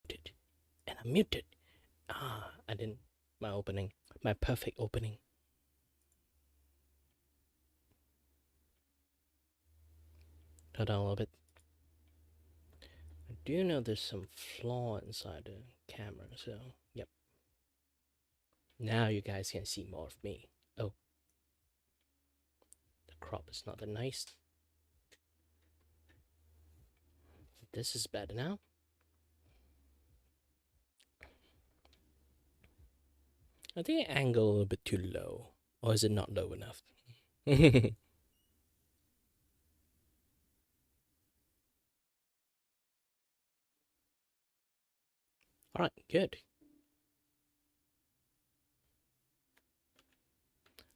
muted. And I'm muted. I didn't. My opening. My perfect opening. Hold on a little bit. I do know there's some flaw inside the camera, so yep. Now you guys can see more of me. Oh, the crop is not that nice. This is better now. I think I angle a little bit too low. Or is it not low enough? Alright, good.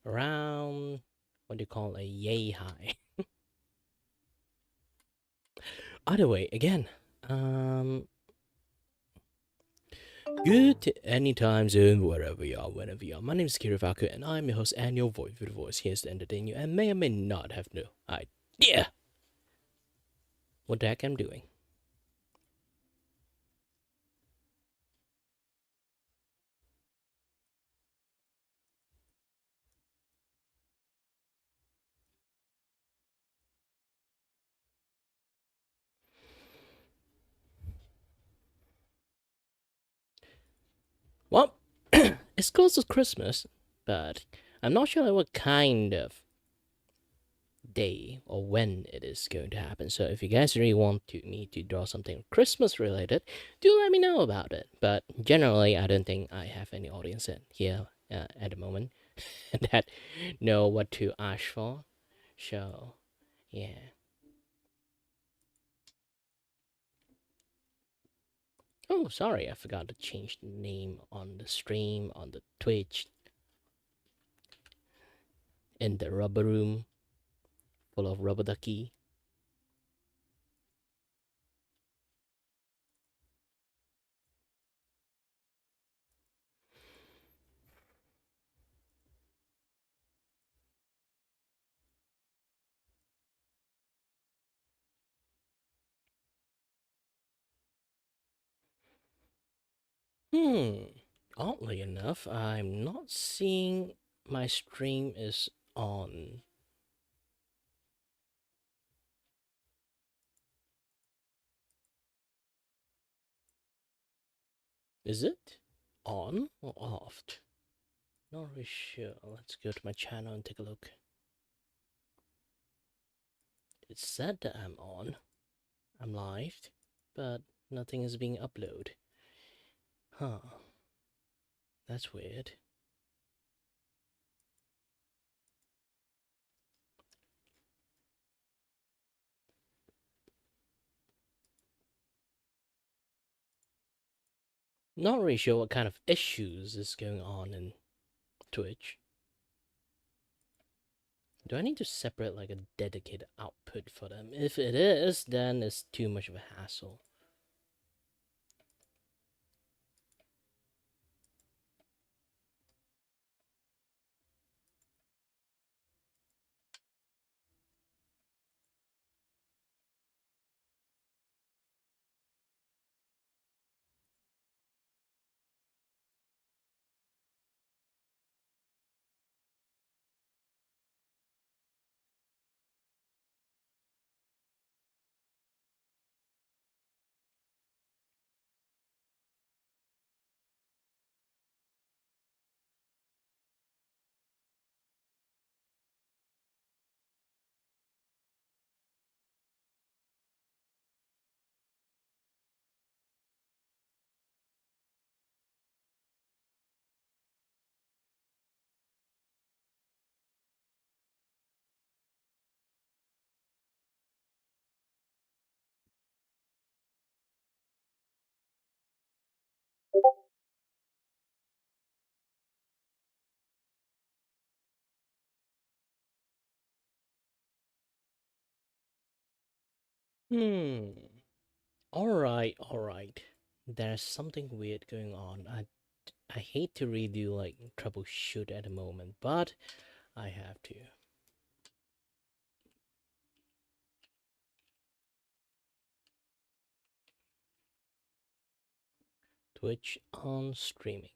Around, what do you call a yay high? Either way, again, good anytime zone, wherever you are, whenever you are. My name is Kirivaku, and I'm your host and your voice for the voice here to entertain you, and may or may not have no idea what the heck I'm doing. Well, it's close to Christmas, but I'm not sure what kind of day or when it is going to happen. So if you guys really want me to draw something Christmas related, do let me know about it. But generally, I don't think I have any audience here at the moment that know what to ask for. So yeah. Oh, sorry, I forgot to change the name on the stream on the Twitch in the rubber room full of rubber ducky. Oddly enough, I'm not seeing my stream is on. Is it on or off? Not really sure. Let's go to my channel and take a look. It said that I'm on. I'm live, but nothing is being uploaded. Huh. That's weird. Not really sure what kind of issues is going on in Twitch. Do I need to separate like a dedicated output for them? If it is, then it's too much of a hassle. Hmm. Alright, alright. There's something weird going on. I hate to redo like troubleshoot at the moment, but I have to. Twitch on streaming.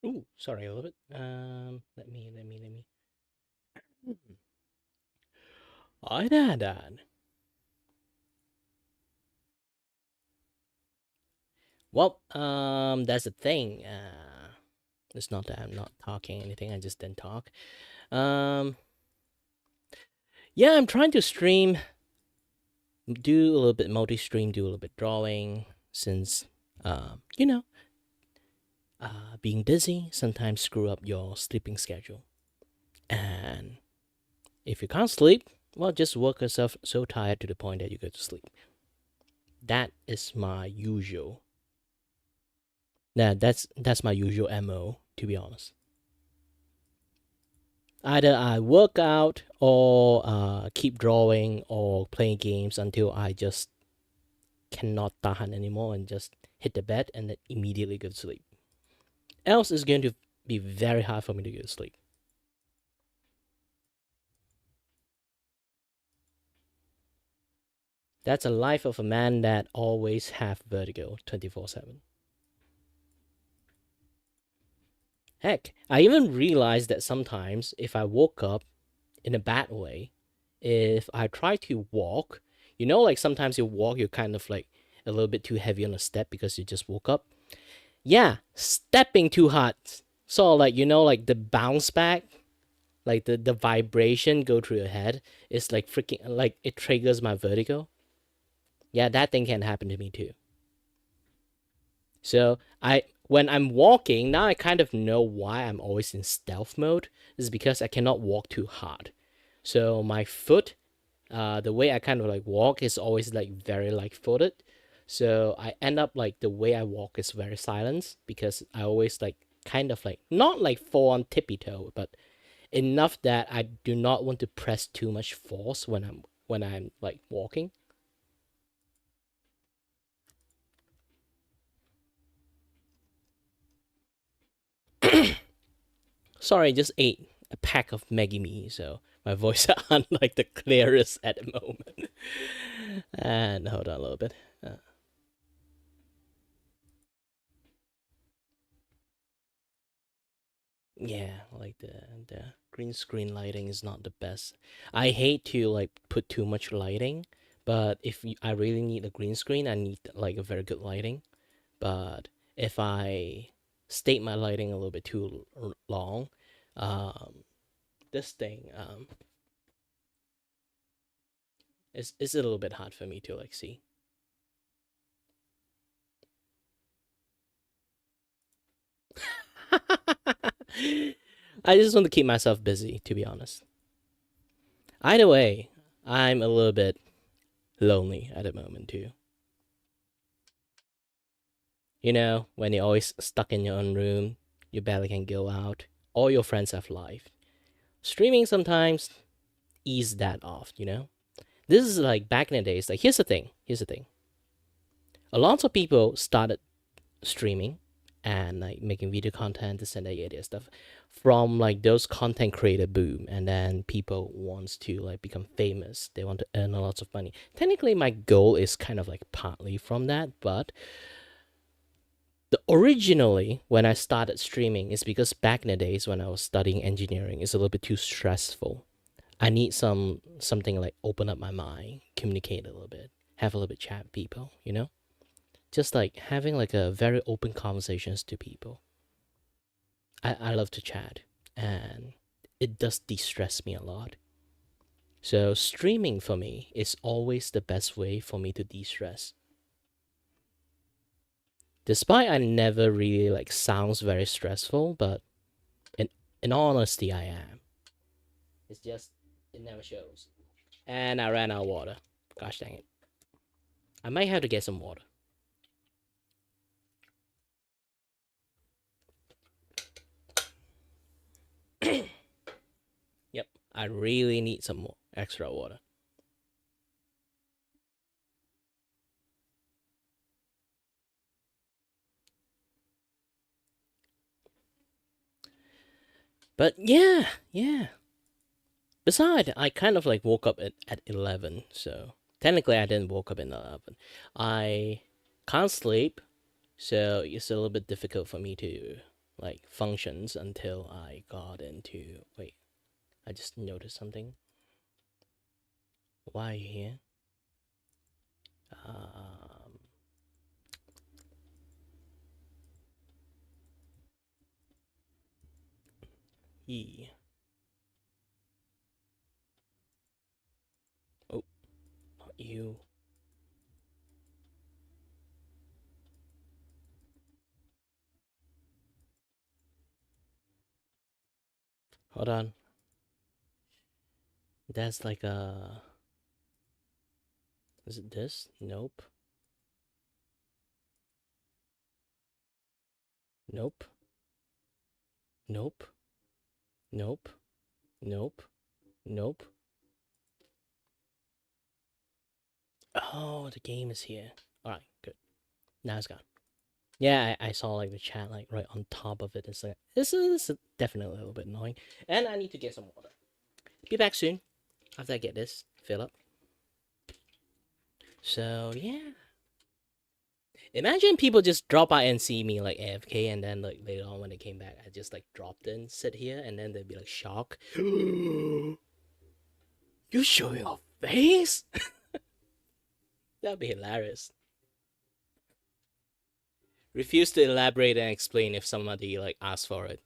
Ooh, sorry a little bit. Let me. Hi there, Dan. Well, that's the thing. It's not that I'm not talking anything. I just didn't talk. Um, yeah, I'm trying to stream, do a little bit multi-stream, do a little bit drawing, since, you know, being busy sometimes screw up your sleeping schedule. And if you can't sleep, well, just work yourself so tired to the point that you go to sleep. That is my usual. That's my usual MO, to be honest. Either I work out or keep drawing or playing games until I just cannot tahan anymore and just hit the bed and then immediately go to sleep. Else it's going to be very hard for me to go to sleep. That's a life of a man that always have vertigo 24/7. Heck, I even realized that sometimes if I woke up in a bad way, if I try to walk, like sometimes you walk, you're kind of like a little bit too heavy on a step because you just woke up. Yeah, stepping too hard. So like like the bounce back, like the vibration go through your head. It's like freaking like it triggers my vertigo. Yeah, that thing can happen to me too. So when I'm walking, now I kind of know why I'm always in stealth mode. Is because I cannot walk too hard. So my foot, the way I kind of like walk is always like very light footed. So I end up like the way I walk is very silent because I always like kind of like not like fall on tippy toe, but enough that I do not want to press too much force when I'm like walking. Sorry, I just ate a pack of Maggie Mee, so my voice aren't like the clearest at the moment. And hold on a little bit. Yeah, like the green screen lighting is not the best. I hate to like put too much lighting, but if I really need a green screen, I need like a very good lighting. But if I state my lighting a little bit too long, um, this thing is a little bit hard for me to like see. I just want to keep myself busy, to be honest. Either way, I'm a little bit lonely at the moment too. You know, when you're always stuck in your own room, you barely can go out. All your friends have life. Streaming sometimes ease that off, you know? This is like back in the days. Like, here's the thing. Here's the thing. A lot of people started streaming and like making video content, this and that, yeah, stuff from like those content creator boom, and then people wants to like become famous. They want to earn a lot of money. Technically, my goal is kind of like partly from that, but originally when I started streaming is because back in the days when I was studying engineering, it's a little bit too stressful. I need something like open up my mind, communicate a little bit, have a little bit chat with people, you know? Just like having like a very open conversations to people. I love to chat and it does de-stress me a lot. So streaming for me is always the best way for me to de-stress. Despite I never really like sounds very stressful, but in in all honesty I am. It's just it never shows. And I ran out of water. Gosh dang it. I might have to get some water. Yep, I really need some more extra water. But yeah, yeah. Besides, I kind of like woke up at 11, so technically I didn't woke up at 11. I can't sleep, so it's a little bit difficult for me to like functions until I got into. Wait, I just noticed something. Why are you here? Um, E. Oh, not you. Hold on. That's like a. Is it this? Nope. Nope. Nope. Nope. Nope. Nope. Oh, the game is here. Alright, good. Now it's gone. Yeah, I saw like the chat like right on top of it. It's like this is definitely a little bit annoying. And I need to get some water. Be back soon after I get this fill up. So yeah. Imagine people just drop by and see me like AFK, and then like later on when they came back, I just like dropped in, sit here, and then they'd be like shocked. You showing your face? That'd be hilarious. Refuse to elaborate and explain if somebody like asks for it.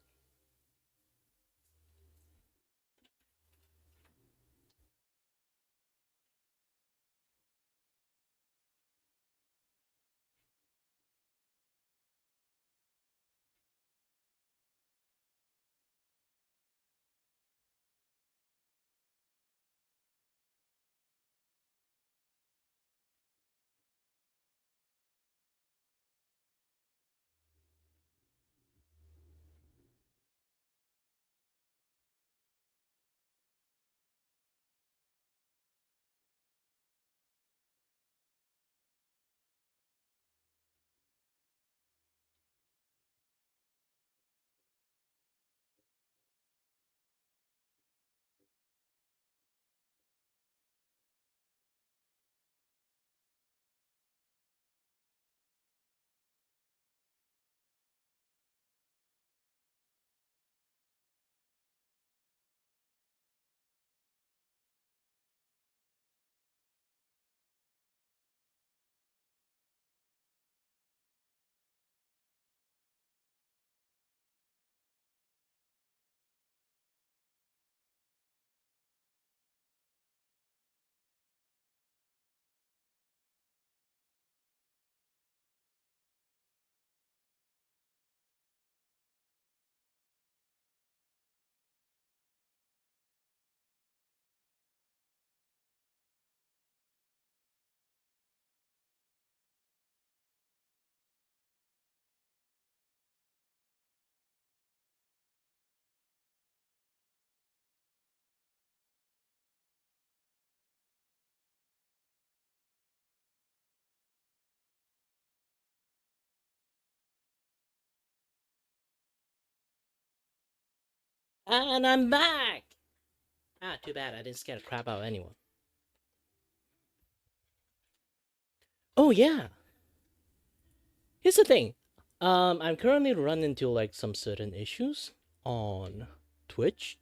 And I'm back! Ah, too bad I didn't scare the crap out of anyone. Oh yeah, here's the thing. I'm currently running into like some certain issues on Twitch.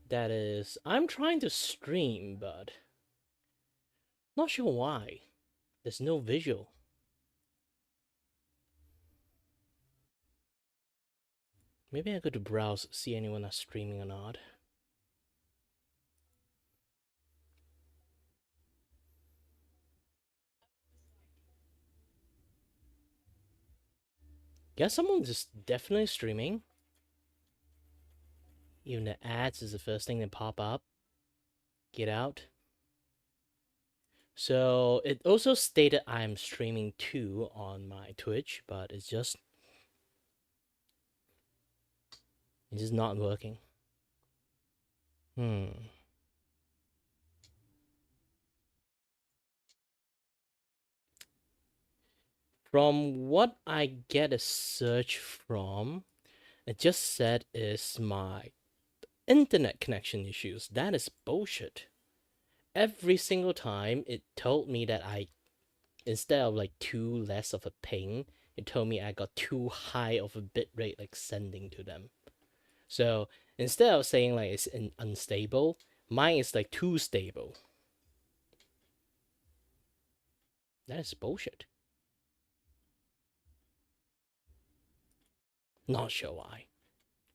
That is, I'm trying to stream, but not sure why. There's no visual. Maybe I go to browse, see anyone that's streaming or not. Yeah, someone is definitely streaming. Even the ads is the first thing that pop up. Get out. So it also stated I'm streaming too on my Twitch, but it's just not working. From what I get a search from, it just said is my internet connection issues. That is bullshit. Every single time it told me that I, instead of like too less of a ping, it told me I got too high of a bit rate like sending to them. So instead of saying like it's unstable, mine is like too stable. That is bullshit. Not sure why.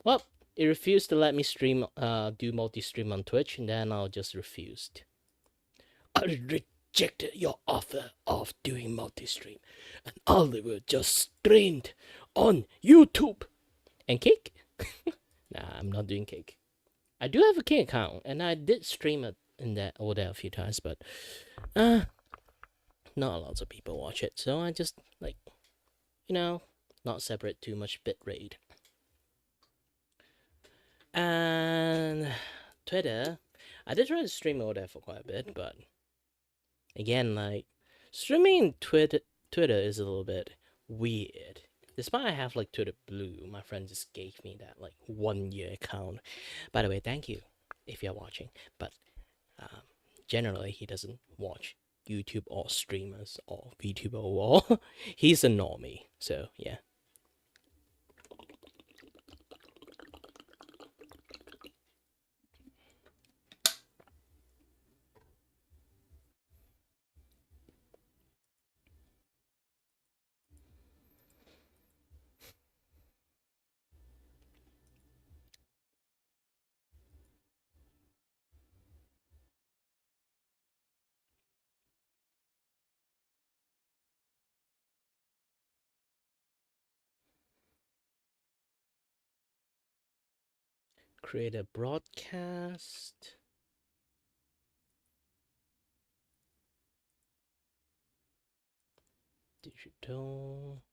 Well, it refused to let me stream, do multi-stream on Twitch, and then I just refused. I rejected your offer of doing multi-stream, and Oliver just streamed on YouTube. And Cake? Nah, I'm not doing Cake. I do have a Cake account, and I did stream it in that over there a few times, but not lots of people watch it, so I just like, not separate too much bit rate. And Twitter, I did try to stream over there for quite a bit, but again, like streaming Twitter is a little bit weird. Despite I have like Twitter Blue, my friend just gave me that like 1 year account. By the way, thank you if you're watching. But um, generally, he doesn't watch YouTube or streamers or Vtuber or he's a normie. So yeah. Create a broadcast. Digital.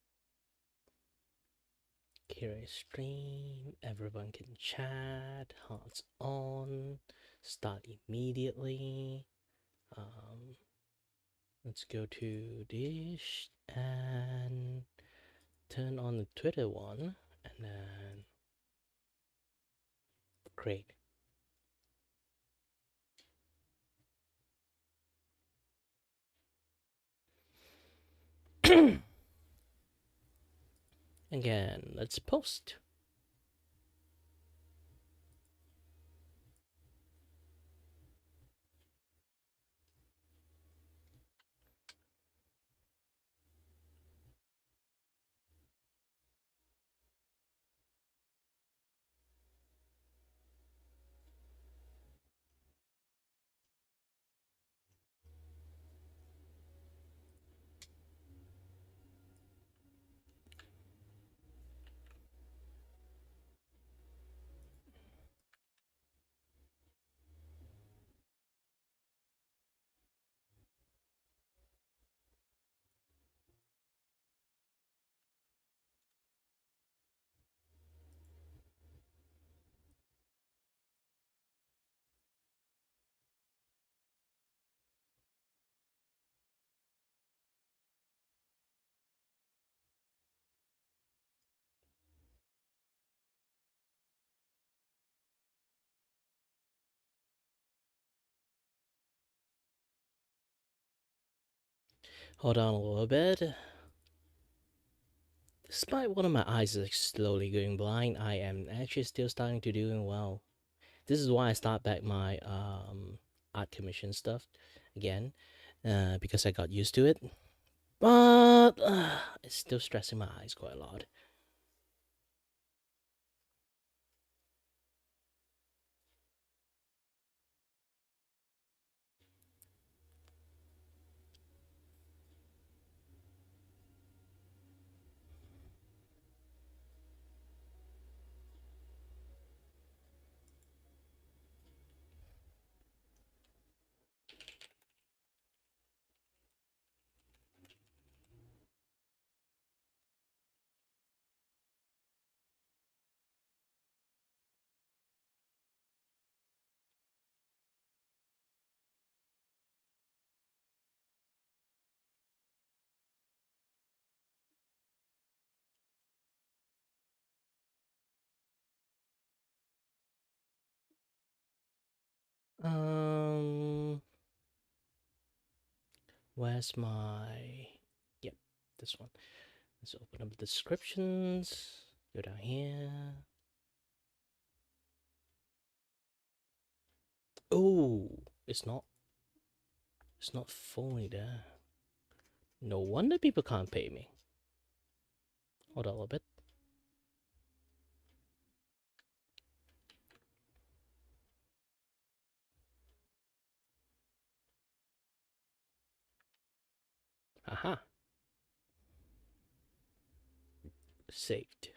Create a stream. Everyone can chat. Hearts on. Start immediately. Let's go to this and turn on the Twitter one and then create. Again, let's post. Hold on a little bit. Despite one of my eyes is slowly going blind, I am actually still starting to doing well. This is why I start back my art commission stuff again, because I got used to it. But it's still stressing my eyes quite a lot. Um, where's my? Yep, this one. Let's open up the descriptions. Go down here. Oh, it's not. It's not fully there. No wonder people can't pay me. Hold on a little bit. Aha. Saved.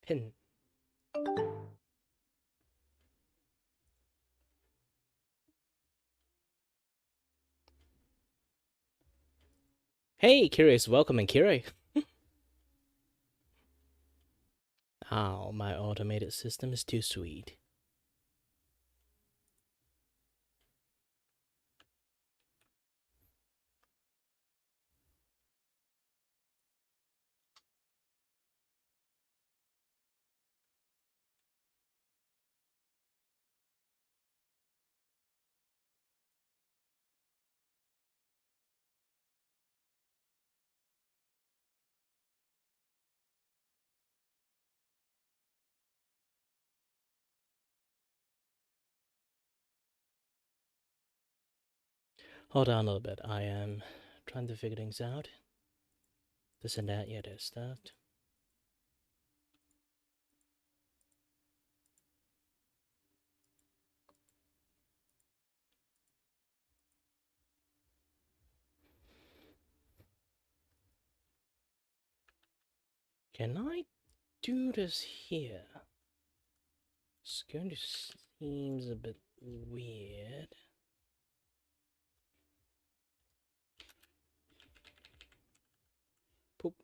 Pin. Hey, Curious, welcome and Kiri. Oh, my automated system is too sweet. Hold on a little bit. I am trying to figure things out. This and that, yeah, there's stuff. Can I do this here? It's going to seems a bit weird. Poop.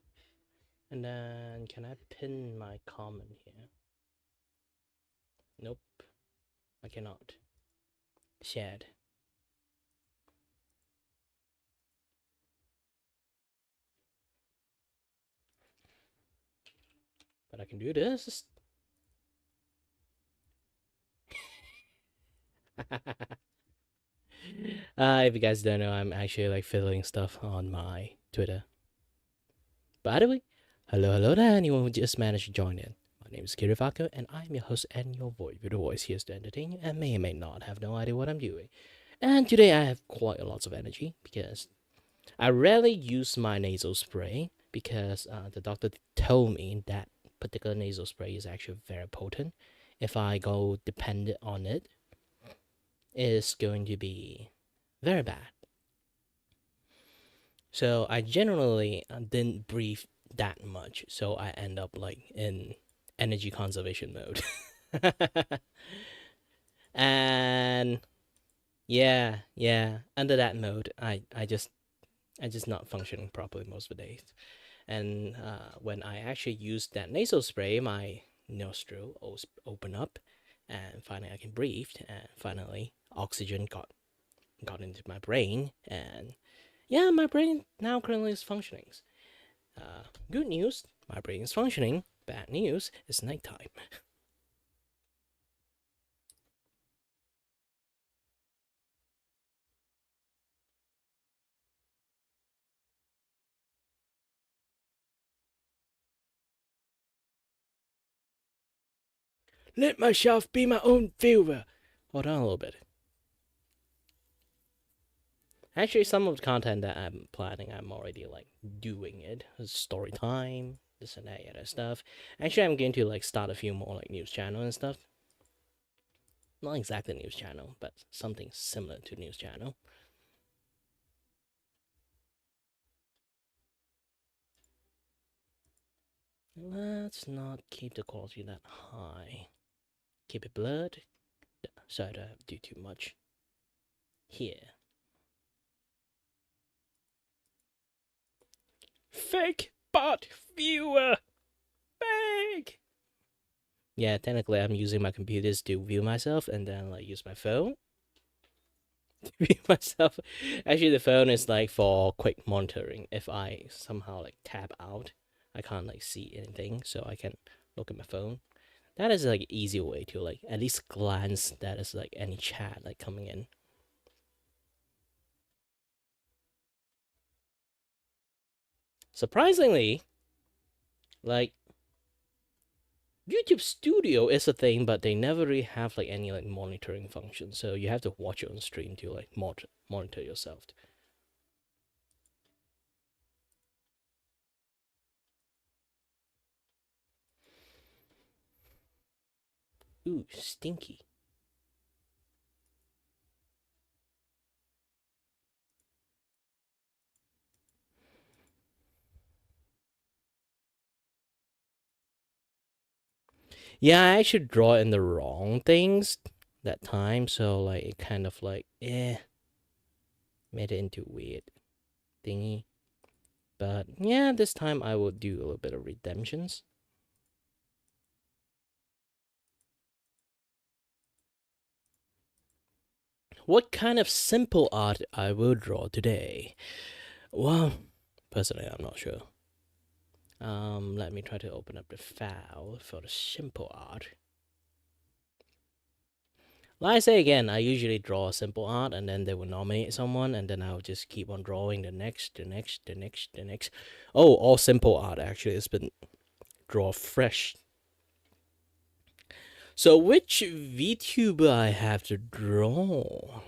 And then can I pin my comment here? Nope. I cannot. Shared. But I can do this. If you guys don't know, I'm actually like fiddling stuff on my Twitter. By the way, hello there, anyone who just managed to join in. My name is Kirivako, and I'm your host and your voice. With the voice here to entertain you, and may or may not have no idea what I'm doing. And today I have quite a lot of energy because I rarely use my nasal spray because the doctor told me that particular nasal spray is actually very potent. If I go dependent on it, it's going to be very bad. So I generally didn't breathe that much, so I end up like in energy conservation mode. And yeah, under that mode, I just not functioning properly most of the days. And when I actually used that nasal spray, my nostril opened up, and finally I can breathe, and finally oxygen got into my brain, and yeah, my brain now currently is functioning. Good news, my brain is functioning. Bad news, it's nighttime. Let myself be my own viewer. Hold on a little bit. Actually, some of the content that I'm planning, I'm already like doing it. Story time, this and that, other stuff. Actually, I'm going to like start a few more like news channel and stuff. Not exactly news channel, but something similar to news channel. Let's not keep the quality that high. Keep it blurred, so I don't do too much here. Fake bot viewer! Fake! Yeah, technically I'm using my computers to view myself and then like use my phone to view myself. Actually, the phone is like for quick monitoring. If I somehow like tap out, I can't like see anything, so I can look at my phone. That is like an easy way to like at least glance that is like any chat like coming in. Surprisingly, like YouTube Studio is a thing, but they never really have like any like monitoring function. So you have to watch it on stream to like monitor yourself. Ooh, stinky. Yeah, I actually draw in the wrong things that time, so like it kind of like made it into weird thingy. But yeah, this time I will do a little bit of redemptions. What kind of simple art I will draw today? Well, personally, I'm not sure. Let me try to open up the file for the simple art. Like I say again, I usually draw simple art and then they will nominate someone and then I'll just keep on drawing the next. Oh, all simple art actually has been draw fresh. So which VTuber I have to draw?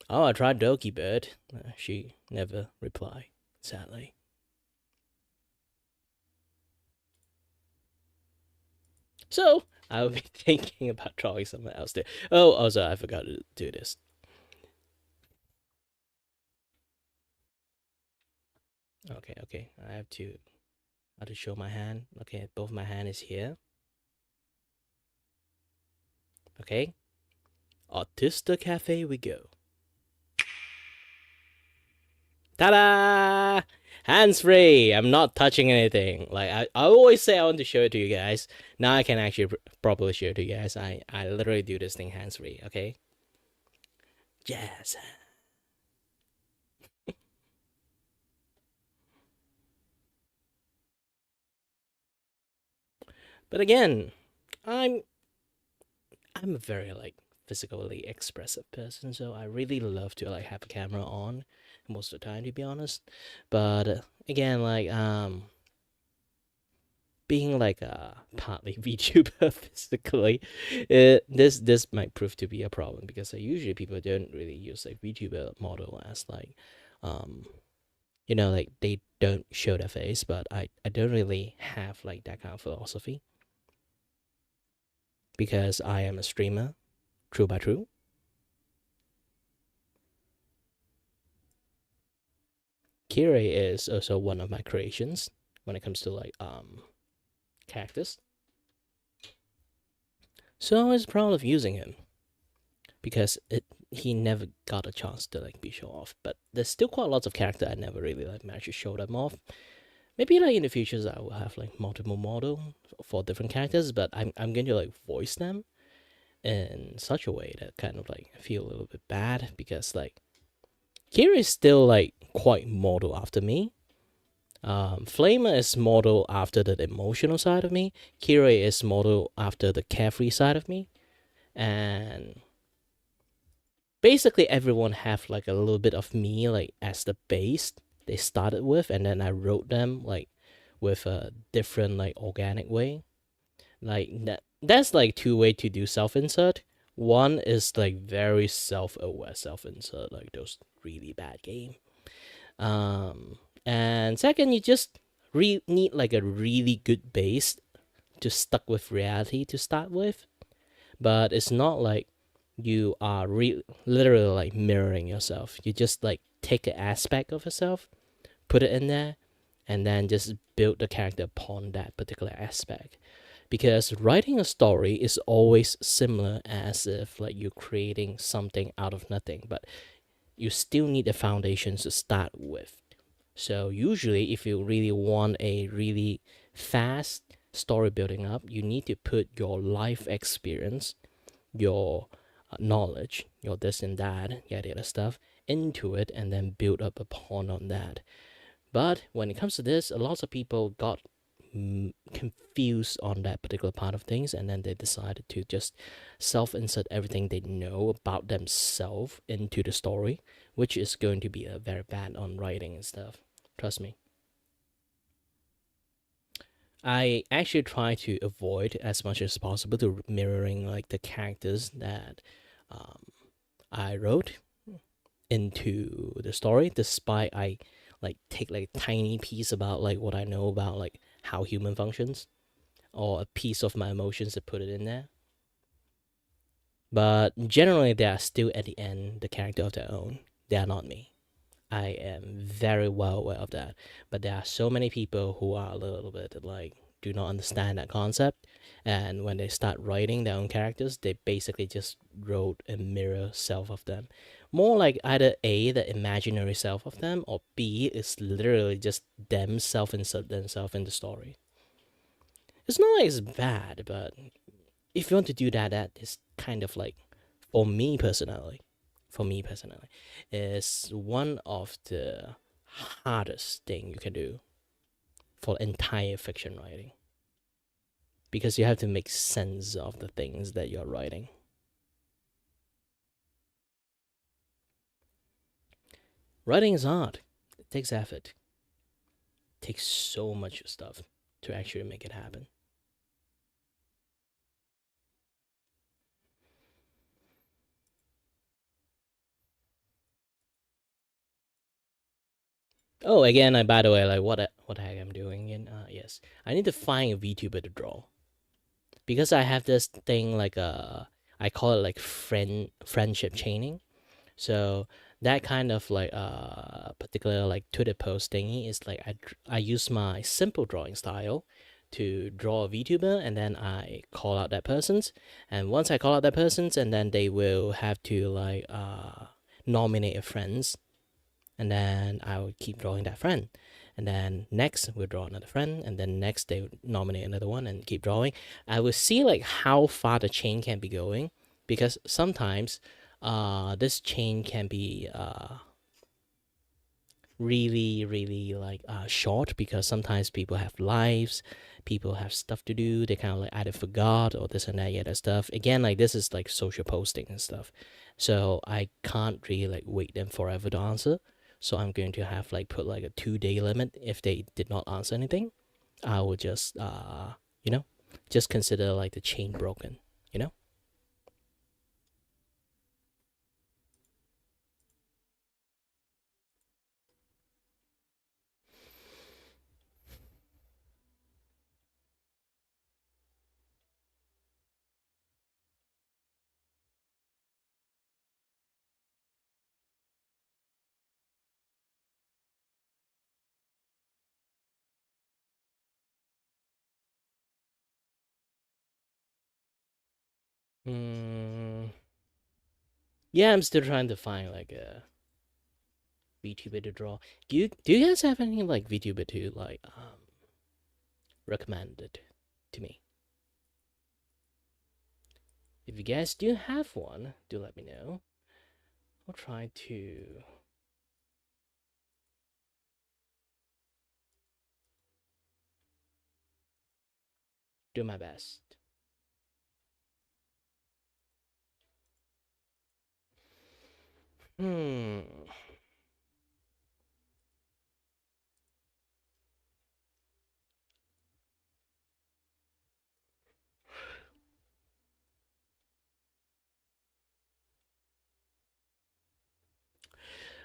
Oh, I tried Doki Bird. She never replied, sadly. So I will be thinking about drawing someone else there. Oh, also I forgot to do this. Okay. I have to show my hand. Okay, both my hand is here. Okay. Artista Cafe we go. Ta-da! Hands free. I'm not touching anything. Like I always say I want to show it to you guys. Now I can actually properly show it to you guys. I literally do this thing hands free. Okay. Yes. But again, I'm I'm a very like physically expressive person, so I really love to like have a camera on most of the time, to be honest. But again, like being like a partly VTuber physically, this might prove to be a problem because usually people don't really use like VTuber model as like, um, like they don't show their face. But I don't really have like that kind of philosophy because I am a streamer. True by true. Kire is also one of my creations when it comes to like characters. So I was proud of using him because he never got a chance to like be shown off. But there's still quite lots of character I never really like managed to show them off. Maybe like in the futures I will have like multiple model for different characters, but I'm going to like voice them in such a way that kind of like I feel a little bit bad because like Kira is still like quite model after me. Flamer is model after the emotional side of me. Kira is model after the carefree side of me, and basically everyone have like a little bit of me like as the base they started with, and then I wrote them like with a different like organic way. Like that's like two way to do self insert. One is like very self aware self insert, like those really bad game. And second, you just need like a really good base to stuck with reality to start with, but it's not like you are literally like mirroring yourself. You just like take an aspect of yourself, put it in there, and then just build the character upon that particular aspect. Because writing a story is always similar as if like you're creating something out of nothing, but you still need the foundations to start with. So usually if you really want a really fast story building up, you need to put your life experience, your knowledge, your this and that, yada yada stuff into it, and then build up upon on that. But when it comes to this, a lot of people got confused on that particular part of things, and then they decided to just self-insert everything they know about themselves into the story, which is going to be a very bad on writing and stuff. Trust me. I actually try to avoid as much as possible to mirroring like the characters that um, I wrote into the story, despite I like take like a tiny piece about like what I know about like how human functions or a piece of my emotions to put it in there. But generally, they are still at the end the character of their own. They are not me. I am very well aware of that. But there are so many people who are a little bit like do not understand that concept. And when they start writing their own characters, they basically just wrote a mirror self of them. More like either A, the imaginary self of them, or B, is literally just them self insert themselves in the story. It's not like it's bad, but if you want to do that, that is kind of like, for me personally, is one of the hardest thing you can do for entire fiction writing because you have to make sense of the things that you're writing. Writing is hard. It takes effort. It takes so much stuff to actually make it happen. Oh, again, by the way, like what the heck I'm doing? And yes, I need to find a Vtuber to draw because I have this thing like I call it like friendship chaining. So that kind of like particular like Twitter post thingy is like I use my simple drawing style to draw a VTuber, and then I call out that person's, and once I call out that person's, and then they will have to like nominate a friends, and then I would keep drawing that friend. And then next we'll draw another friend, and then next they would nominate another one and keep drawing. I will see like how far the chain can be going, because sometimes this chain can be really like short, because sometimes people have lives, people have stuff to do, they kind of like either forgot or this and that other stuff. Again, like this is like social posting and stuff, so I can't really like wait them forever to answer. So I'm going to have like put like a 2 day limit. If they did not answer anything, I will just you know just consider like the chain broken, you know. Hmm. Yeah, I'm still trying to find like a VTuber to draw. Do you guys have any like VTuber to like recommended to me? If you guys do have one, do let me know. I'll try to do my best. Hmm.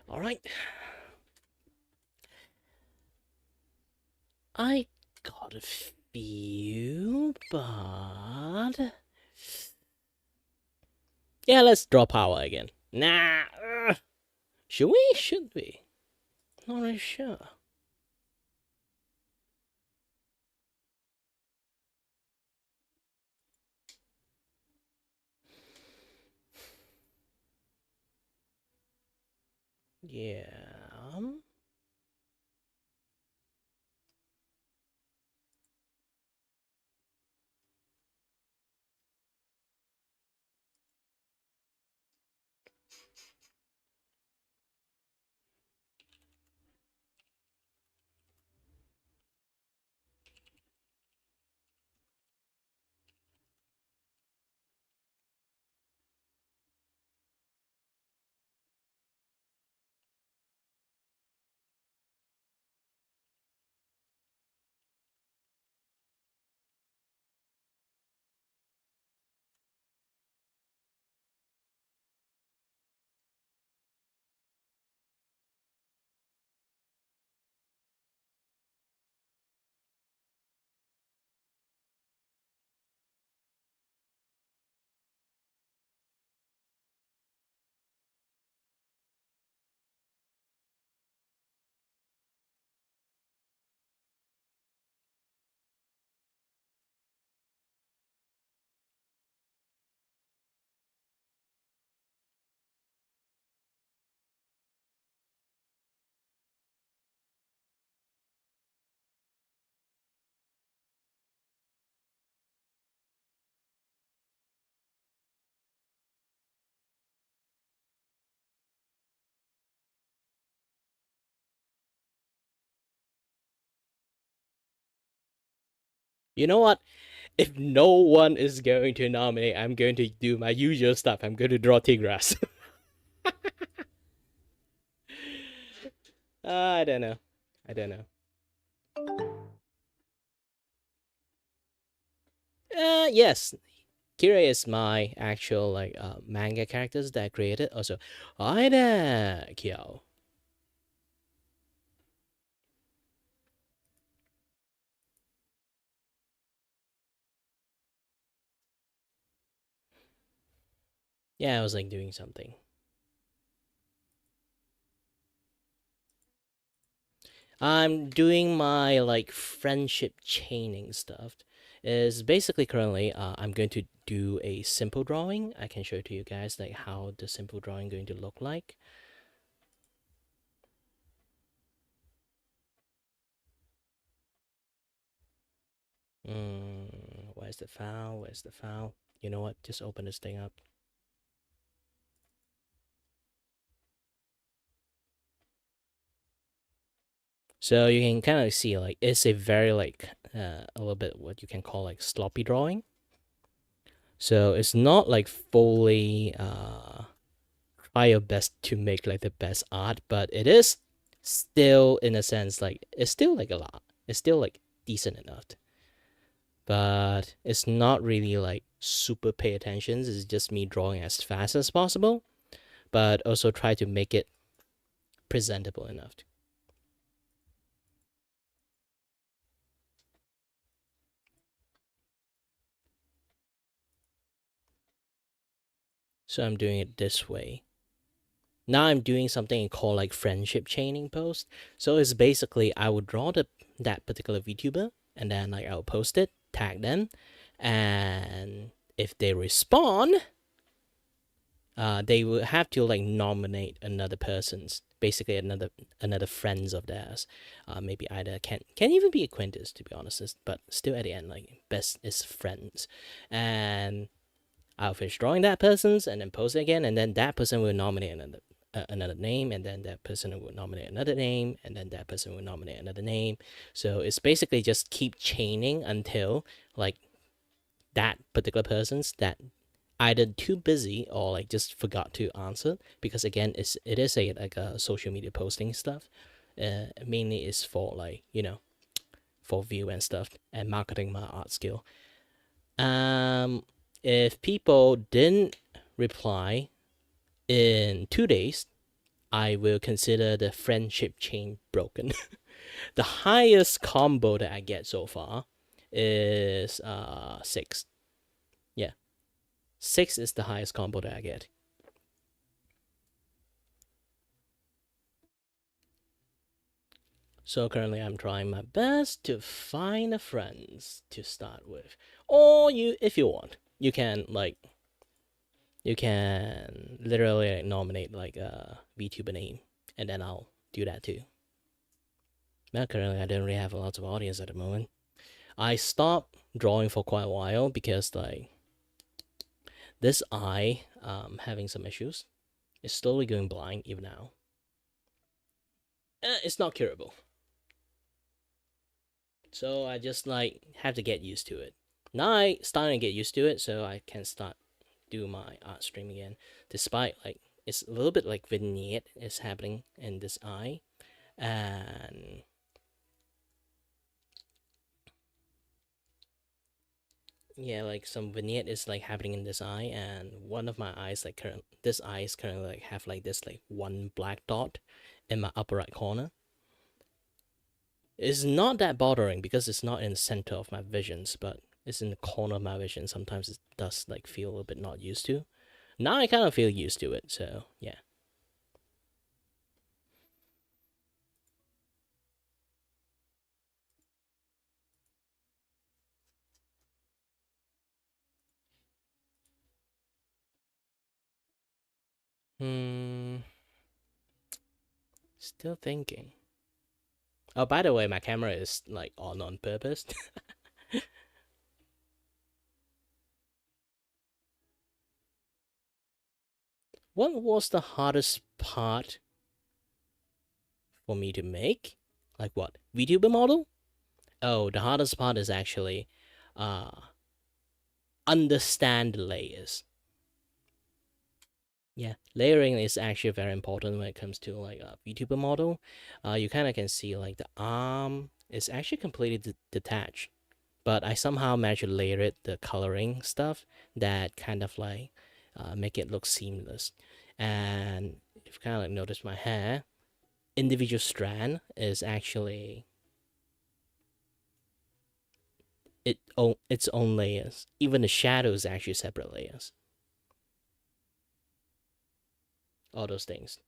All right. I got a few, but yeah, let's draw power again. Nah. Should we? Should we? Not really sure. Yeah. You know what? If no one is going to nominate, I'm going to do my usual stuff. I'm going to draw Tigras. I don't know. I don't know. Yes, Kira is my actual like manga characters that I created. Also, hi there, Kyo. Yeah, I was like doing something. I'm doing my like friendship chaining stuff. Is basically currently I'm going to do a simple drawing. I can show to you guys like how the simple drawing going to look like. Where's the file? Where's the file? You know what? Just open this thing up. So you can kind of see like it's a very like a little bit what you can call like sloppy drawing. So it's not like fully try your best to make like the best art, but it is still in a sense like it's still like a lot. It's still like decent enough, but it's not really like super pay attention. It's just me drawing as fast as possible, but also try to make it presentable enough. So I'm doing it this way. Now I'm doing something called like friendship chaining post. So it's basically I would draw that particular VTuber and then like I'll post it, tag them, and if they respond, they will have to like nominate another person's, basically another friends of theirs. Maybe either can even be acquaintance, to be honest, but still at the end, like best is friends. And I'll finish drawing that person's and then post it again, and then that person will nominate another name, and then that person will nominate another name, and then that person will nominate another name. So it's basically just keep chaining until like that particular person's that either too busy or like just forgot to answer, because again it is a like a social media posting stuff. Mainly is for like, you know, for view and stuff and marketing my art skill. If people didn't reply in 2 days, I will consider the friendship chain broken. The highest combo that I get so far is 6. Yeah, 6 is the highest combo that I get. So currently I'm trying my best to find a friends to start with. Or you, if you want, you can literally nominate like a VTuber name, and then I'll do that too. Now currently I don't really have a lot of audience at the moment. I stopped drawing for quite a while because like this eye having some issues. It's slowly going blind even now. It's not curable. So I just like have to get used to it. Now I starting to get used to it, so I can start do my art stream again. Despite like it's a little bit like vignette is happening in this eye, and yeah, like some vignette is like happening in this eye, and one of my eyes like this eye is currently like have like this like one black dot in my upper right corner. It's not that bothering because it's not in the center of my visions, but it's in the corner of my vision. Sometimes it does like feel a little bit not used to. Now I kind of feel used to it, so yeah. Hmm. Still thinking. Oh, by the way, my camera is like on purpose. What was the hardest part for me to make? Like what? VTuber model? Oh, the hardest part is actually uh understand the layers. Yeah, layering is actually very important when it comes to like a VTuber model. You kind of can see like the arm is actually completely detached, but I somehow managed to layer it, the coloring stuff that kind of like make it look seamless. And if you kind of like notice my hair, individual strand is actually its own layers. Even the shadows are actually separate layers. All those things.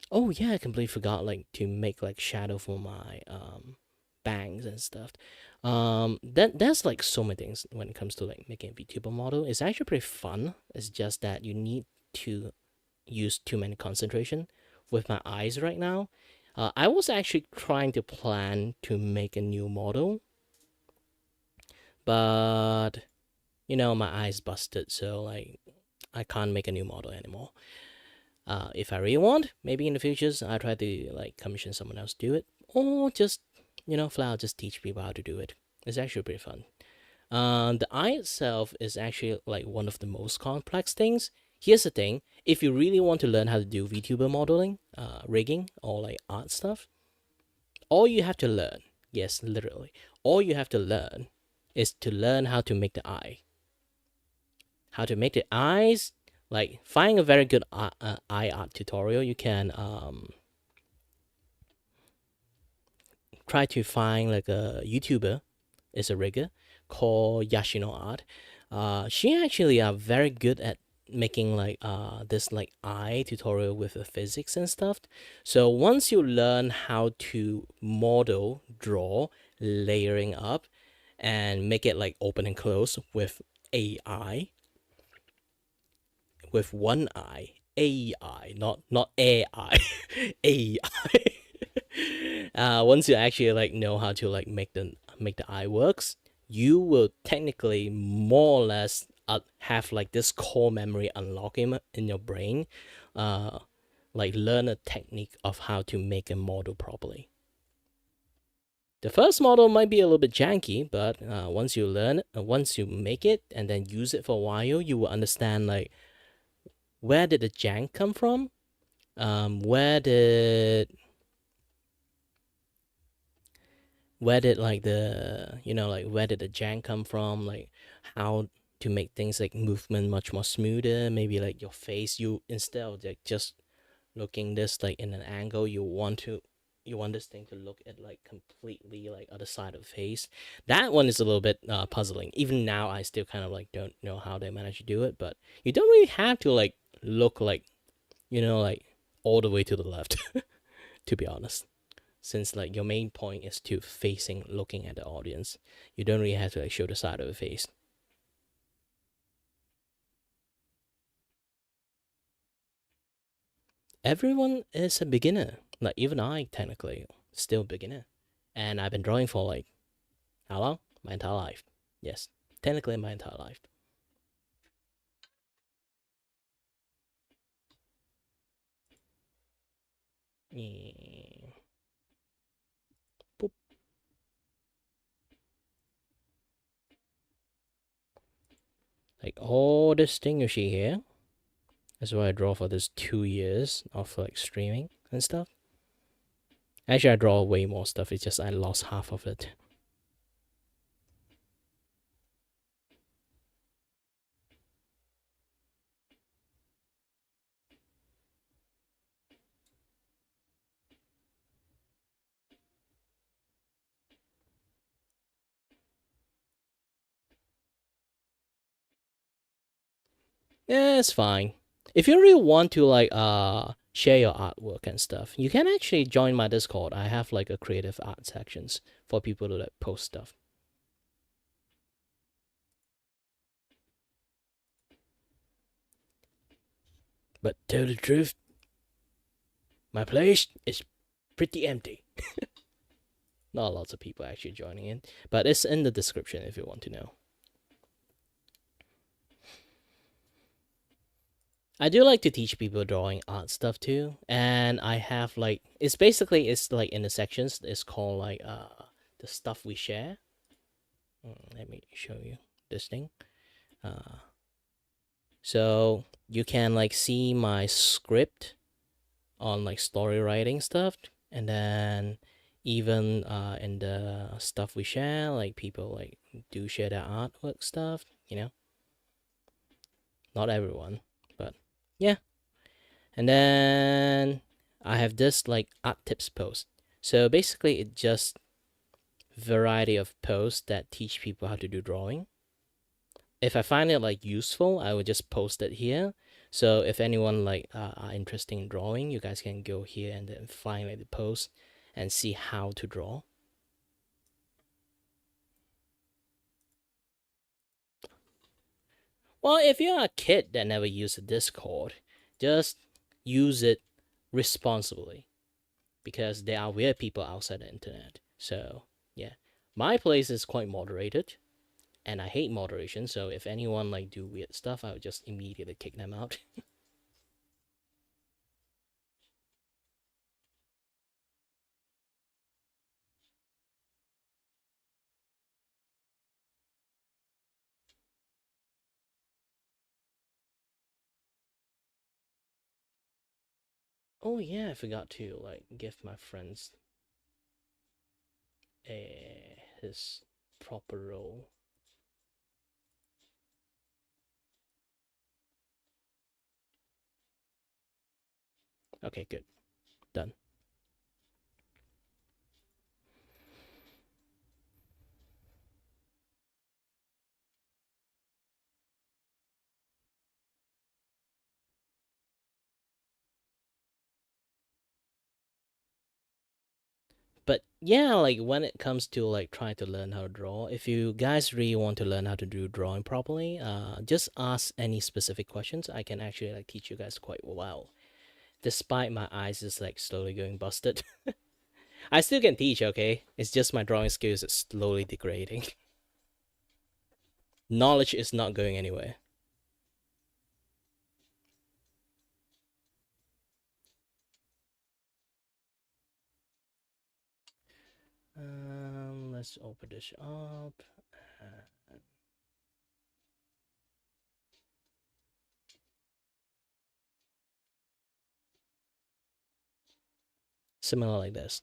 Oh yeah, I completely forgot like to make like shadow for my bangs and stuff. There's like so many things when it comes to like making a VTuber model. It's actually pretty fun. It's just that you need to use too many concentration with my eyes right now. I was actually trying to plan to make a new model, but you know my eyes busted, so like I can't make a new model anymore. If I really want, maybe in the futures I try to like commission someone else to do it, or just flat out just teach people how to do it. It's actually pretty fun. The eye itself is actually like one of the most complex things. Here's the thing: if you really want to learn how to do VTuber modeling, rigging, or like art stuff, all you have to learn, yes, literally, all you have to learn is to learn how to make the eye. How to make the eyes, like find a very good eye art tutorial. You can try to find like a YouTuber, is a rigger called Yashino Art. She actually are very good at making like this like eye tutorial with the physics and stuff. So once you learn how to model, draw, layering up, and make it like open and close with AI, with one eye. AI, not AI, AI. Once you actually like know how to like make the eye works, you will technically more or less have like this core memory unlocking in your brain, uh, like learn a technique of how to make a model properly. The first model might be a little bit janky, but once you learn, once you make it and then use it for a while, you will understand like where did the jank come from, where did like the like where did the jank come from, like how to make things like movement much more smoother. Maybe like your face, you instead of like just looking this like in an angle, you want this thing to look at like completely like other side of the face. That one is a little bit puzzling. Even now I still kind of like don't know how they manage to do it, but you don't really have to like look like like all the way to the left to be honest, since like your main point is to facing looking at the audience. You don't really have to like show the side of the face. Everyone is a beginner. Like even I technically still beginner. And I've been drawing for like how long? My entire life. Yes. Technically my entire life. Yeah. Boop. Like all this thing you see here. That's what I draw for this 2 years of like streaming and stuff. Actually I draw way more stuff, it's just I lost half of it. Yeah, it's fine. If you really want to like share your artwork and stuff, you can actually join my Discord. I have like a creative art sections for people to like post stuff. But tell the truth, my place is pretty empty. Not lots of people actually joining in, but it's in the description if you want to know. I do like to teach people drawing art stuff too, and I have like it's like in the sections. It's called like the stuff we share. Let me show you this thing. So you can like see my script on like story writing stuff, and then even in the stuff we share, like people like do share their artwork stuff. Not everyone, but yeah. And then I have this like art tips post. So basically, it just variety of posts that teach people how to do drawing. If I find it like useful, I would just post it here. So if anyone like are interested in drawing, you guys can go here and then find like the post and see how to draw. Well, if you're a kid that never used a Discord, just use it responsibly because there are weird people outside the internet. So yeah, my place is quite moderated, and I hate moderation. So if anyone like do weird stuff, I would just immediately kick them out. Oh yeah, I forgot to like give my friends his proper role. Okay, good, done. But yeah, like when it comes to like trying to learn how to draw, if you guys really want to learn how to do drawing properly, just ask any specific questions. I can actually like teach you guys quite well. Despite my eyes is like slowly going busted, I still can teach. Okay, it's just my drawing skills is slowly degrading. Knowledge is not going anywhere. Let's open this up. Similar like this.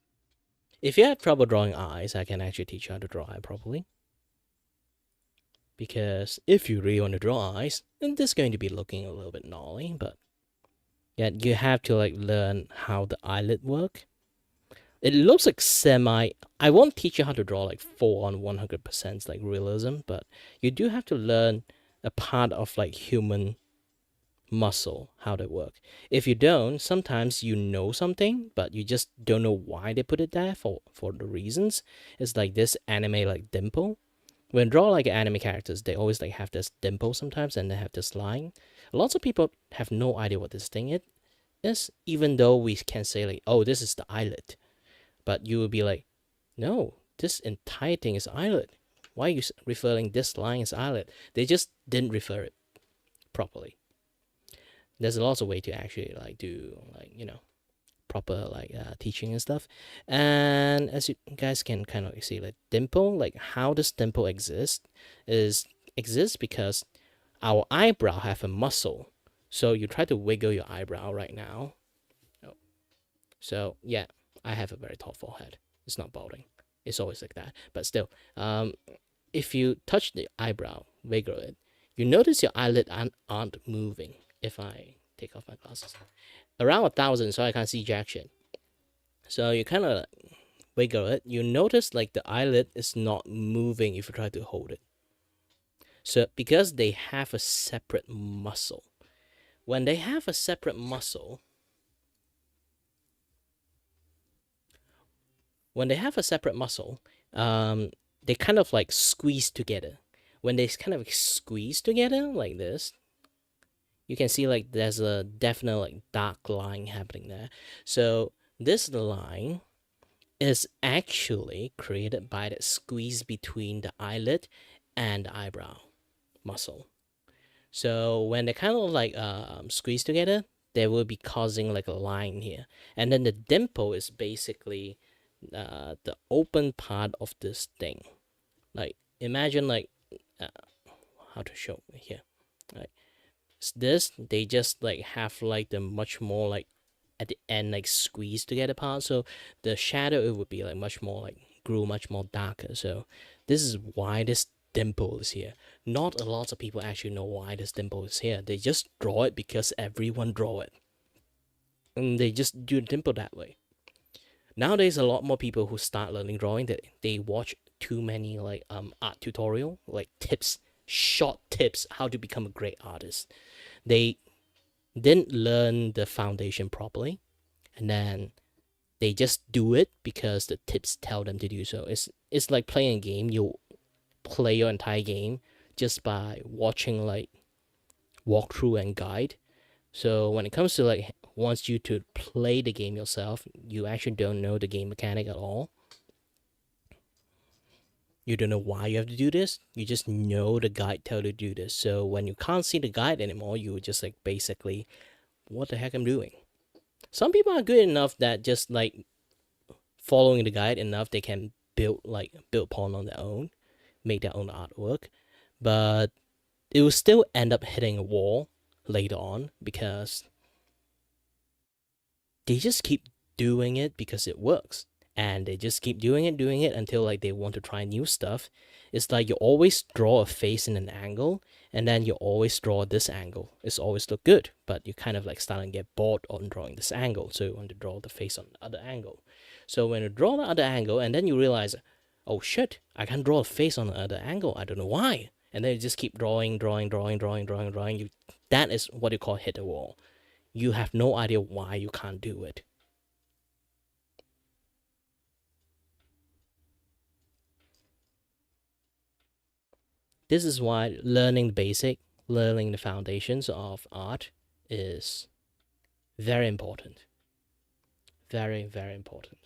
If you have trouble drawing eyes, I can actually teach you how to draw eye properly. Because if you really want to draw eyes, then this is going to be looking a little bit gnarly, but yeah, you have to like learn how the eyelid work. It looks like semi. I won't teach you how to draw like full on 100% like realism, but you do have to learn a part of like human muscle, how they work. If you don't, sometimes you know something, but you just don't know why they put it there for the reasons. It's like this anime like dimple. When draw like anime characters, they always like have this dimple sometimes, and they have this line. Lots of people have no idea what this thing is, even though we can say like, oh, this is the eyelid, but you will be like, no, this entire thing is eyelid. Why are you referring this line as eyelid? They just didn't refer it properly. There's lots of way to actually like do like proper like teaching and stuff. And as you guys can kind of see, like dimple, like how does dimple exist exists because our eyebrow have a muscle. So you try to wiggle your eyebrow right now. Oh. So yeah, I have a very tall forehead. It's not balding. It's always like that. But still, if you touch the eyebrow, wiggle it, you notice your eyelid aren't moving. If I take off my glasses, around 1,000, so I can't see jack shit. So you kind of wiggle it. You notice like the eyelid is not moving if you try to hold it. So because they have a separate muscle, when they have a separate muscle, they kind of like squeeze together. When they kind of squeeze together like this, you can see like there's a definite like dark line happening there. So this line is actually created by that squeeze between the eyelid and the eyebrow muscle. So when they kind of like squeeze together, they will be causing like a line here. And then the dimple is basically the open part of this thing. Like imagine like how to show here. Like this, they just like have like the much more like at the end like squeezed together part, so the shadow it would be like much more like grew much more darker. So this is why this dimple is here. Not a lot of people actually know why this dimple is here. They just draw it because everyone draw it, and they just do the dimple that way. Nowadays a lot more people who start learning drawing, that they watch too many like art tutorial, like tips, short tips how to become a great artist. They didn't learn the foundation properly, and then they just do it because the tips tell them to do so. It's like playing a game. You play your entire game just by watching like walkthrough and guide. So when it comes to like wants you to play the game yourself, you actually don't know the game mechanic at all. You don't know why you have to do this. You just know the guide tell you to do this. So when you can't see the guide anymore, you just like basically, what the heck I'm doing? Some people are good enough that just like following the guide enough, they can build upon on their own, make their own artwork, but it will still end up hitting a wall later on because they just keep doing it because it works. And they just keep doing it until like they want to try new stuff. It's like you always draw a face in an angle, and then you always draw this angle. It's always look good, but you kind of like starting to get bored on drawing this angle, so you want to draw the face on the other angle. So when you draw the other angle, and then you realize, oh shit, I can't draw a face on the other angle. I don't know why. And then you just keep drawing. That is what you call hit a wall. You have no idea why you can't do it. This is why learning the basic, learning the foundations of art is very important. Very, very important.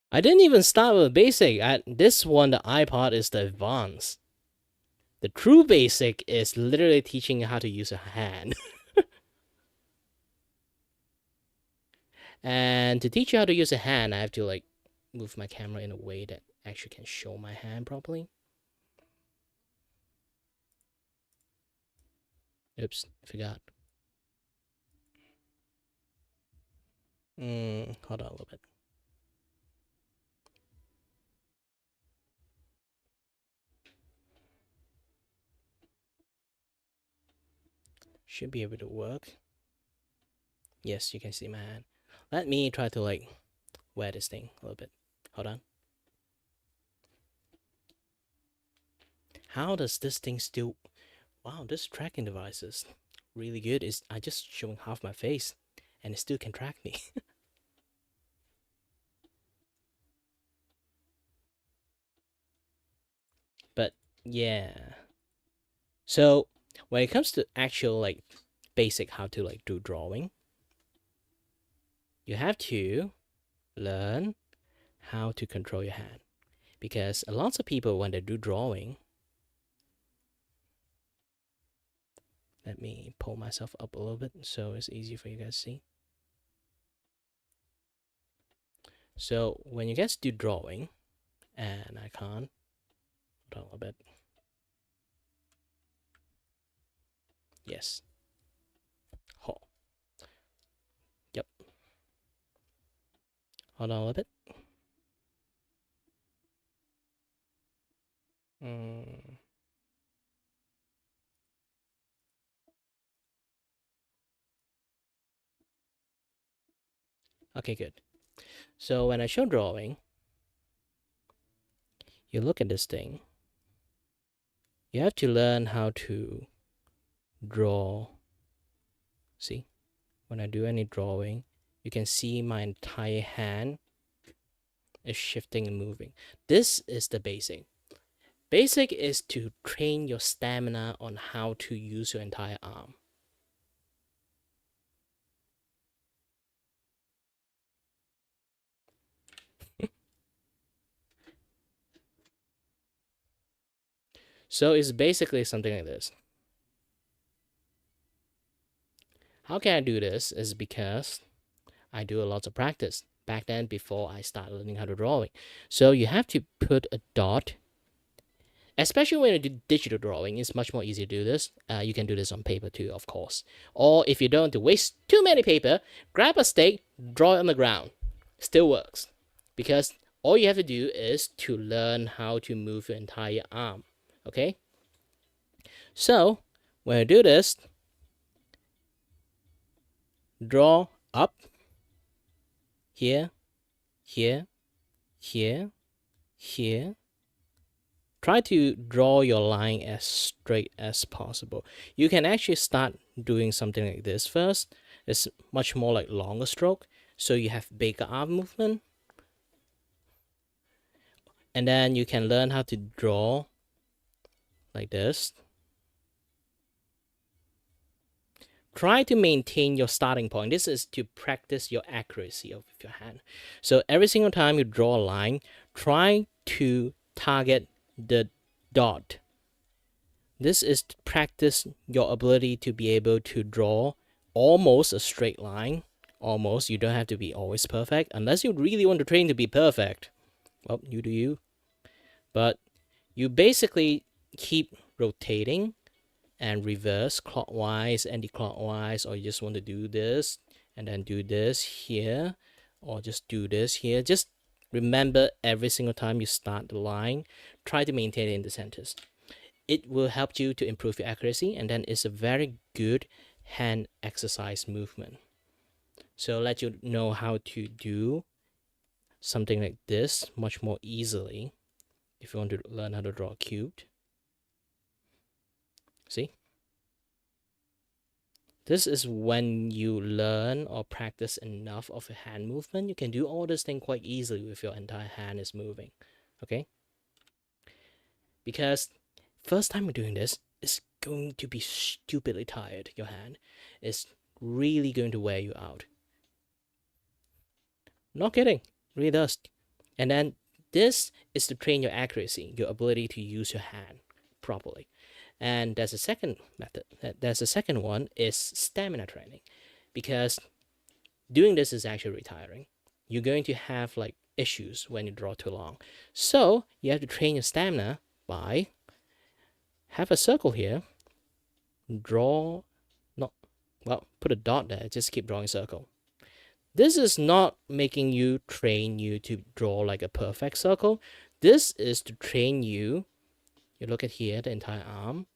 I didn't even start with basic. This one, the iPod, is the advanced. The true basic is literally teaching you how to use a hand. And to teach you how to use a hand, I have to like move my camera in a way that actually can show my hand properly. Oops, forgot. Hold on a little bit. Should be able to work. Yes, you can see my hand. Let me try to like wear this thing a little bit. Hold on. How does this thing still... Wow, this tracking device is really good. I just showing half my face and it still can track me. But yeah. So when it comes to actual like basic how to like do drawing, you have to learn how to control your hand. Because lots of people when they do drawing, let me pull myself up a little bit so it's easy for you guys to see. So when you guys do drawing, and I can't, hold on a little bit. Yes. Oh. Yep. Hold on a little bit. Okay, good. So when I show drawing, you look at this thing. You have to learn how to draw. See, when I do any drawing, you can see my entire hand is shifting and moving. This is the basic. Basic is to train your stamina on how to use your entire arm. So it's basically something like this. How can I do this? Is because I do a lot of practice back then before I started learning how to drawing. So you have to put a dot. Especially when you do digital drawing, it's much more easy to do this. You can do this on paper too, of course. Or if you don't want to waste too many paper, grab a stick, draw it on the ground. Still works. Because all you have to do is to learn how to move your entire arm. Okay? So, when you do this, draw up, here, here, here, here. Try to draw your line as straight as possible. You can actually start doing something like this first. It's much more like longer stroke, so you have bigger arm movement. And then you can learn how to draw like this. Try to maintain your starting point. This is to practice your accuracy of your hand. So every single time you draw a line, try to target the dot. This is to practice your ability to be able to draw almost a straight line almost. You don't have to be always perfect unless you really want to train to be perfect. Well, you do you. But you basically keep rotating and reverse clockwise, anti-clockwise, or you just want to do this and then do this here, or just do this here. Just remember every single time you start the line, try to maintain it in the centers. It will help you to improve your accuracy, and then it's a very good hand exercise movement. So let you know how to do something like this much more easily if you want to learn how to draw cubed. See? This is when you learn or practice enough of a hand movement. You can do all this thing quite easily with your entire hand is moving. Okay? Because first time you're doing this, it's going to be stupidly tired, your hand. It's really going to wear you out. Not kidding. Really does. And then this is to train your accuracy, your ability to use your hand properly. And there's a second method. There's a second one is stamina training, because doing this is actually retiring. You're going to have like issues when you draw too long. So you have to train your stamina by have a circle here, draw, not, well, put a dot there, just keep drawing a circle. This is not making you train you to draw like a perfect circle. This is to train you. You look at here, the entire arm.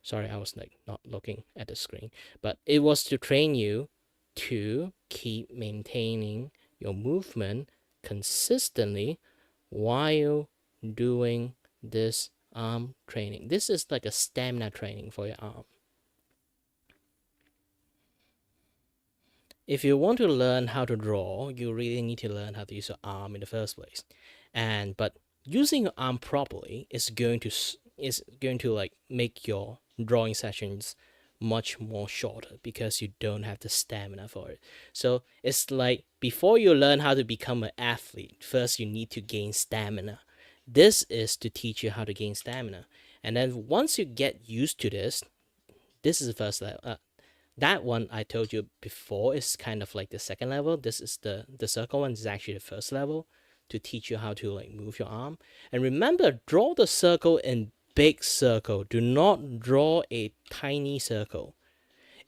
Sorry, I was like not looking at the screen, but it was to train you to keep maintaining your movement consistently while doing this arm training. This is like a stamina training for your arm. If you want to learn how to draw, you really need to learn how to use your arm in the first place. But using your arm properly is going to like make your drawing sessions much more shorter, because you don't have the stamina for it. So it's like before you learn how to become an athlete, first you need to gain stamina. This is to teach you how to gain stamina. And then once you get used to this, this is the first level. That one I told you before is kind of like the second level. This is the circle one, is actually the first level to teach you how to like move your arm. And remember, draw the circle in big circle. Do not draw a tiny circle.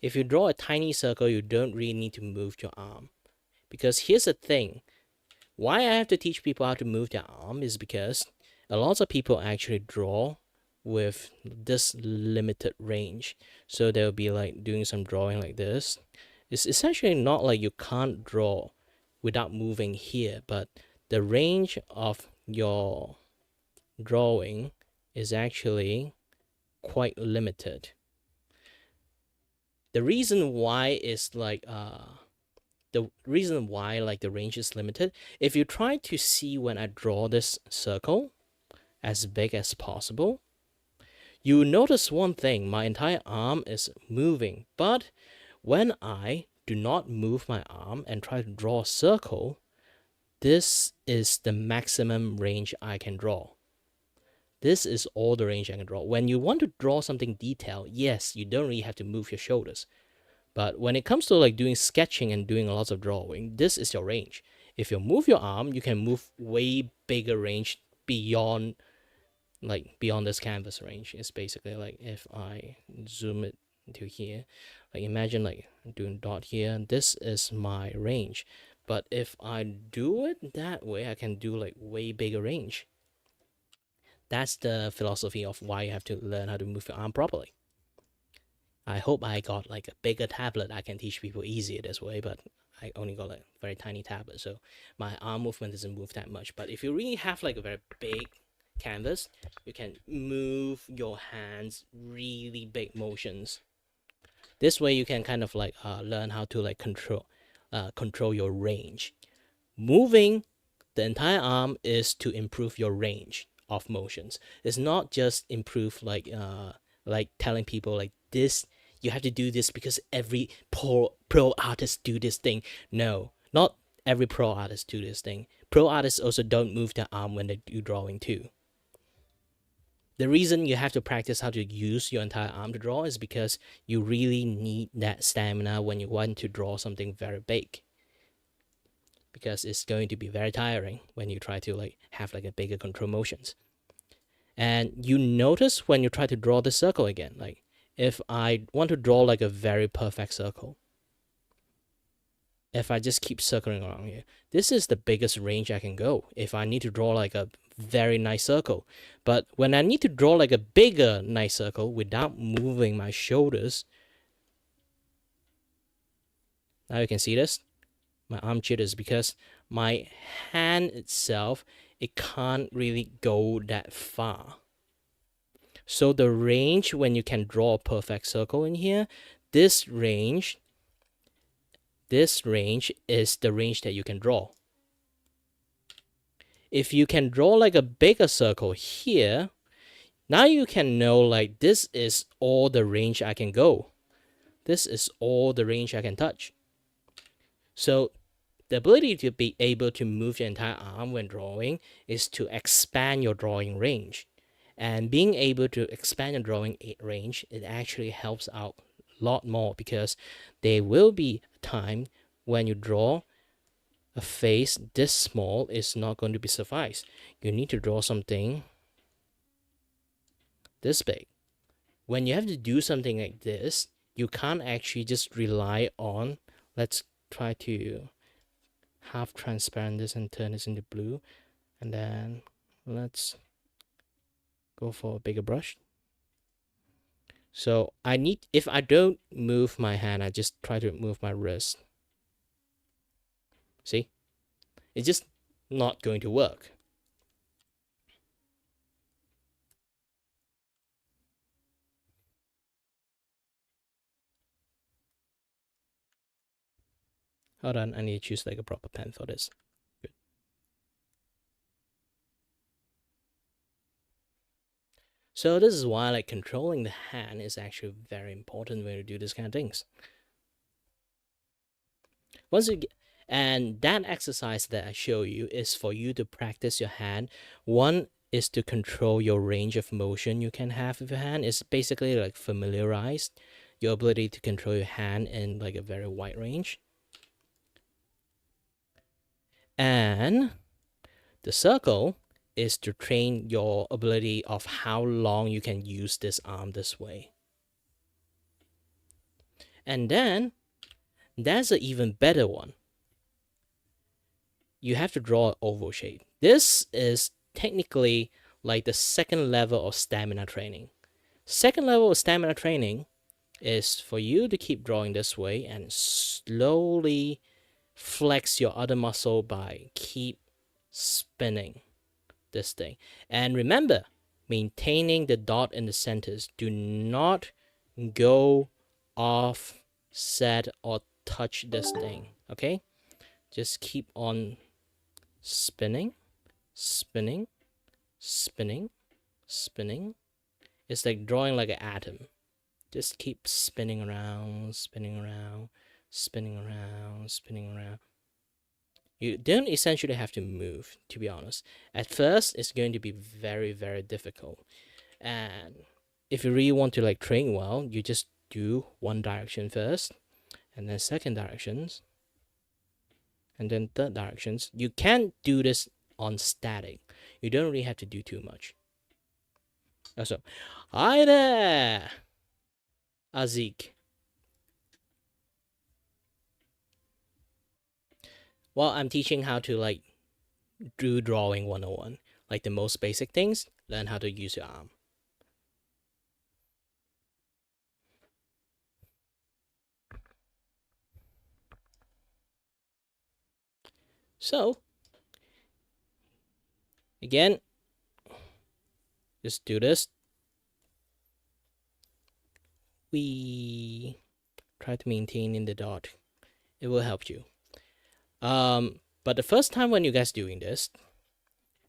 If you draw a tiny circle, you don't really need to move your arm. Because here's the thing. Why I have to teach people how to move their arm is because a lot of people actually draw with this limited range. So they'll be like doing some drawing like this. It's essentially not like you can't draw without moving here, but the range of your drawing is actually quite limited. The reason why is like the range is limited, if you try to see when I draw this circle as big as possible, you notice one thing, my entire arm is moving, but when I do not move my arm and try to draw a circle, this is the maximum range I can draw. This is all the range I can draw. When you want to draw something detailed, yes, you don't really have to move your shoulders. But when it comes to like doing sketching and doing lots of drawing, this is your range. If you move your arm, you can move way bigger range beyond this canvas range. It's basically like if I zoom it to here, like imagine like doing dot here, this is my range. But if I do it that way, I can do like way bigger range. That's the philosophy of why you have to learn how to move your arm properly. I hope I got like a bigger tablet I can teach people easier this way, but I only got like a very tiny tablet, so my arm movement doesn't move that much. But if you really have like a very big canvas, you can move your hands really big motions. This way you can kind of like learn how to like control your range. Moving the entire arm is to improve your range of motions. It's not just improve like telling people like this, you have to do this because every pro artist do this thing. No, not every pro artist do this thing. Pro artists also don't move their arm when they do drawing too. The reason you have to practice how to use your entire arm to draw is because you really need that stamina when you want to draw something very big. Because it's going to be very tiring when you try to like have like a bigger control motions. And you notice when you try to draw the circle again, like if I want to draw like a very perfect circle, if I just keep circling around here, this is the biggest range I can go if I need to draw like a very nice circle. But when I need to draw like a bigger nice circle without moving my shoulders, now you can see this, my arm jitters because my hand itself, it can't really go that far. So the range when you can draw a perfect circle in here, this range is the range that you can draw. If you can draw like a bigger circle here, now you can know like this is all the range I can go. This is all the range I can touch. So the ability to be able to move your entire arm when drawing is to expand your drawing range. And being able to expand your drawing range, it actually helps out a lot more because there will be a time when you draw a face this small is not going to be suffice. You need to draw something this big. When you have to do something like this, you can't actually just rely on, let's try to half transparent this and turn this into blue, and then let's go for a bigger brush. So I need, if I don't move my hand, I just try to move my wrist. See, it's just not going to work. Hold on, I need to choose like a proper pen for this. Good. So this is why like controlling the hand is actually very important when you do this kind of things. Once you get, and that exercise that I show you is for you to practice your hand. One is to control your range of motion you can have with your hand. It's basically like familiarize your ability to control your hand in like a very wide range. And the circle is to train your ability of how long you can use this arm this way. And then that's an even better one. You have to draw an oval shape. This is technically like the second level of stamina training. Second level of stamina training is for you to keep drawing this way and slowly flex your other muscle by keep spinning this thing. And remember, maintaining the dot in the centers. Do not go off, set, or touch this thing, okay? Just keep on spinning, spinning, spinning, spinning. It's like drawing like an atom. Just keep spinning around, spinning around, spinning around, spinning around. You don't essentially have to move, to be honest. At first, it's going to be very, very difficult. And if you really want to like train well, you just do one direction first, and then second directions, and then third directions. You can do this on static. You don't really have to do too much. Also, hi there, Azik. Well, I'm teaching how to like do drawing 101. Like the most basic things, learn how to use your arm. So, again, just do this. We try to maintain in the dot. It will help you. But the first time when you guys doing this,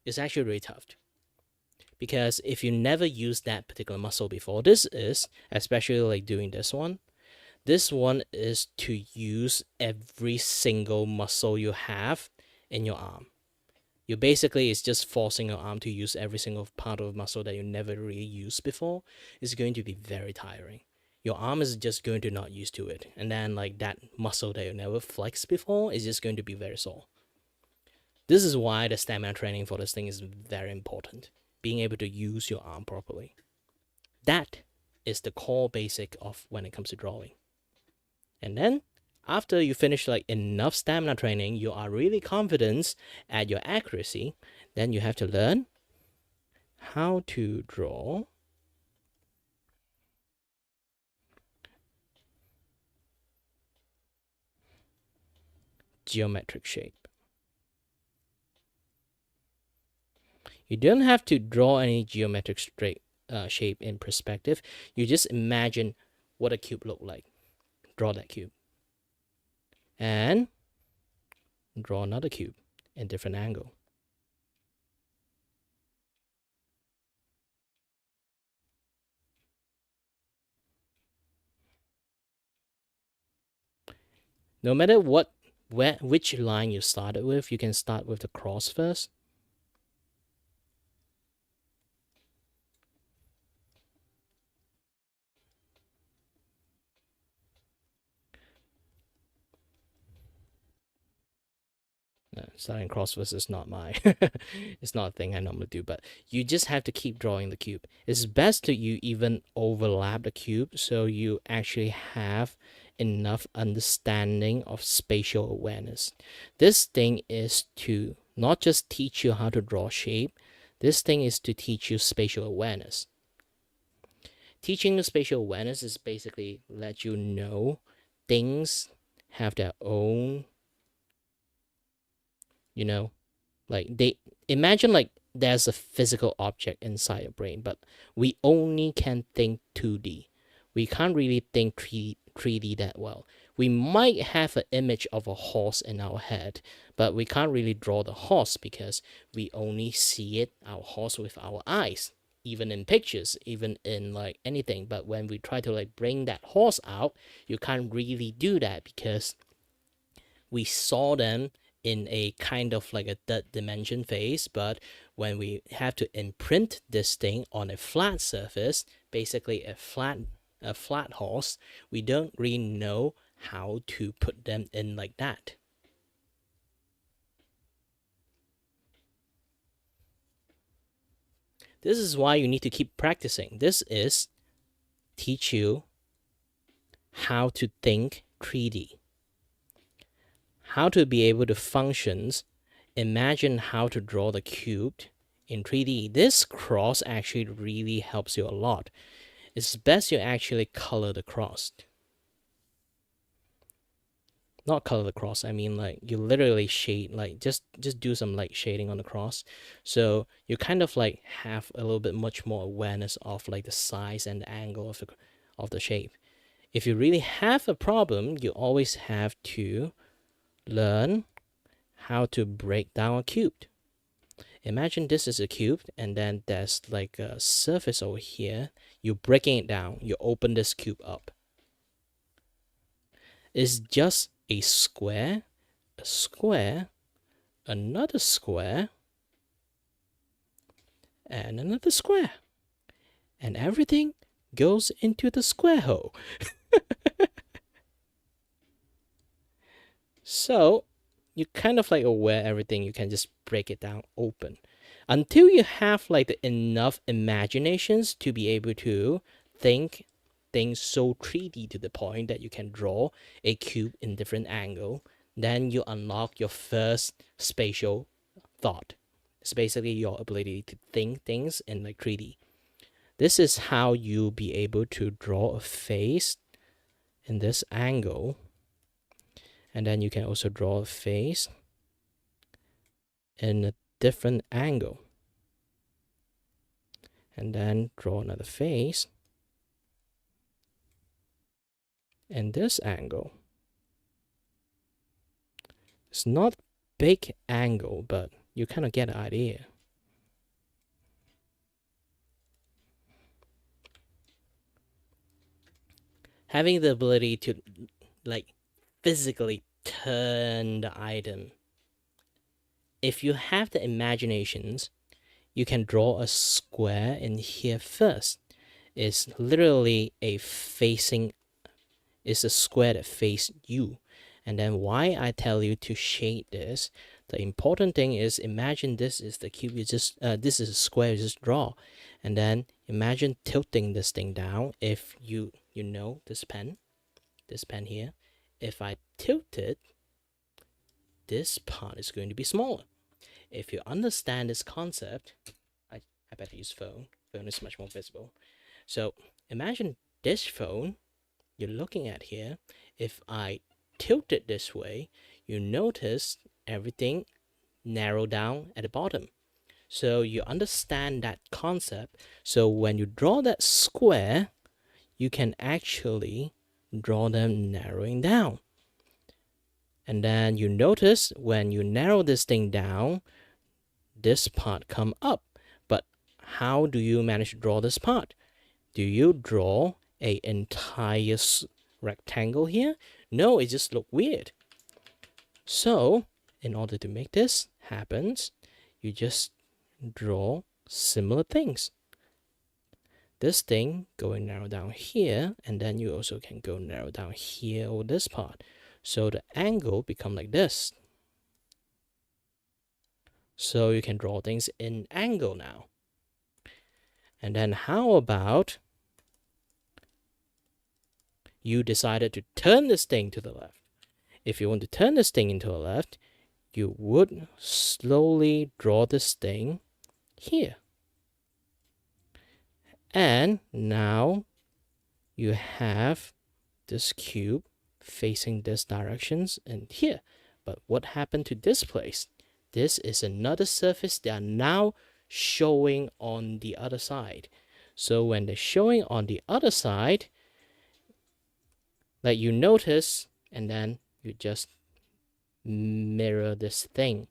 it's actually really tough. Because if you never used that particular muscle before, this is, especially like doing this one is to use every single muscle you have in your arm. You basically is just forcing your arm to use every single part of muscle that you never really used before. It's going to be very tiring. Your arm is just going to not used to it, and then like that muscle that you never flexed before is just going to be very sore. This is why the stamina training for this thing is very important. Being able to use your arm properly. That is the core basic of when it comes to drawing. And then after you finish like enough stamina training, you are really confident at your accuracy, then you have to learn how to draw geometric shape. You don't have to draw any geometric shape in perspective. You just imagine what a cube look like. Draw that cube. And draw another cube in different angle. No matter which line you started with, you can start with the cross first. Starting cross first is not my it's not a thing I normally do, but you just have to keep drawing the cube. It's best to you even overlap the cube so you actually have enough understanding of spatial awareness. This thing is to not just teach you how to draw shape, this thing is to teach you spatial awareness. Teaching the spatial awareness is basically let you know things have their own, you know, like they imagine like there's a physical object inside your brain, but we only can think 2D. We can't really think 3D that well. We might have an image of a horse in our head, but we can't really draw the horse because we only see it, our horse, with our eyes, even in pictures, even in like anything. But when we try to like bring that horse out, you can't really do that because we saw them in a kind of like a third dimension phase, but when we have to imprint this thing on a flat surface, basically a flat horse, we don't really know how to put them in like that. This is why you need to keep practicing. This is teach you how to think 3D. How to be able to functions, imagine how to draw the cube in 3D. This cross actually really helps you a lot. It's best you actually color the cross. Not color the cross, I mean like you literally shade, like just do some light shading on the cross. So you kind of like have a little bit much more awareness of like the size and the angle of the shape. If you really have a problem, you always have to learn how to break down a cube. Imagine this is a cube and then there's like a surface over here. You're breaking it down. You open this cube up. It's just a square, another square, and another square. And everything goes into the square hole. So you kind of like aware everything, you can just break it down open until you have like the enough imaginations to be able to think things so 3D to the point that you can draw a cube in different angle. Then you unlock your first spatial thought. It's basically your ability to think things in like 3D. This is how you'll be able to draw a face in this angle. And then you can also draw a face in a different angle. And then draw another face in this angle. It's not big angle, but you kind of get an idea. Having the ability to like physically turn the item if you have the imaginations, you can draw a square in here first. It's literally a facing, it's a square that face you. And then why I tell you to shade this, the important thing is imagine this is the cube, you just, this is a square, you just draw. And then imagine tilting this thing down. If you know this pen here, if I tilt it, this part is going to be smaller. If you understand this concept, I better use phone. Phone is much more visible. So imagine this phone you're looking at here. If I tilt it this way, you notice everything narrow down at the bottom. So you understand that concept. So when you draw that square, you can actually draw them narrowing down. And then you notice when you narrow this thing down, this part come up. But how do you manage to draw this part? Do you draw a entire rectangle here? No, it just look weird. So in order to make this happen, you just draw similar things. This thing going narrow down here, and then you also can go narrow down here or this part. So the angle become like this. So you can draw things in angle now. And then how about you decided to turn this thing to the left? If you want to turn this thing into the left, you would slowly draw this thing here. And now you have this cube facing this directions and here. But what happened to this place? This is another surface that are now showing on the other side. So when they're showing on the other side, like you notice, and then you just mirror this thing.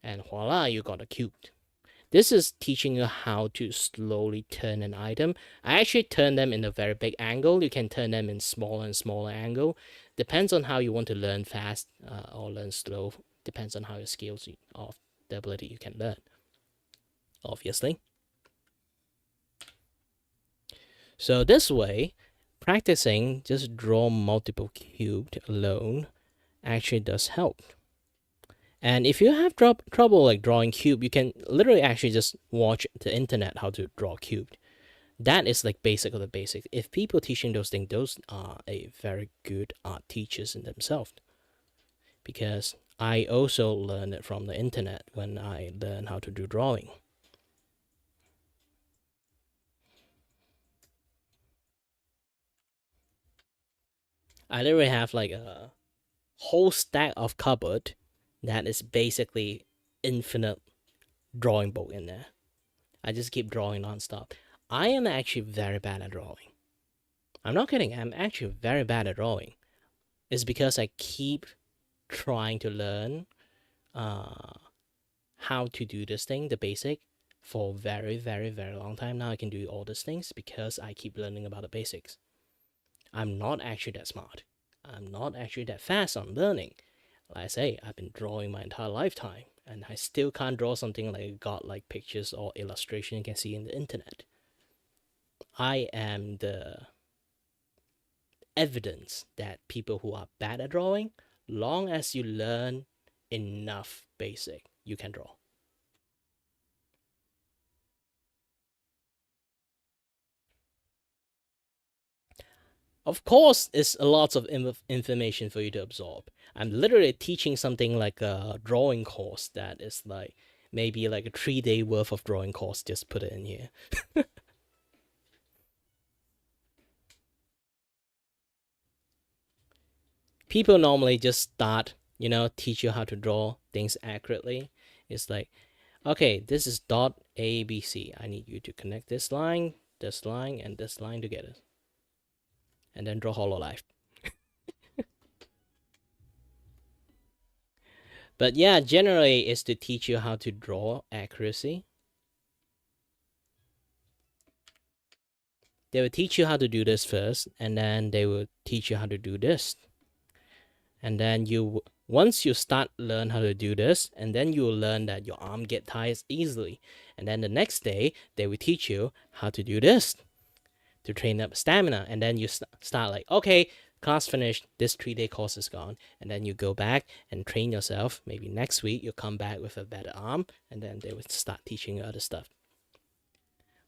And voila, you got a cube. This is teaching you how to slowly turn an item. I actually turn them in a very big angle. You can turn them in smaller and smaller angle. Depends on how you want to learn fast or learn slow. Depends on how your skills of the ability you can learn, obviously. So this way, practicing just draw multiple cubes alone actually does help. And if you have trouble like drawing cube, you can literally actually just watch the internet how to draw cube. That is like basic of the basic. If people teaching those things, those are a very good art teachers in themselves. Because I also learned it from the internet when I learned how to do drawing. I literally have like a whole stack of cupboard that is basically infinite drawing book in there. I just keep drawing nonstop. I am actually very bad at drawing. I'm not kidding. I'm actually very bad at drawing. It's because I keep trying to learn how to do this thing, the basic, for very, very, very long time now. I can do all these things because I keep learning about the basics. I'm not actually that smart. I'm not actually that fast on learning. Like I say, I've been drawing my entire lifetime, and I still can't draw something like godlike pictures or illustration you can see in the internet. I am the evidence that people who are bad at drawing, long as you learn enough basic, you can draw. Of course, it's a lot of information for you to absorb. I'm literally teaching something like a drawing course that is like maybe like a 3-day worth of drawing course. Just put it in here. People normally just start, teach you how to draw things accurately. It's like, okay, this is dot ABC. I need you to connect this line, and this line together. And then draw Hololive. But yeah, generally it's to teach you how to draw accuracy. They will teach you how to do this first, and then they will teach you how to do this. And then once you start learn how to do this, and then you will learn that your arm get tired easily. And then the next day, they will teach you how to do this to train up stamina. And then you start like, okay, class finished, this 3-day course is gone. And then you go back and train yourself. Maybe next week, you'll come back with a better arm, and then they will start teaching you other stuff.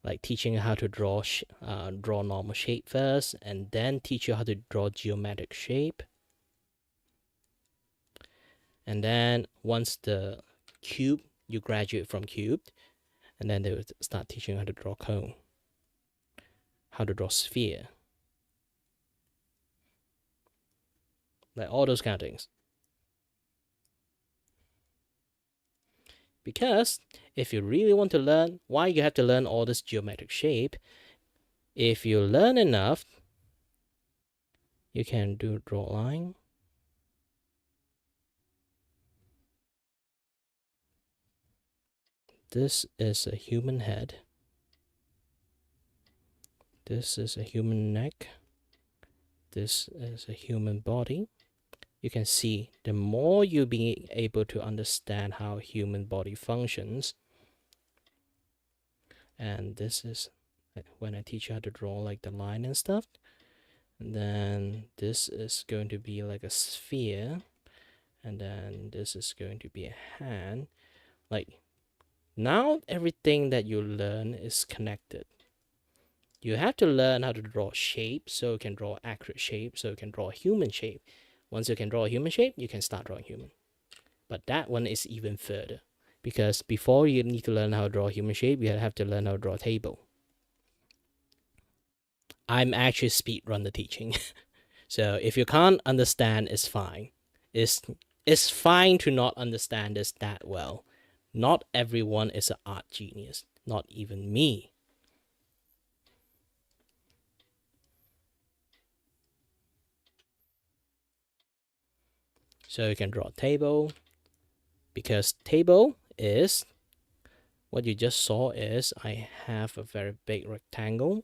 Like teaching you how to draw normal shape first, and then teach you how to draw geometric shape. And then once the cube, you graduate from cubed, and then they would start teaching you how to draw cone, how to draw sphere, like all those kind of things. Because if you really want to learn, why you have to learn all this geometric shape? If you learn enough, you can draw a line. This is a human head. This is a human neck. This is a human body. You can see the more you be able to understand how human body functions. And this is when I teach you how to draw like the line and stuff. And then this is going to be like a sphere. And then this is going to be a hand. Like now everything that you learn is connected. You have to learn how to draw shape so you can draw accurate shape, so you can draw a human shape. Once you can draw a human shape, you can start drawing human. But that one is even further. Because before you need to learn how to draw a human shape, you have to learn how to draw a table. I'm actually speedrun the teaching. So if you can't understand, it's fine. It's fine to not understand this that well. Not everyone is an art genius. Not even me. So you can draw a table. Because table is, what you just saw is, I have a very big rectangle,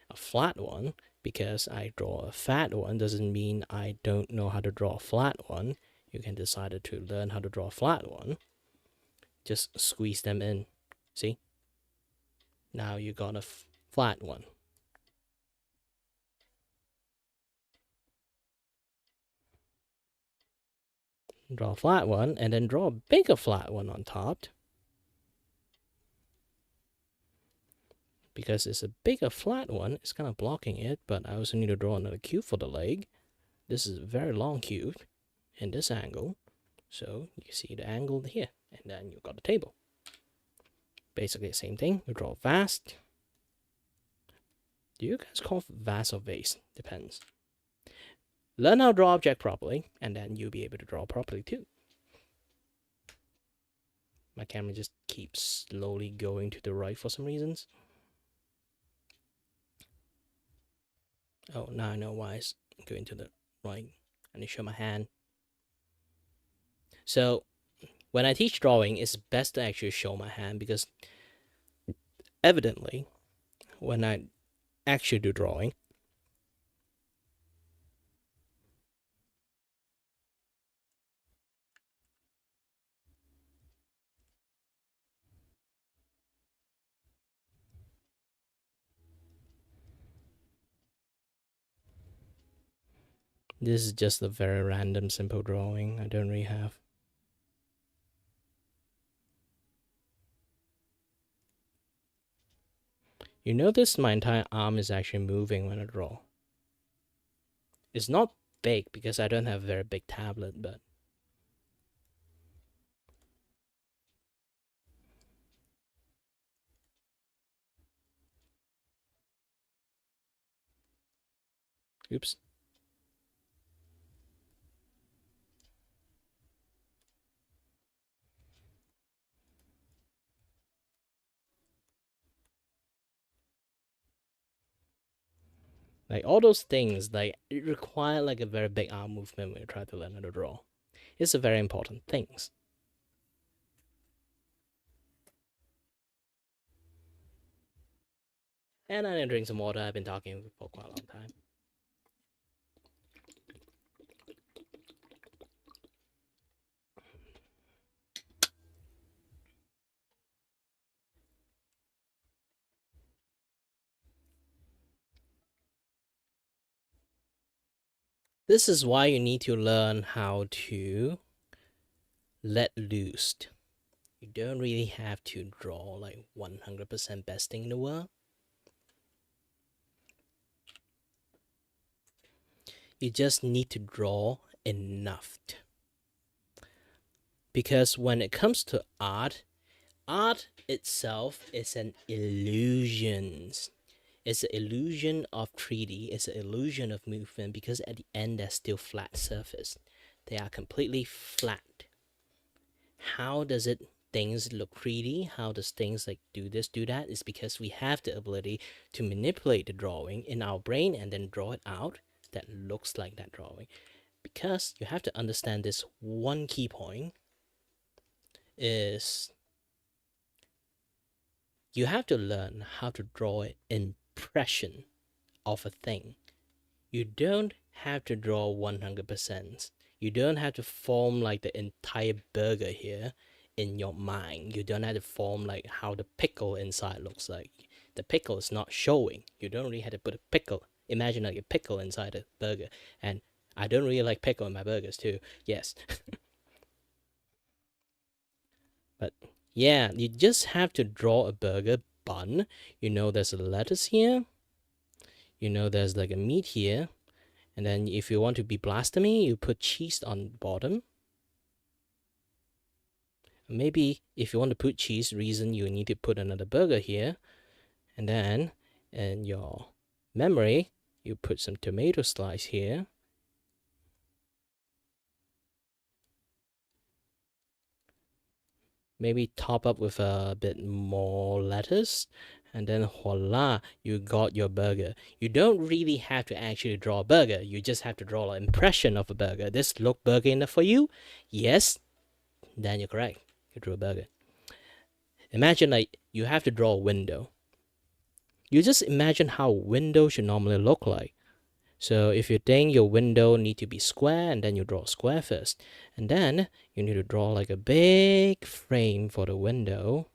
a flat one. Because I draw a fat one doesn't mean I don't know how to draw a flat one. You can decide to learn how to draw a flat one. Just squeeze them in. See? Now you got a flat one. Draw a flat one, and then draw a bigger flat one on top. Because it's a bigger flat one, it's kind of blocking it, but I also need to draw another cube for the leg. This is a very long cube in this angle. So you see the angle here, and then you got the table. Basically the same thing. You draw vast. Do you guys call vast or vase? Depends. Learn how to draw object properly, and then you'll be able to draw properly too. My camera just keeps slowly going to the right for some reasons. Oh, now I know why it's going to the right. I need to show my hand. So when I teach drawing, it's best to actually show my hand, because evidently when I actually do drawing, this is just a very random simple drawing. I don't really have. You notice my entire arm is actually moving when I draw. It's not big because I don't have a very big tablet, but oops. Like all those things, like it require like a very big arm movement when you try to learn how to draw. It's a very important things. And I need to drink some water. I've been talking for quite a long time. This is why you need to learn how to let loose. You don't really have to draw like 100% best thing in the world. You just need to draw enough. Because when it comes to art, art itself is an illusion. It's an illusion of 3D. It's an illusion of movement because at the end they're still flat surface. They are completely flat. How does it things look 3D? How does things like do this, do that? Is because we have the ability to manipulate the drawing in our brain and then draw it out that looks like that drawing. Because you have to understand this one key point is you have to learn how to draw an impression of a thing. You don't have to draw 100%. You don't have to form like the entire burger here in your mind. You don't have to form like how the pickle inside looks like. The pickle is not showing. You don't really have to put a pickle. Imagine like a pickle inside a burger. And I don't really like pickle in my burgers too. Yes. But yeah, you just have to draw a burger bun. You know there's a lettuce here. You know there's like a meat here. And then if you want to be blasphemy, you put cheese on the bottom. Maybe if you want to put cheese, reason you need to put another burger here. And then in your memory, you put some tomato slice here. Maybe top up with a bit more lettuce. And then voila, you got your burger. You don't really have to actually draw a burger. You just have to draw an impression of a burger. This look burger enough for you? Yes, then you're correct. You drew a burger. Imagine like you have to draw a window. You just imagine how a window should normally look like. So if you think your window need to be square, and then you draw a square first. And then you need to draw like a big frame for the window.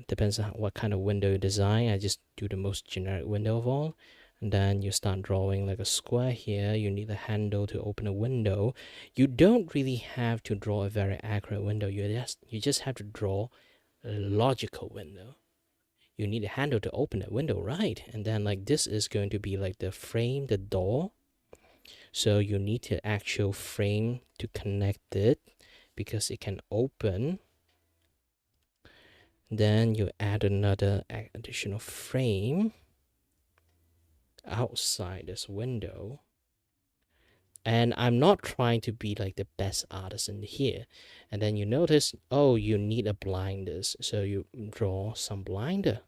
Depends on what kind of window you design. I just do the most generic window of all. And then you start drawing like a square here. You need a handle to open a window. You don't really have to draw a very accurate window. You just have to draw a logical window. You need a handle to open that window, right? And then like this is going to be like the frame, the door. So you need to actual frame to connect it because it can open. Then you add another additional frame outside this window. And I'm not trying to be like the best artist in here. And then you notice, oh, you need a blinders. So you draw some blinder.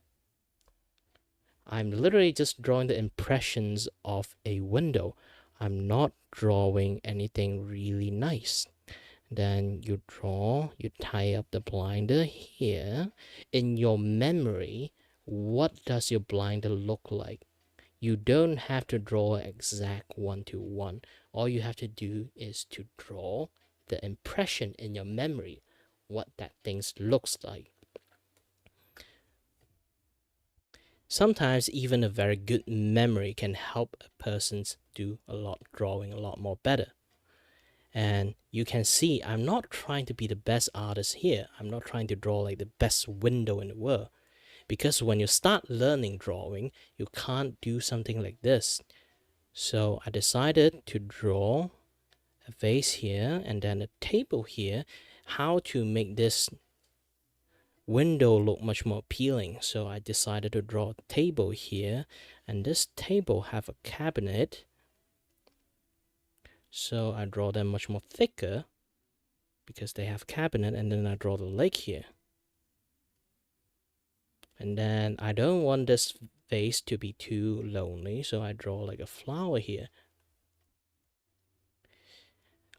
I'm literally just drawing the impressions of a window. I'm not drawing anything really nice. Then you draw, you tie up the blinder here. In your memory, what does your blinder look like? You don't have to draw exact 1-to-1. All you have to do is to draw the impression in your memory, what that thing looks like. Sometimes even a very good memory can help a person do a lot drawing a lot more better. And you can see I'm not trying to be the best artist here. I'm not trying to draw like the best window in the world. Because when you start learning drawing, you can't do something like this. So I decided to draw a vase here and then a table here. How to make this window look much more appealing. So I decided to draw a table here. And this table have a cabinet. So I draw them much more thicker because they have cabinet, and then I draw the leg here. And then I don't want this vase to be too lonely, so I draw like a flower here.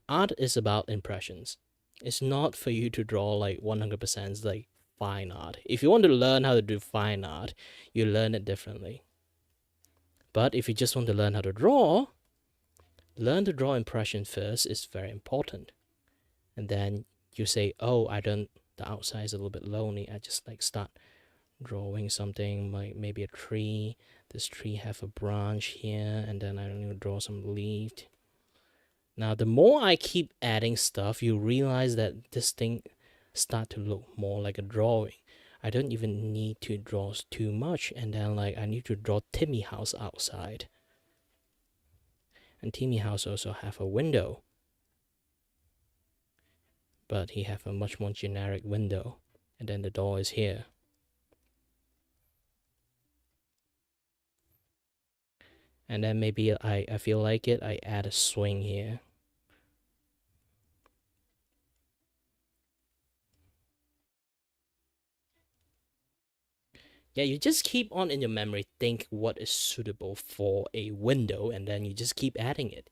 Art is about impressions. It's not for you to draw like 100% like fine art. If you want to learn how to do fine art, you learn it differently. But if you just want to learn how to draw, learn to draw impression first is very important. And then you say, oh, the outside is a little bit lonely. I just like start drawing something like maybe a tree. This tree have a branch here, and then I need to draw some leaf. Now, the more I keep adding stuff, you realize that this thing start to look more like a drawing. I don't even need to draw too much, and then like I need to draw Timmy house outside. And Timmy house also have a window, but he have a much more generic window, and then the door is here. And then maybe I feel like it, I add a swing here. Yeah, you just keep on in your memory, think what is suitable for a window, and then you just keep adding it.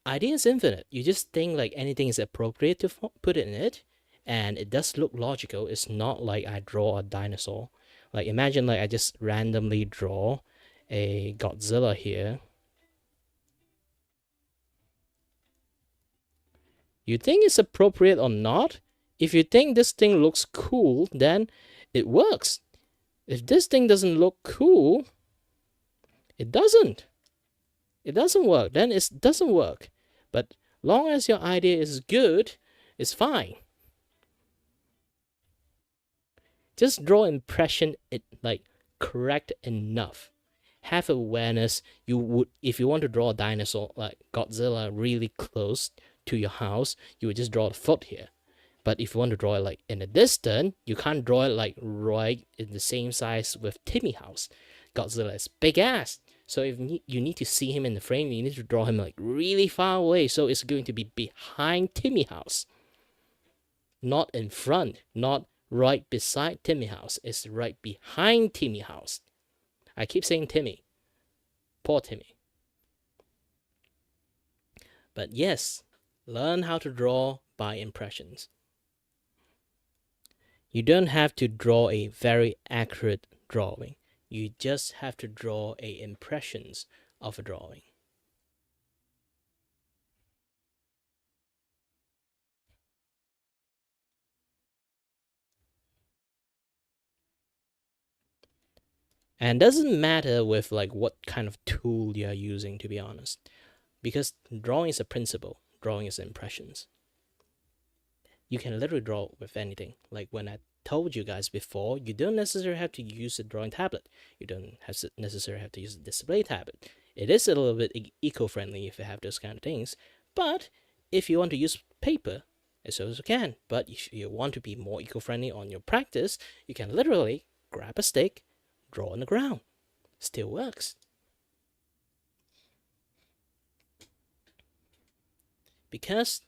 Idea is infinite. You just think like anything is appropriate to put in it, and it does look logical. It's not like I draw a dinosaur. Like imagine like I just randomly draw a Godzilla here. You think it's appropriate or not? If you think this thing looks cool, then it works. If this thing doesn't look cool, it doesn't. It doesn't work. Then it doesn't work. But long as your idea is good, it's fine. Just draw impression it like correct enough. Have awareness. You would, if you want to draw a dinosaur like Godzilla really close to your house, you would just draw the foot here. But if you want to draw it like in the distance, you can't draw it like right in the same size with Timmy house. Godzilla is big ass. So if you need to see him in the frame, you need to draw him like really far away. So it's going to be behind Timmy house. Not in front, not right beside Timmy house. It's right behind Timmy house. I keep saying Timmy. Poor Timmy. But yes, learn how to draw by impressions. You don't have to draw a very accurate drawing. You just have to draw impressions of a drawing. And it doesn't matter with like what kind of tool you're using, to be honest. Because drawing is a principle. Drawing is impressions. You can literally draw with anything. Like when I told you guys before, you don't necessarily have to use a drawing tablet. You don't necessarily have to use a display tablet. It is a little bit eco-friendly if you have those kind of things. But if you want to use paper, as well as you can. But if you want to be more eco-friendly on your practice, you can literally grab a stick, draw on the ground. Still works. Because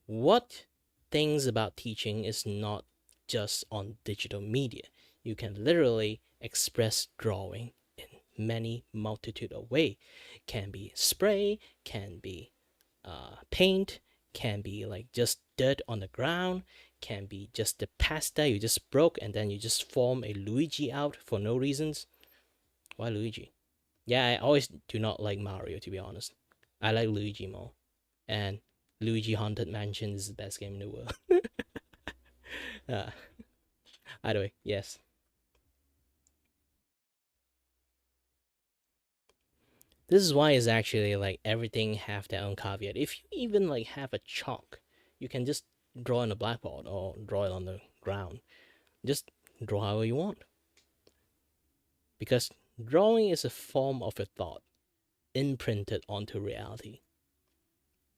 what things about teaching is not just on digital media. You can literally express drawing in many multitude of ways. Can be spray, can be paint, can be like just dirt on the ground, can be just the pasta you just broke and then you just form a Luigi out for no reasons. Why Luigi? Yeah, I always do not like Mario, to be honest. I like Luigi more. And Luigi Haunted Mansion is the best game in the world. Either way, yes. This is why it's actually like everything have their own caveat. If you even like have a chalk, you can just draw on a blackboard or draw it on the ground. Just draw however you want. Because drawing is a form of a thought imprinted onto reality.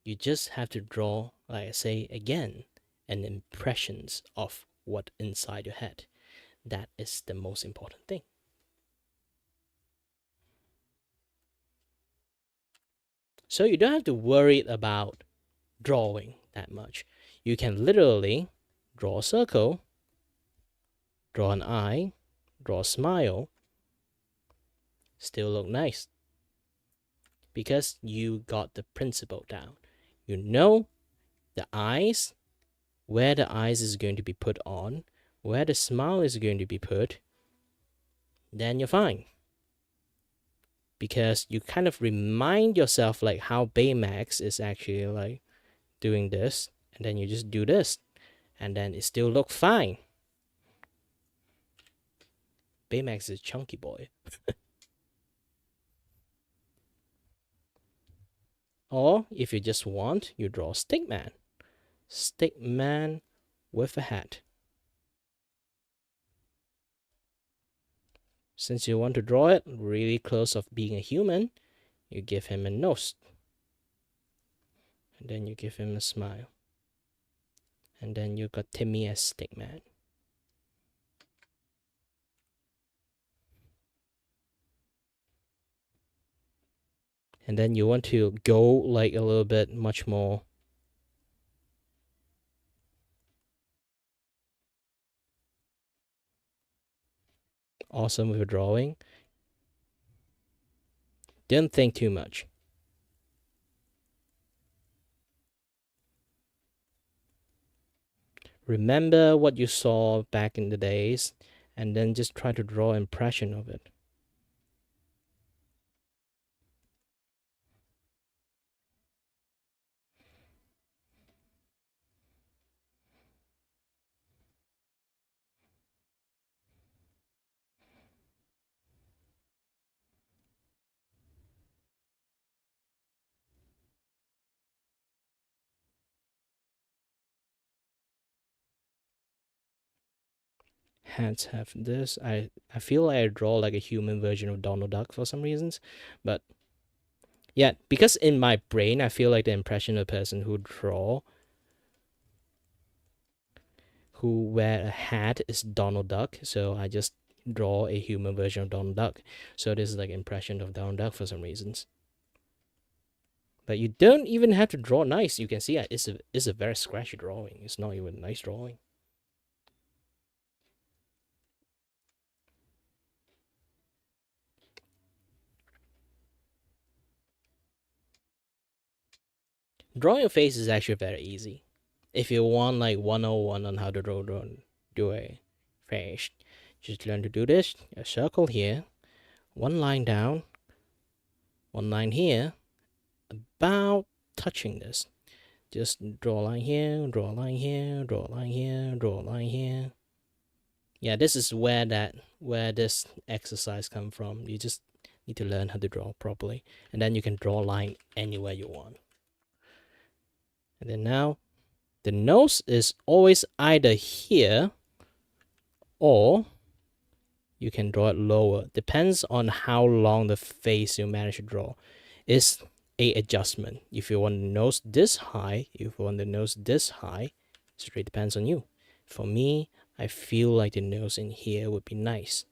You just have to draw, like I say again, an impressions of what inside your head. That is the most important thing. So you don't have to worry about drawing that much. You can literally draw a circle, draw an eye, draw a smile, still look nice. Because you got the principle down. You know the eyes, where the eyes is going to be put on, where the smile is going to be put, then you're fine. Because you kind of remind yourself like how Baymax is actually like doing this, and then you just do this, and then it still look fine. Baymax is chunky boy. Or if you just want, you draw stick man. Stick man with a hat. Since you want to draw it really close of being a human, you give him a nose. And then you give him a smile. And then you got Timmy as stick man. And then you want to go like a little bit much more awesome with your drawing. Don't think too much. Remember what you saw back in the days, and then just try to draw an impression of it. Hats have this. I feel like I draw like a human version of Donald Duck for some reasons, but yeah, because in my brain I feel like the impression of a person who wear a hat is Donald Duck, so I just draw a human version of Donald Duck. So this is like impression of Donald Duck for some reasons. But you don't even have to draw nice. You can see it's a very scratchy drawing. It's not even a nice drawing. Drawing a face is actually very easy. If you want like 101 on how to do a face, just learn to do this. A circle here, one line down, one line here, about touching this. Just draw a line here, draw a line here, draw a line here, draw a line here. Yeah, this is where this exercise come from. You just need to learn how to draw properly, and then you can draw a line anywhere you want. And then now, the nose is always either here, or you can draw it lower. Depends on how long the face you manage to draw. It's a adjustment. If you want the nose this high, if you want the nose this high, it really depends on you. For me, I feel like the nose in here would be nice.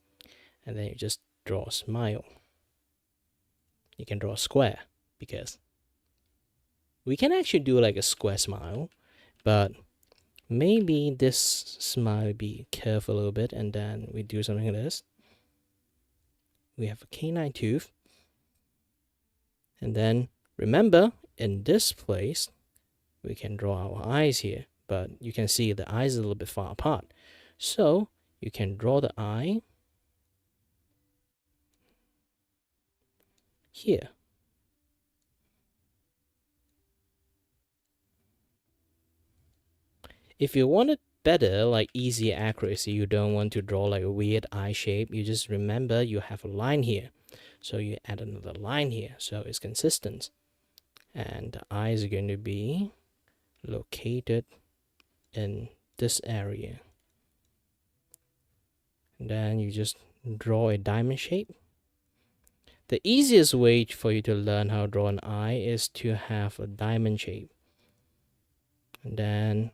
And then you just draw a smile. You can draw a square, because we can actually do like a square smile, but maybe this smile be curved a little bit, and then we do something like this. We have a canine tooth. And then remember, in this place, we can draw our eyes here, but you can see the eyes are a little bit far apart. So you can draw the eye here. If you want it better, like easier accuracy, you don't want to draw like a weird eye shape, you just remember you have a line here. So you add another line here, so it's consistent. And the eyes are going to be located in this area. And then you just draw a diamond shape. The easiest way for you to learn how to draw an eye is to have a diamond shape. And then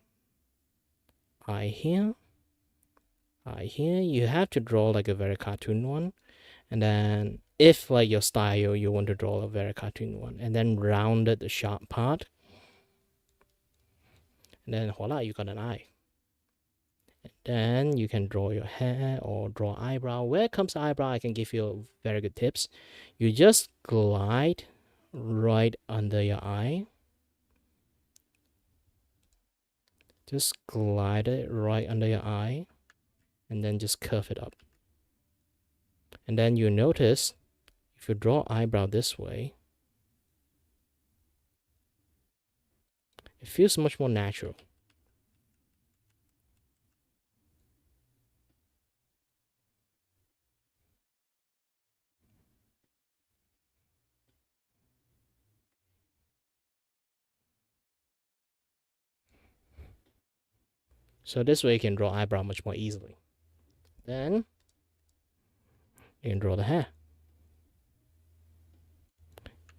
eye here, eye here. You have to draw like a very cartoon one. And then if like your style, you want to draw a very cartoon one. And then rounded the sharp part. And then voila, you got an eye. And then you can draw your hair or draw eyebrow. Where comes eyebrow, I can give you very good tips. You just glide right under your eye. Just glide it right under your eye. And then just curve it up. And then you notice, if you draw eyebrow this way, it feels much more natural. So this way you can draw eyebrow much more easily. Then you can draw the hair.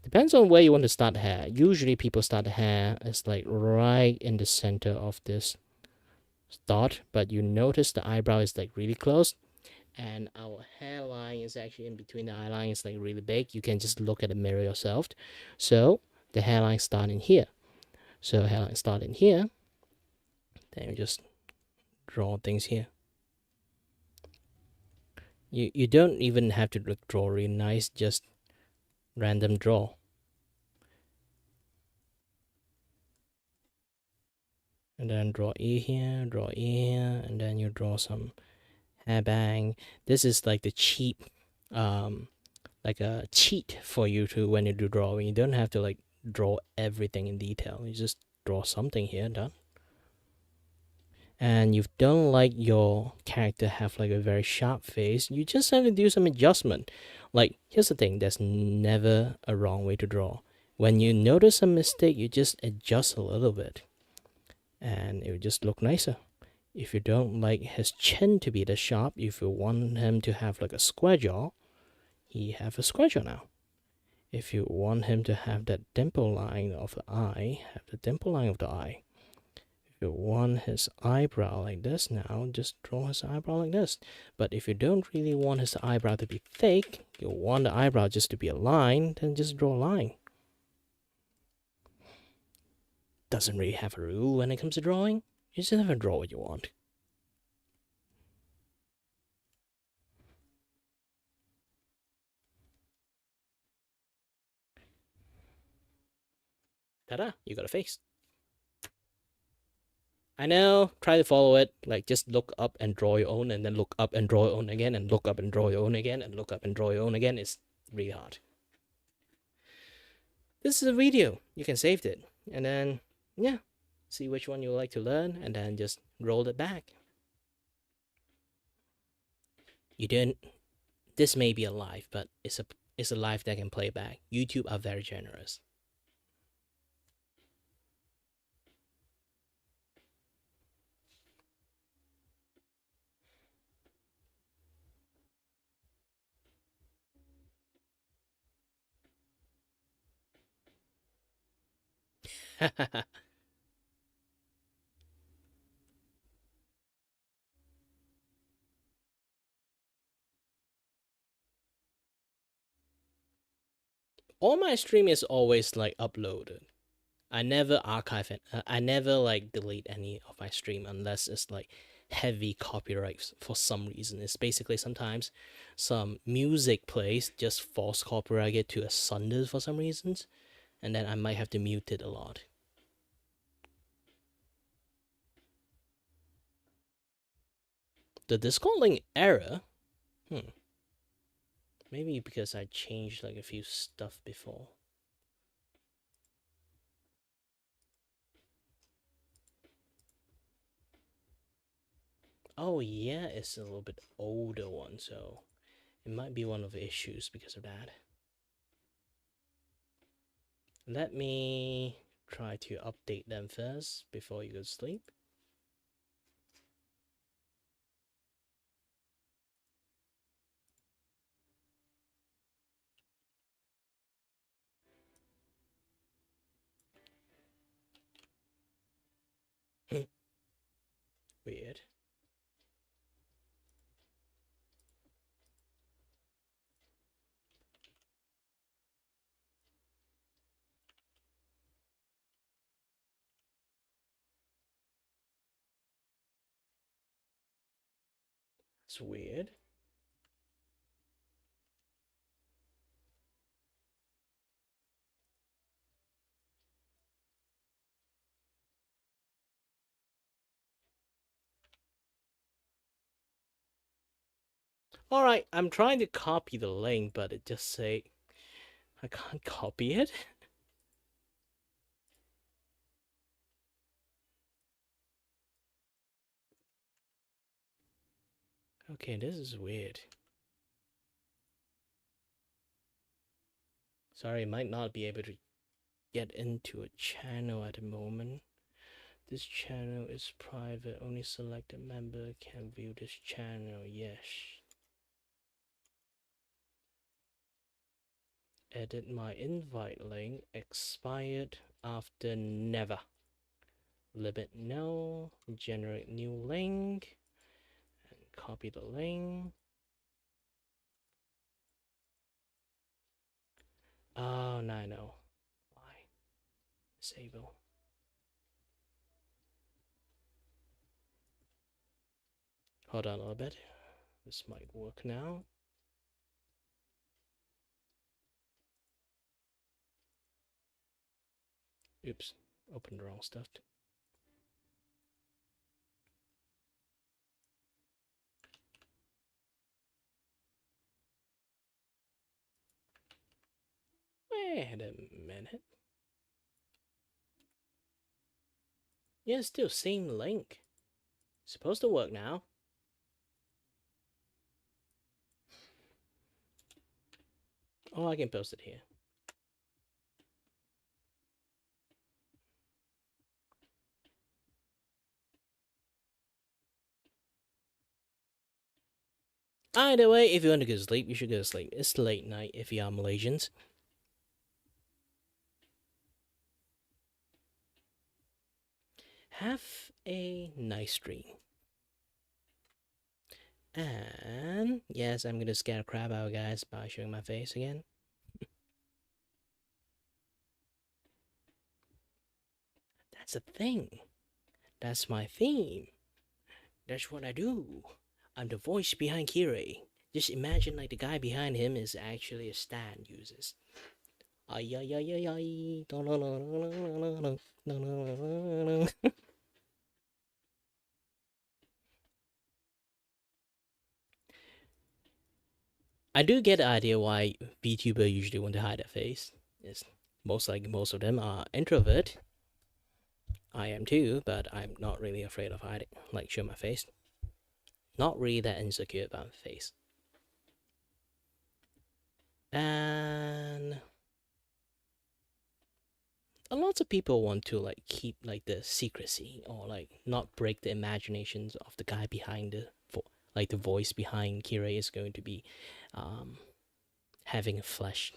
Depends on where you want to start the hair. Usually people start the hair as like right in the center of this dot, but you notice the eyebrow is like really close, and our hairline is actually in between the eyeline. It's like really big. You can just look at the mirror yourself. So the hairline start in here. So hairline start in here. Then you just draw things here. You don't even have to draw really nice. Just random draw. And then draw ear here, draw ear, and then you draw some hairbang. This is like the cheap, like a cheat for you to when you do drawing. You don't have to like draw everything in detail. You just draw something here, done. And you don't like your character have like a very sharp face, you just have to do some adjustment. Like, here's the thing, there's never a wrong way to draw. When you notice a mistake, you just adjust a little bit and it will just look nicer. If you don't like his chin to be the sharp, if you want him to have like a square jaw, he have a square jaw now. If you want him to have that dimple line of the eye, have the dimple line of the eye. If you want his eyebrow like this now, just draw his eyebrow like this. But if you don't really want his eyebrow to be thick, you want the eyebrow just to be a line, then just draw a line. Doesn't really have a rule when it comes to drawing. You just have to draw what you want. Ta-da, you got a face. I know, try to follow it. Like, just look up and draw your own, and then look up and draw your own again, and look up and draw your own again, and look up and draw your own again. It's really hard. This is a video. You can save it. And then, yeah, see which one you like to learn, and then just roll it back. You don't. This may be a live, but it's a live that can play back. YouTube are very generous. All my stream is always like uploaded. I never archive it. I never like delete any of my stream unless it's like heavy copyrights for some reason. It's basically sometimes some music plays just false copyright it to asunder for some reasons, and then I might have to mute it a lot. The Discord link error? Maybe because I changed like a few stuff before. Oh yeah, it's a little bit older one, so it might be one of the issues because of that. Let me try to update them first before you go to sleep. Weird. It's weird. Alright, I'm trying to copy the link, but it just say I can't copy it. Okay, this is weird. Sorry, I might not be able to get into a channel at the moment. This channel is private. Only selected member can view this channel. Yes. Edit my invite link. Expired after never. Limit no. Generate new link. And copy the link. Oh, no, I know. Why? Disable. Hold on a little bit. This might work now. Oops. Opened the wrong stuff. Wait a minute. Yeah, still same link. Supposed to work now. Oh, I can post it here. Either way, if you want to go to sleep, you should go to sleep. It's late night if you are Malaysians. Have a nice dream. And yes, I'm gonna scare crap out, guys, by showing my face again. That's a thing. That's my theme. That's what I do. I'm the voice behind Kire. Just imagine like the guy behind him is actually a stand uses. Ay ay ay ay ay. I do get the idea why VTuber usually want to hide their face. It's most of them are introvert. I am too, but I'm not really afraid of hiding, like show my face. Not really that insecure about my face. And a lot of people want to like keep like the secrecy or like not break the imaginations of the guy behind the like the voice behind Kira is going to be having a flesh.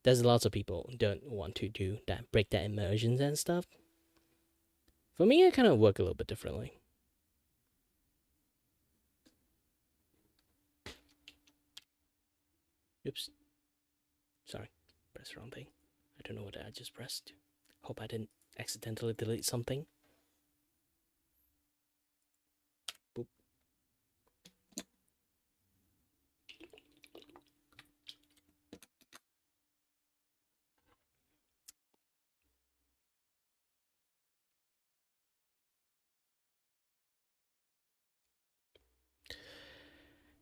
There's lots of people don't want to do that, break that immersions and stuff. For me, I kind of work a little bit differently. Oops. Sorry, pressed the wrong thing. I don't know what I just pressed. Hope I didn't accidentally delete something. Boop.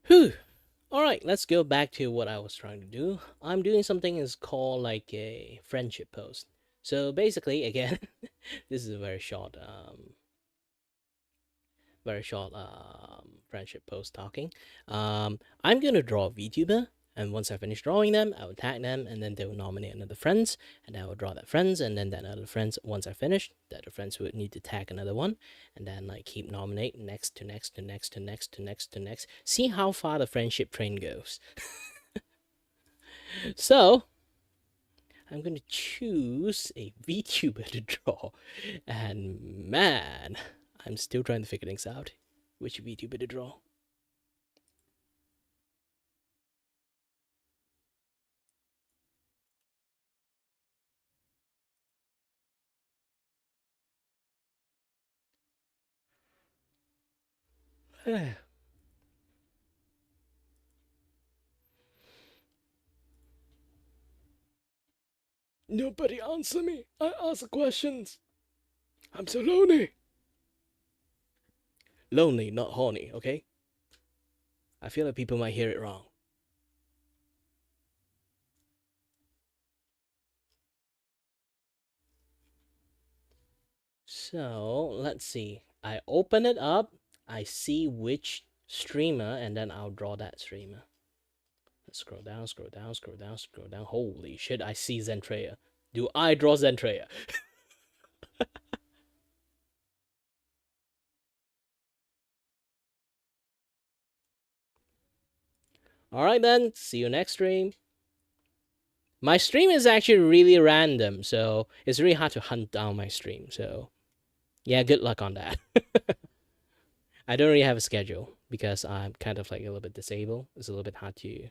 Whew. Alright, let's go back to what I was trying to do. I'm doing something is called like a friendship post. So basically, again, this is a very short friendship post talking. I'm gonna draw a VTuber, and once I finish drawing them, I will tag them, and then they will nominate another friends, and I will draw that friends, and then that other friends. Once I finish, that other friends would need to tag another one, and then like keep nominate next to next to next to next to next to next. See how far the friendship train goes. So I'm gonna choose a VTuber to draw, and man, I'm still trying to figure things out. Which VTuber to draw? Nobody answer me. I ask questions. I'm so lonely. Lonely, not horny, okay? I feel like people might hear it wrong. So, let's see. I open it up, I see which streamer, and then I'll draw that streamer. Let's scroll down, scroll down, scroll down, scroll down. Holy shit, I see Zentreya. Do I draw Zentreya? All right then. See you next stream. My stream is actually really random, so it's really hard to hunt down my stream. So yeah, good luck on that. I don't really have a schedule because I'm kind of like a little bit disabled. It's a little bit hard to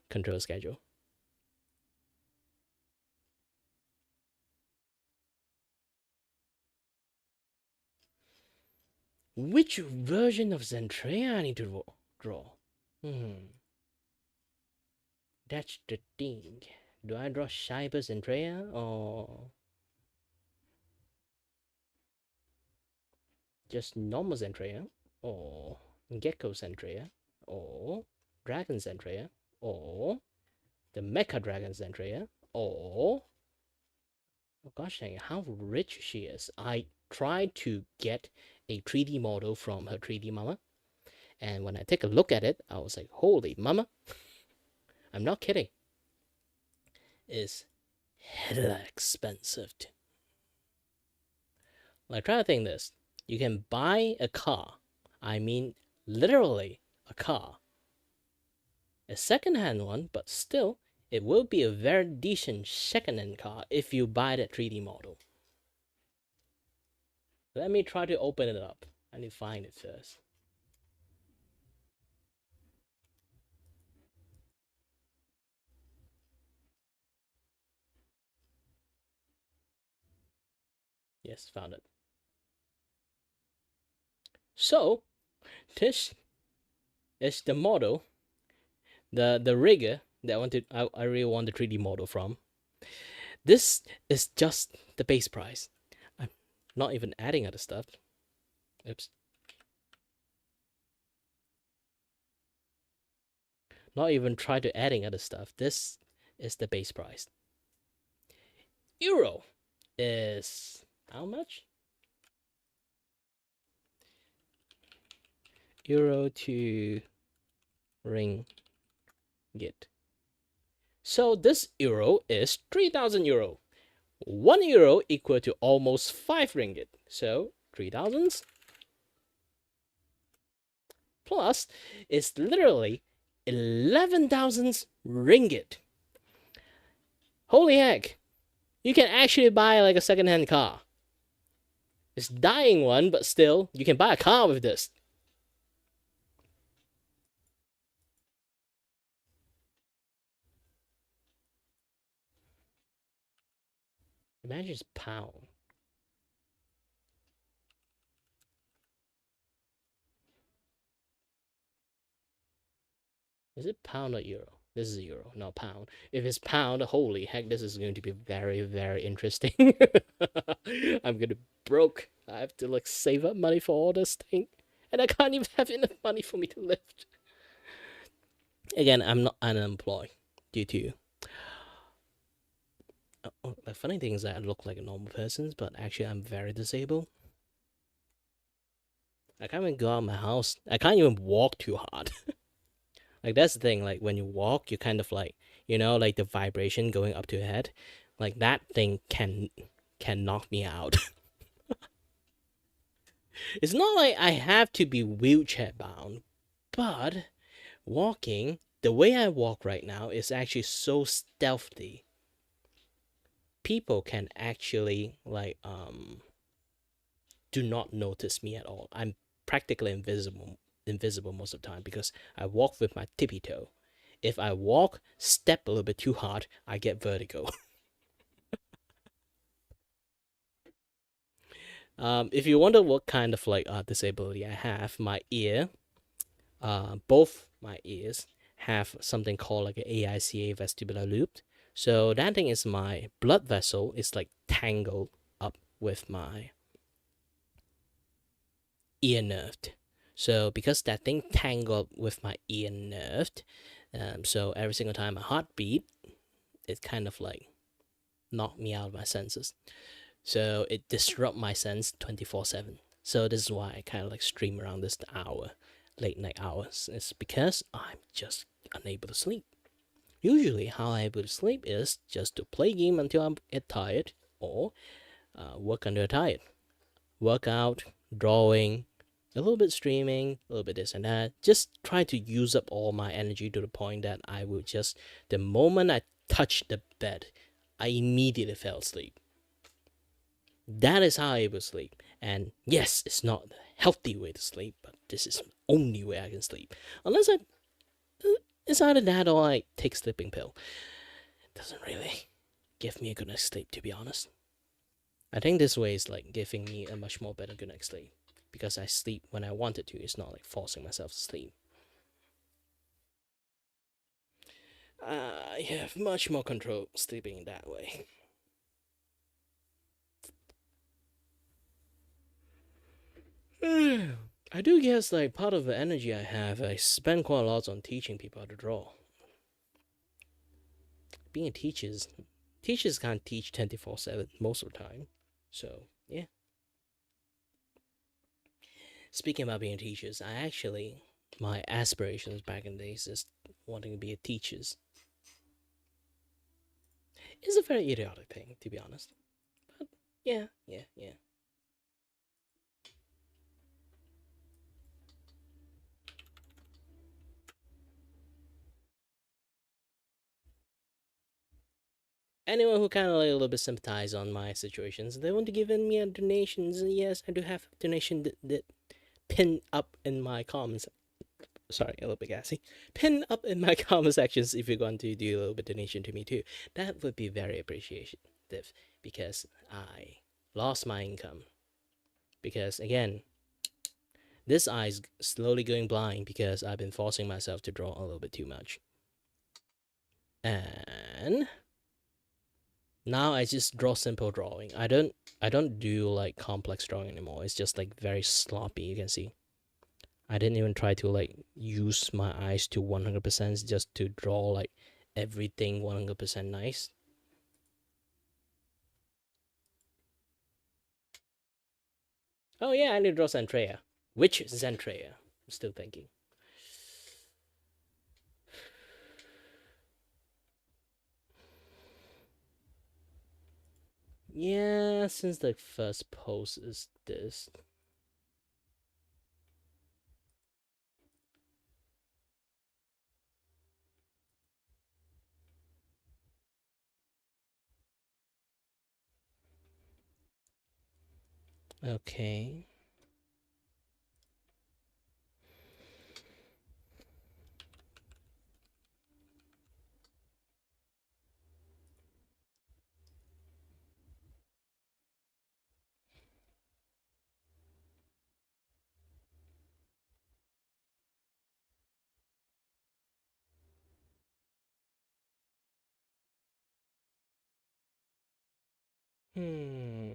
control a schedule. Which version of Zentrea I need to draw? That's the thing. Do I draw Shiba Zentrea or just normal Zentrea or Gecko Zentrea or Dragon Zentrea or the Mecha Dragon Zentrea or oh gosh dang it, how rich she is. I tried to get a 3D model from her 3D mama, and when I take a look at it, I was like, holy mama. I'm not kidding. It's hella expensive. Like, try to think this. You can buy a car. I mean, literally a car. A second-hand one, but still, it will be a very decent second-hand car if you buy that 3D model. Let me try to open it up. I need to find it first. Yes, found it. So, this is the model, the rigger that I really want the 3D model from. This is just the base price. I'm not even adding other stuff. Oops. Not even try to adding other stuff. This is the base price. Euro is how much? Euro to ringgit. So this euro is 3,000 euro. 1 euro equal to almost 5 ringgit. So 3,000 plus is literally 11,000 ringgit. Holy heck. You can actually buy like a second-hand car. It's dying one, but still, you can buy a car with this. Imagine it's pound. Is it pound or euro? This is euro, not pound. If it's pound, holy heck, this is going to be very, very interesting. I'm gonna broke. I have to like save up money for all this thing. And I can't even have enough money for me to live. Again, I'm not unemployed due to the funny thing is that I look like a normal person, but actually I'm very disabled. I can't even go out of my house. I can't even walk too hard. Like that's the thing. Like when you walk, you kind of like like the vibration going up to your head, like that thing can knock me out. It's not like I have to be wheelchair bound, but walking the way I walk right now is actually so stealthy. People can actually like do not notice me at all. I'm practically invisible most of the time because I walk with my tippy toe. If I step a little bit too hard, I get vertigo. If you wonder what kind of like disability I have, my ear, both my ears have something called like an AICA vestibular loop. So that thing is my blood vessel is like tangled up with my ear nerve. So because that thing tangled with my ear nerve, so every single time a heartbeat, it kind of like knocked me out of my senses. So it disrupt my sense 24/7. So this is why I kind of like stream around this hour, late night hours. It's because I'm just unable to sleep. Usually how I'm able to sleep is just to play game until I get tired or work under tired. Workout, drawing, a little bit streaming, a little bit this and that. Just try to use up all my energy to the point that I will just, the moment I touch the bed, I immediately fell asleep. That is how I will sleep. And yes, it's not the healthy way to sleep, but this is the only way I can sleep. Unless it's either that or I take sleeping pill. It doesn't really give me a good night's sleep, to be honest. I think this way is like giving me a much more better good night's sleep because I sleep when I wanted to. It's not like forcing myself to sleep. I have much more control sleeping that way. I do guess like part of the energy I have, I spend quite a lot on teaching people how to draw. Being a teachers can't teach 24/7 most of the time. So yeah. Speaking about being teachers, I actually my aspirations back in the days is wanting to be a teachers. It's a very idiotic thing, to be honest. But yeah. Anyone who kind of like a little bit sympathize on my situations, they want to give in me a donations. Yes, I do have a donation that pin up in my comments. Sorry, a little bit gassy. Pin up in my comment sections if you're going to do a little bit donation to me too. That would be very appreciative because I lost my income. Because again, this eye's slowly going blind because I've been forcing myself to draw a little bit too much. And now I just draw simple drawing. I don't do like complex drawing anymore. It's just like very sloppy, you can see. I didn't even try to like use my eyes to 100% just to draw like everything 100% nice. Oh yeah, I need to draw Zentreya. Which Zentreya? I'm still thinking. Yeah, since the first post is this. Okay. Hmm.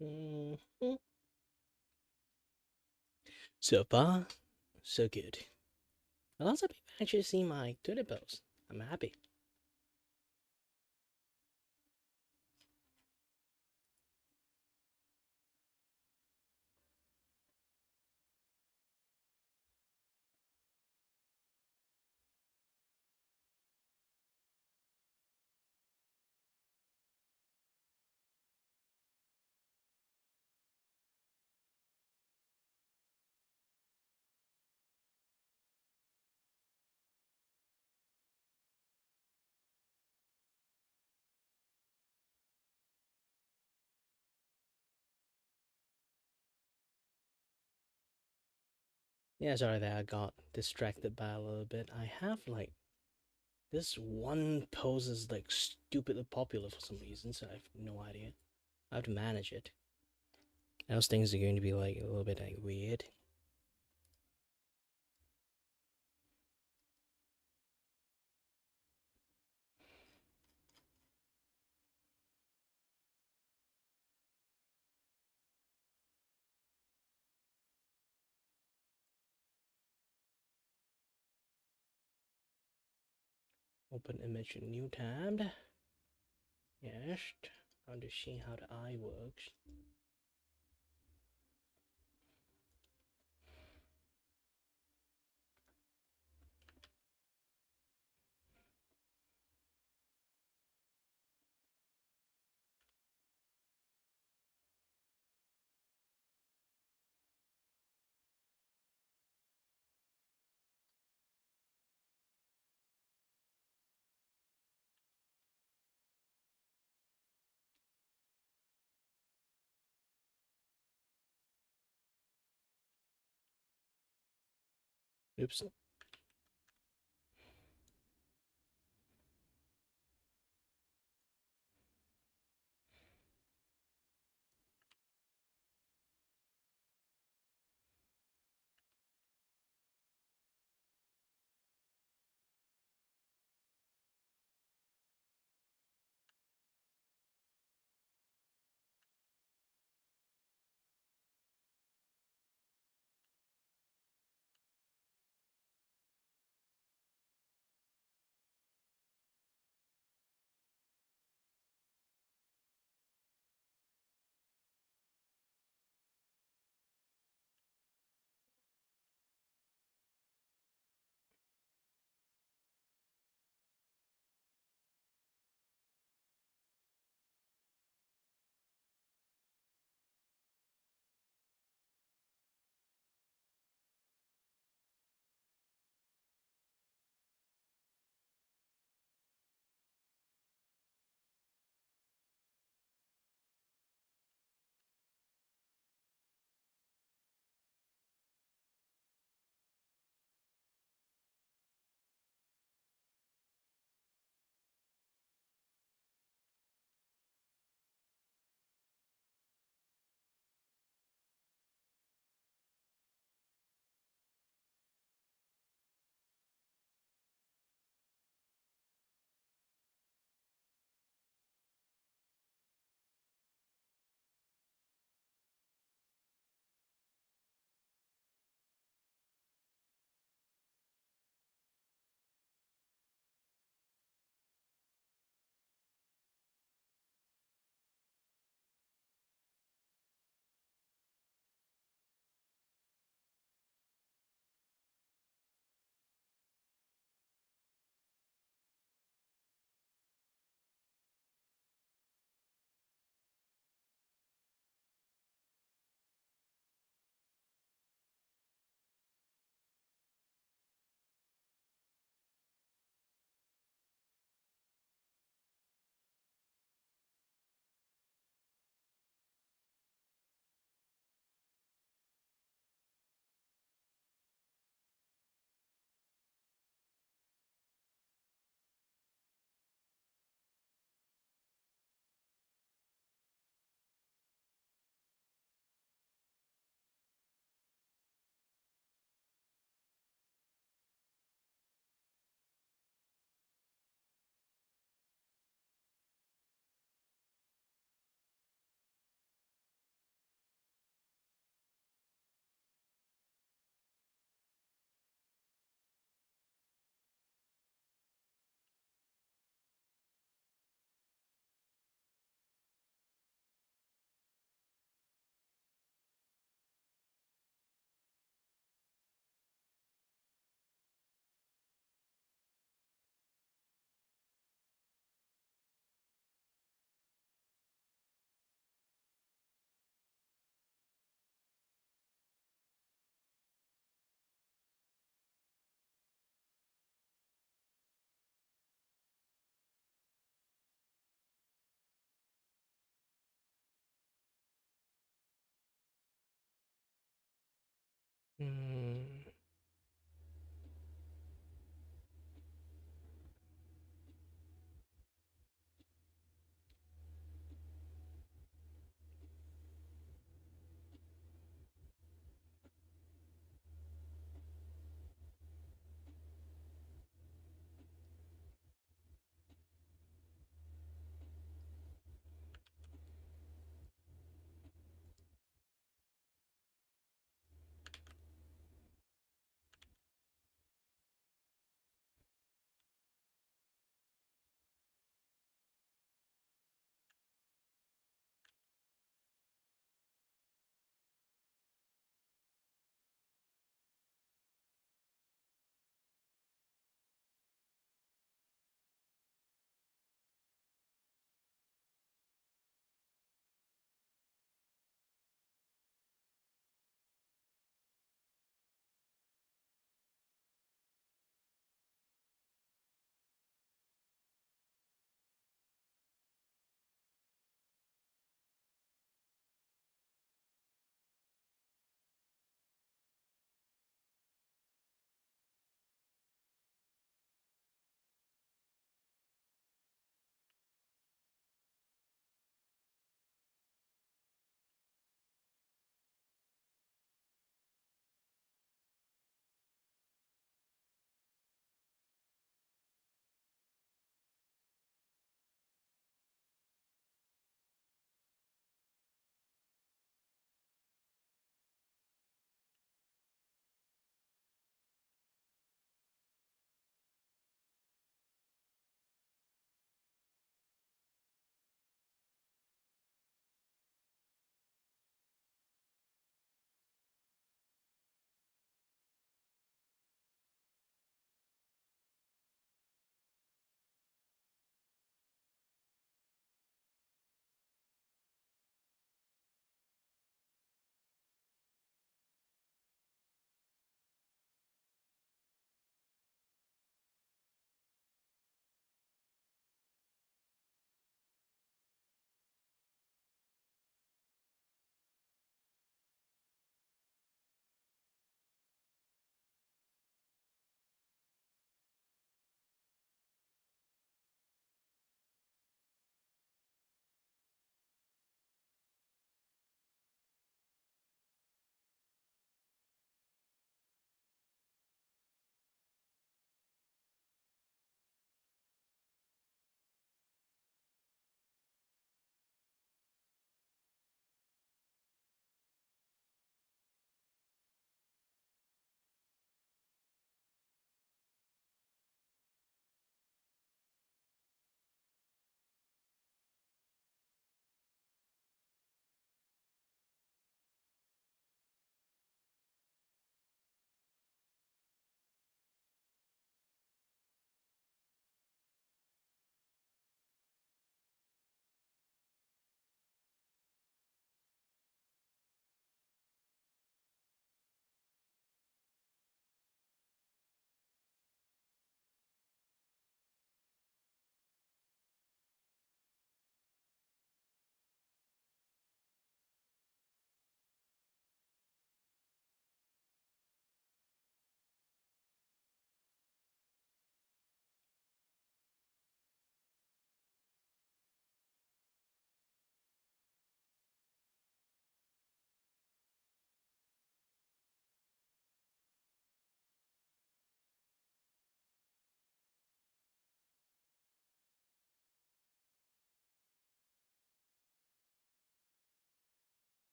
Mhm. So far, so good. A lot of people actually see my Twitter posts. I'm happy. Yeah, sorry that I got distracted by a little bit. I have like this one pose is like stupidly popular for some reason, so I have no idea how to manage it. Else things are going to be like a little bit like weird. Open image in new tab. Yes. I want to see how the eye works. Oops. Mm.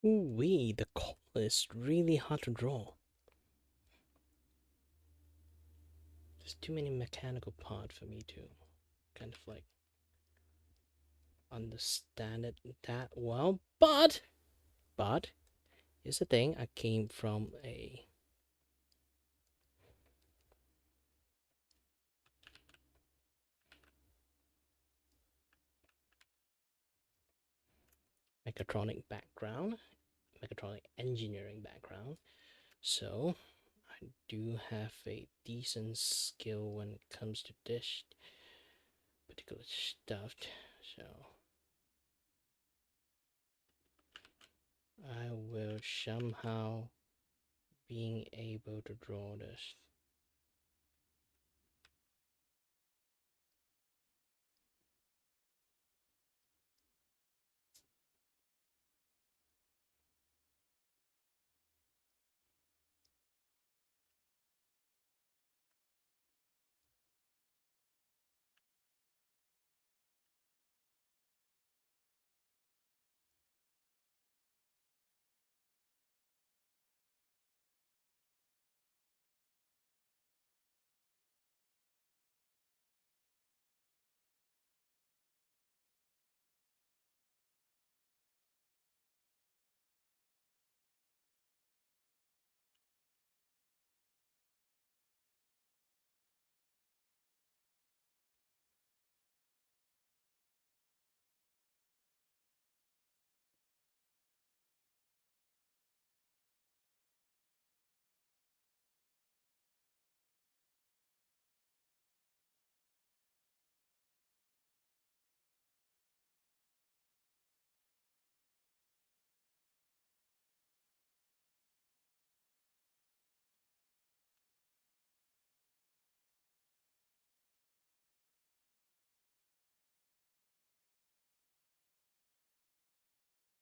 Ooh wee, the color is really hard to draw. There's too many mechanical parts for me to kind of like understand it that well. But here's the thing, I came from a mechatronic background, mechatronic engineering background. So I do have a decent skill when it comes to this particular stuff. So I will somehow being able to draw this.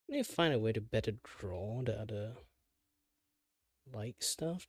I need to find a way to better draw the other like stuff.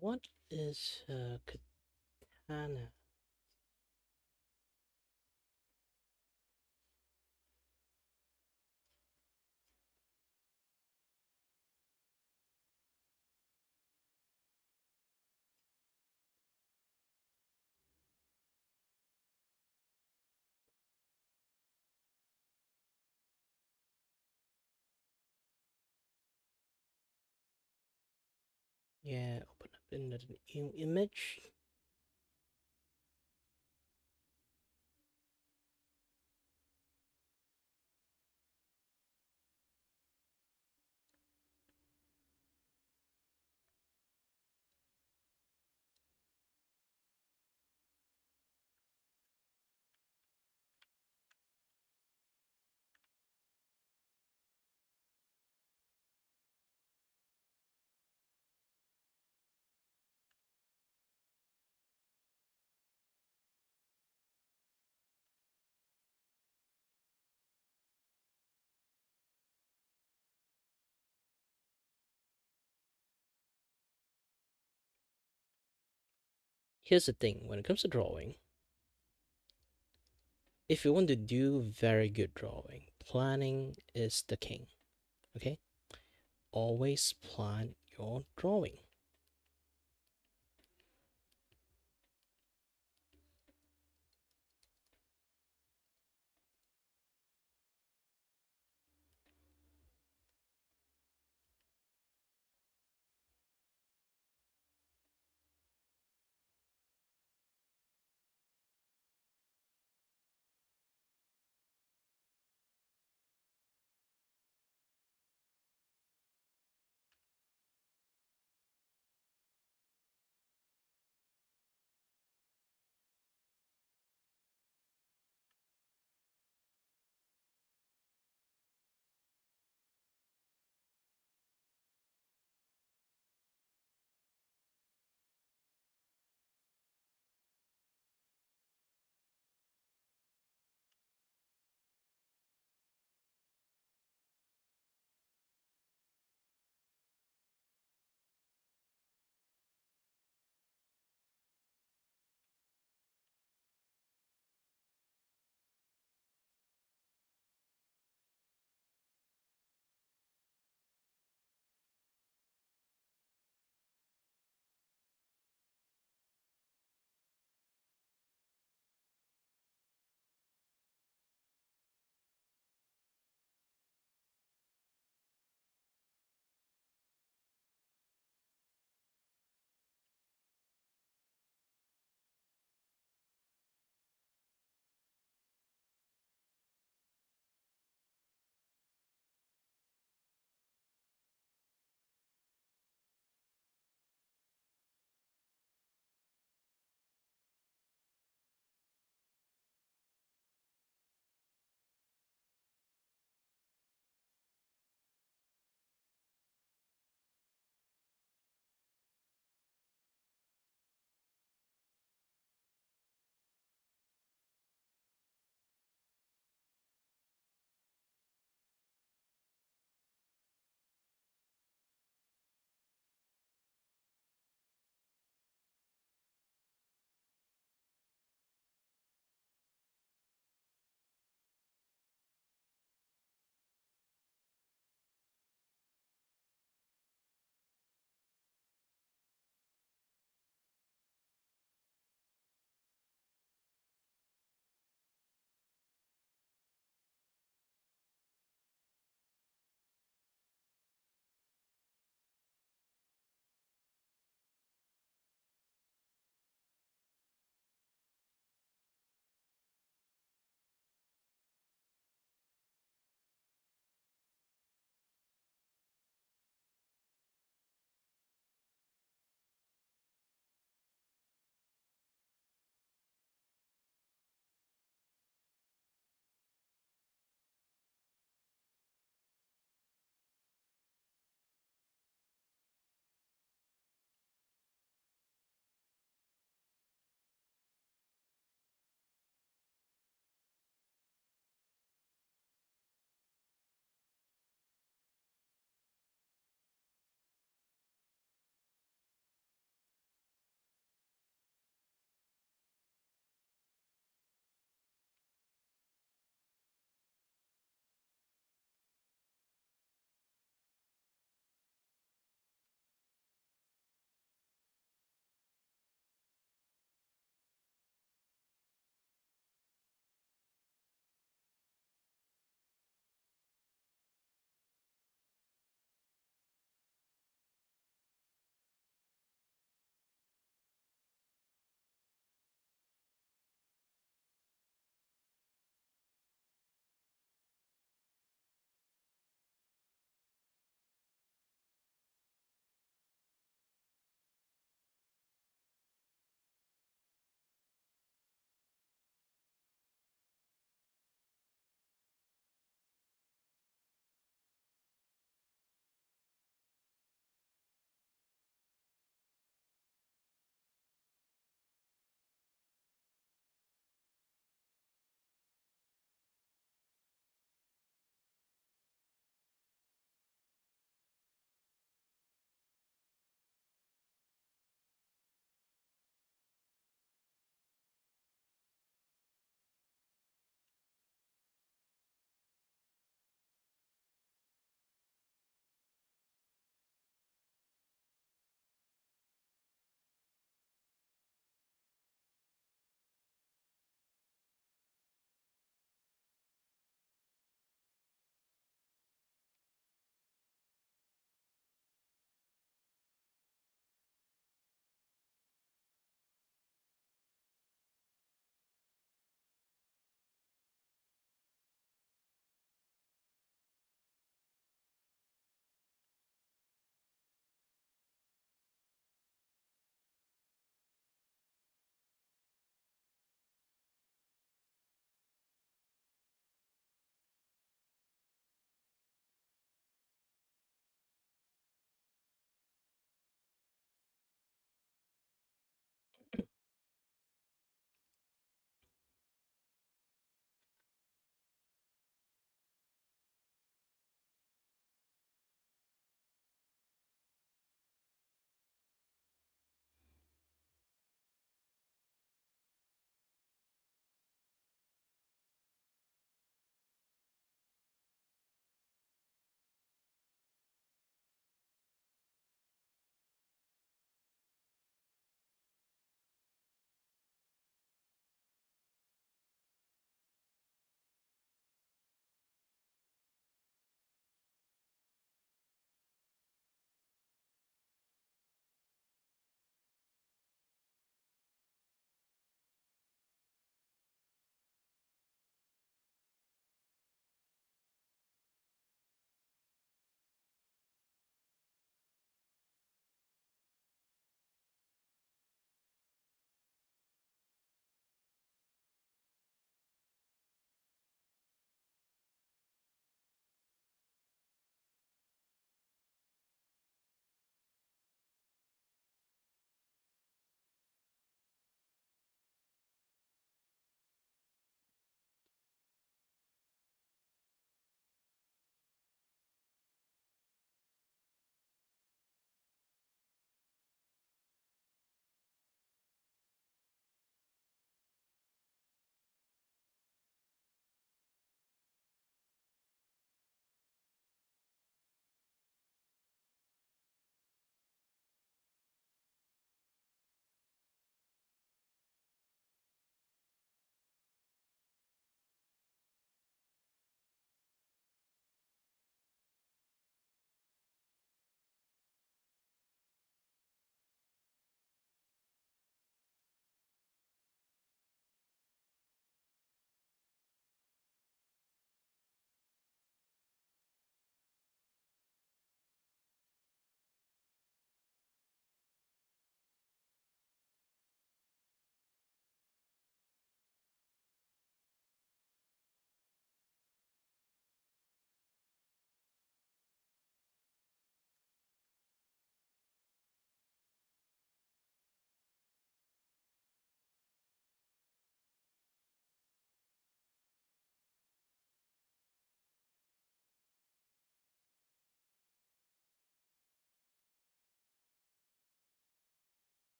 What is katana? Yeah, open up in the new image. Here's the thing, when it comes to drawing, if you want to do very good drawing, planning is the king. Okay? Always plan your drawing.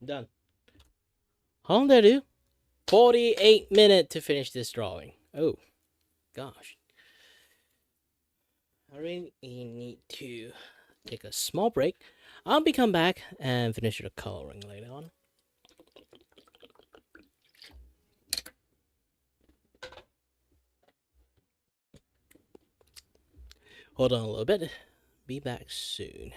Done. How long did I do? 48 minutes to finish this drawing. Oh, gosh. I really need to take a small break. I'll be come back and finish the coloring later on. Hold on a little bit. Be back soon.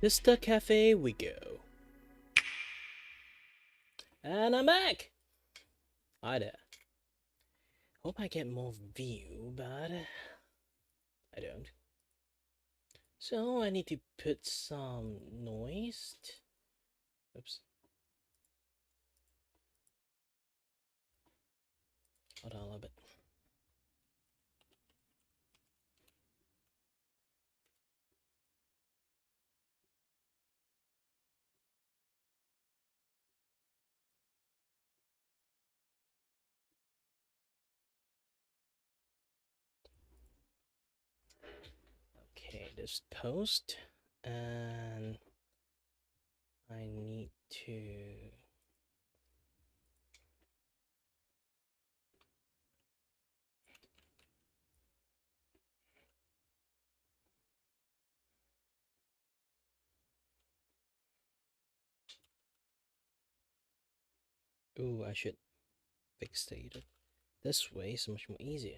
Pista Cafe we go. And I'm back! Hi there. Hope I get more view, but I don't. So I need to put some noise. Oops. Hold on a little bit. Okay, this post, and I need to. Ooh, I should fixate it. This way is much more easier.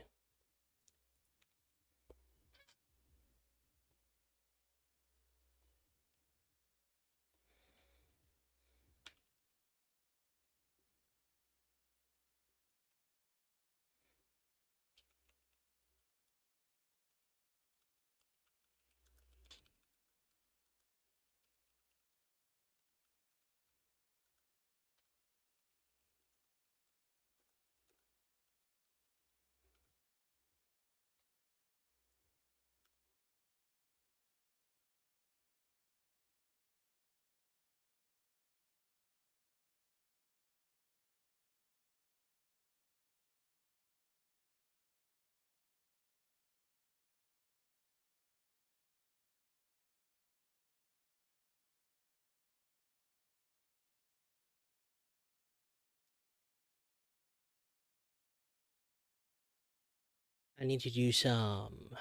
I need to do some.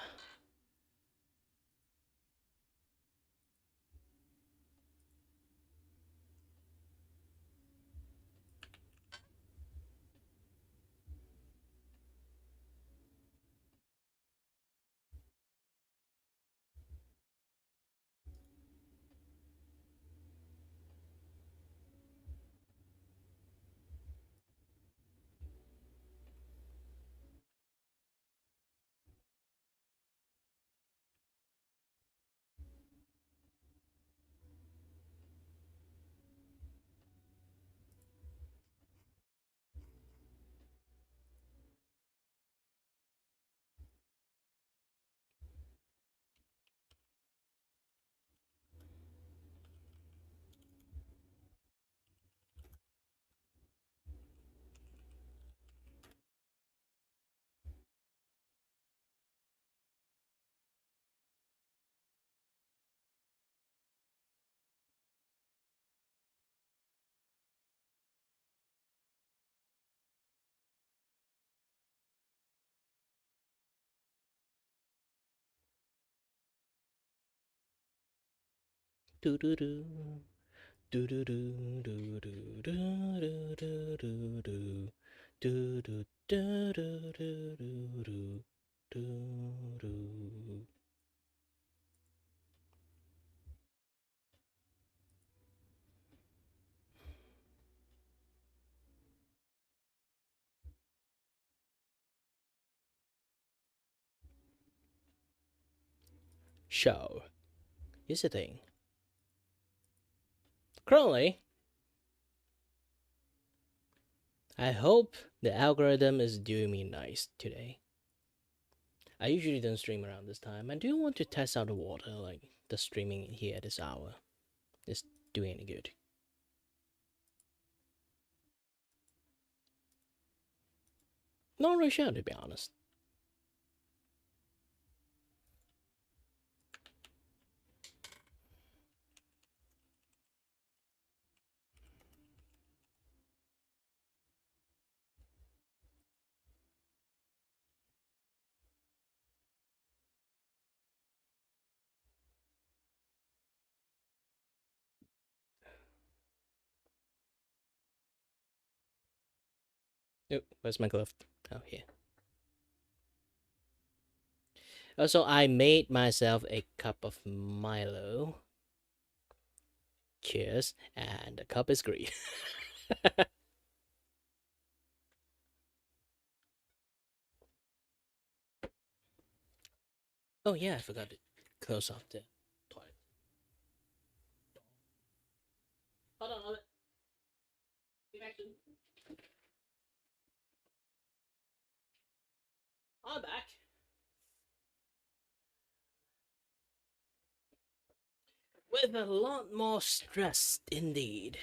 Do do do. Do do do do do do do do do do do do do do do do. So, here's the thing. Currently, I hope the algorithm is doing me nice today. I usually don't stream around this time. I do want to test out the water, like the streaming here at this hour is doing any good. Not really sure, to be honest. Oh, where's my glove? Oh, here. Also, I made myself a cup of Milo. Cheers, and the cup is green. Oh yeah, I forgot to close off the toilet. Hold on, hold on. Be back soon. I'm back. With a lot more stress, indeed.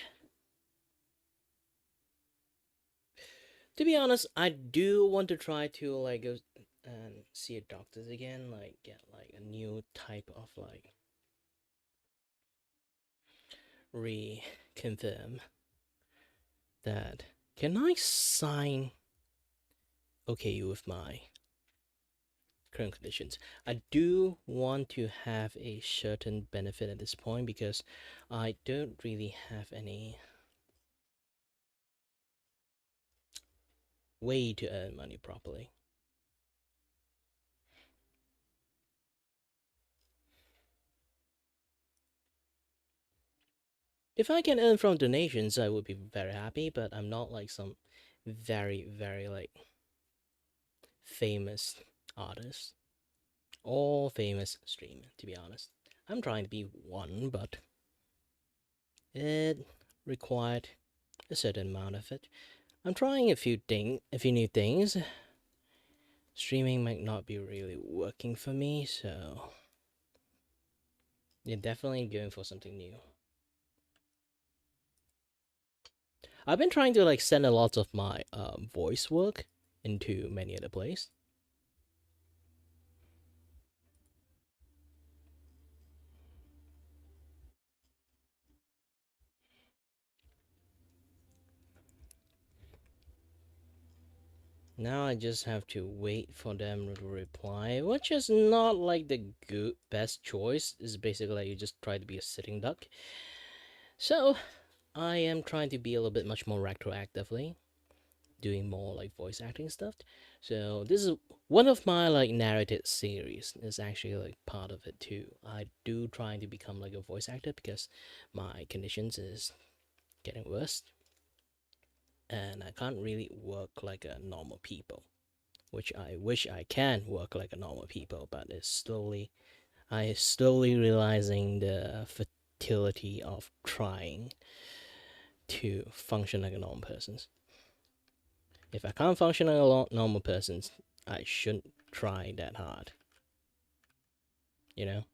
To be honest, I do want to try to like go and see a doctor again, like get like a new type of like reconfirm that can I sign okay with my current conditions. I do want to have a certain benefit at this point because I don't really have any way to earn money properly. If I can earn from donations, I would be very happy, but I'm not like some very like famous artist or famous streamer, to be honest. I'm trying to be one, but it required a certain amount of it. I'm trying a few new things. Streaming might not be really working for me, so you're definitely going for something new. I've been trying to like send a lot of my voice work into many other places. Now I just have to wait for them to reply, which is not like the best choice. Is basically like you just try to be a sitting duck. So I am trying to be a little bit much more retroactively, doing more like voice acting stuff. So this is one of my like narrated series. Is actually like part of it too. I do trying to become like a voice actor because my conditions is getting worse, and I can't really work like a normal people, which I wish I can work like a normal people, but I slowly realizing the fertility of trying to function like a normal person. If I can't function like a normal person, I shouldn't try that hard. You know?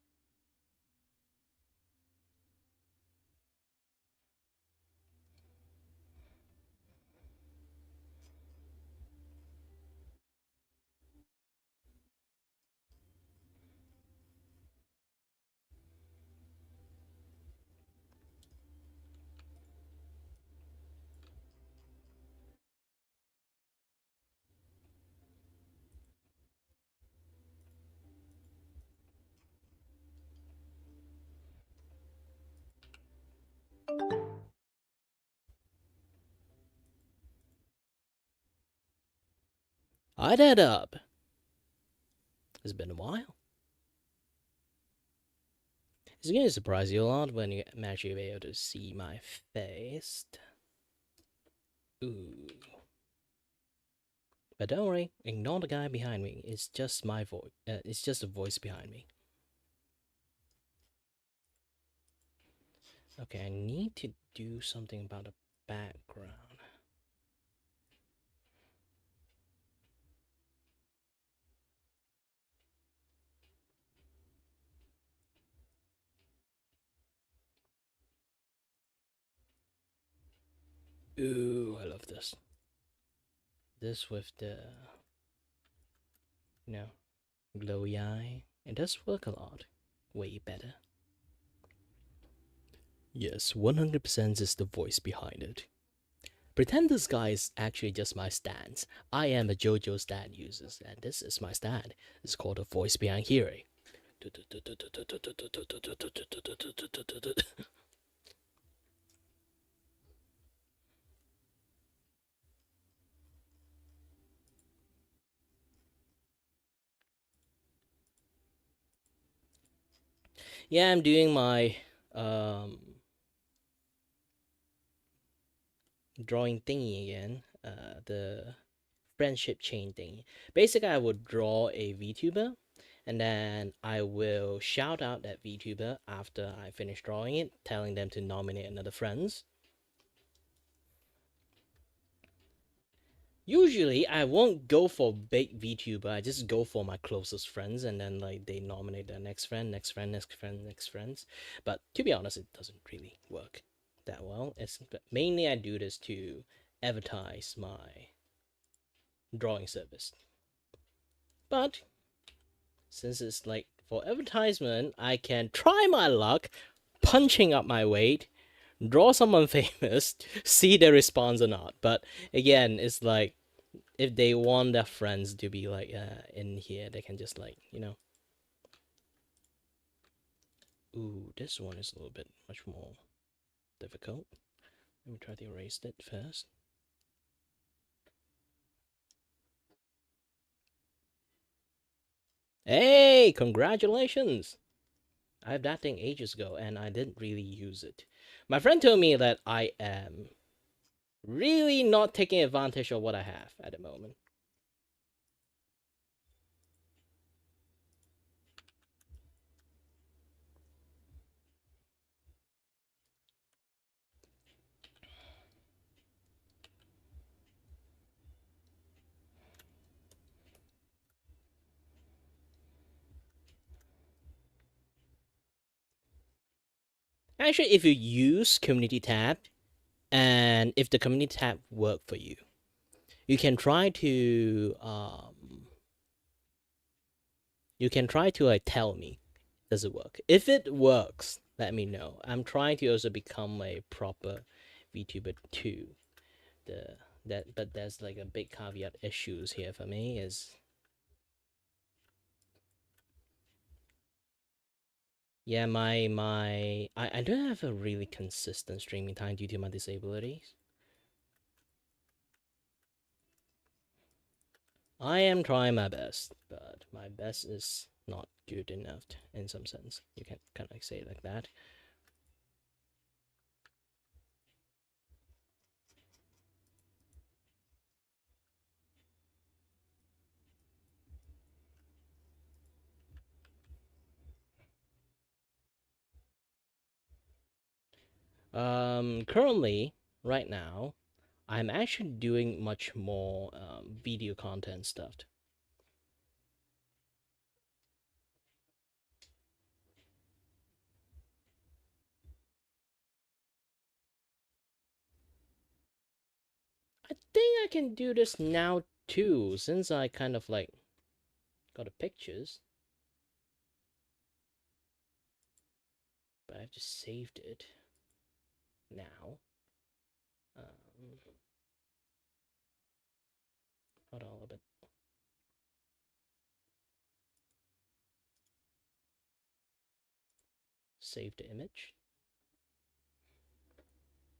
I'd head up. It's been a while. It's going to surprise you a lot when you actually be able to see my face. Ooh. But don't worry, ignore the guy behind me. It's just my voice. It's just a voice behind me. Okay, I need to do something about the background. Ooh, I love this. This with the, you know, glowy eye. It does work a lot. Way better. Yes, 100% is the voice behind it. Pretend this guy is actually just my stance. I am a JoJo stand user, and this is my stand. It's called a voice behind hearing. Yeah, I'm doing my um drawing thingy again. The friendship chain thingy. Basically, I would draw a VTuber, and then I will shout out that VTuber after I finish drawing it, telling them to nominate another friends. Usually, I won't go for big VTuber. I just go for my closest friends, and then like they nominate their next friend, next friend, next friend, next friends. But to be honest, it doesn't really work that well. It's mainly I do this to advertise my drawing service. But since it's like for advertisement, I can try my luck punching up my weight, draw someone famous, see their response or not. But again, it's like if they want their friends to be like in here, they can just like, you know. Ooh, this one is a little bit much more difficult. Let me try to erase it first. Hey, congratulations! I have that thing ages ago and I didn't really use it. My friend told me that I am really not taking advantage of what I have at the moment. Actually, if you use community tab and if the community tab work for you, you can try to like tell me, does it work? If it works, let me know. I'm trying to also become a proper VTuber too. But there's like a big caveat issues here for me is yeah, I don't have a really consistent streaming time due to my disabilities. I am trying my best, but my best is not good enough in some sense. You can kind of say it like that. Currently, right now, I'm actually doing much more video content stuff. I think I can do this now too, since I kind of like got the pictures. But I've just saved it now. Um, Hold on a bit. Save the image.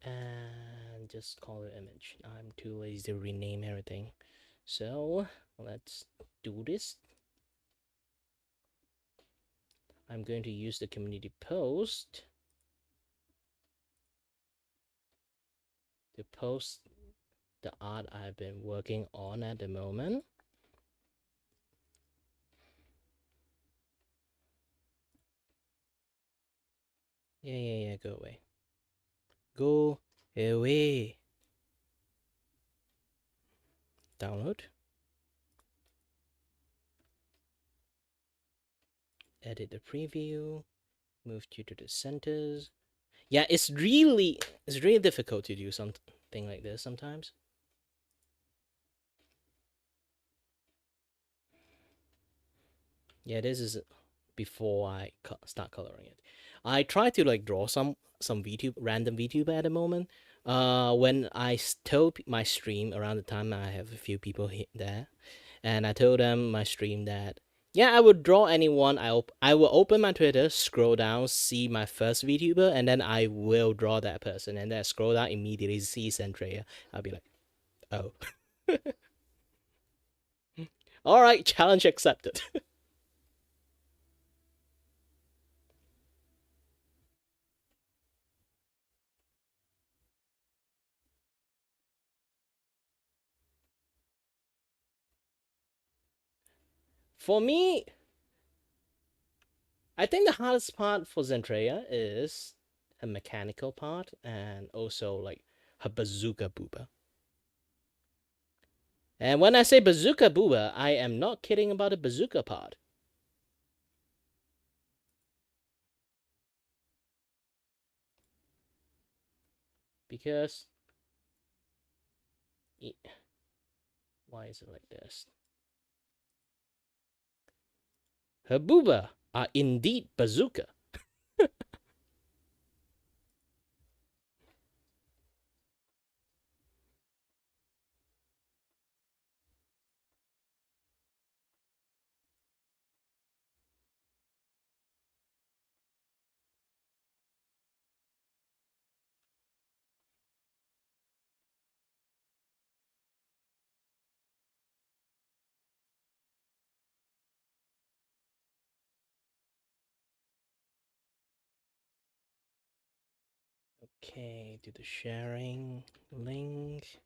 And just call it image. I'm too lazy to rename everything. So let's do this. I'm going to use the community post to post the art I've been working on at the moment. Yeah, go away. Go away. Download. Edit the preview. Move you to the centers. Yeah, it's really difficult to do something like this sometimes. Yeah, this is before I start coloring it. I try to like draw some random VTuber at the moment. When I told my stream around the time I have a few people there, and I told them my stream that yeah, I would draw anyone. I will open my Twitter, scroll down, see my first VTuber, and then I will draw that person, and then scroll down immediately see Centrea. I'll be like, oh, all right, challenge accepted. For me, I think the hardest part for Zendaya is her mechanical part and also like her bazooka booba. And when I say bazooka booba, I am not kidding about the bazooka part. Because why is it like this? Her booba are indeed bazooka. Okay, do the sharing link.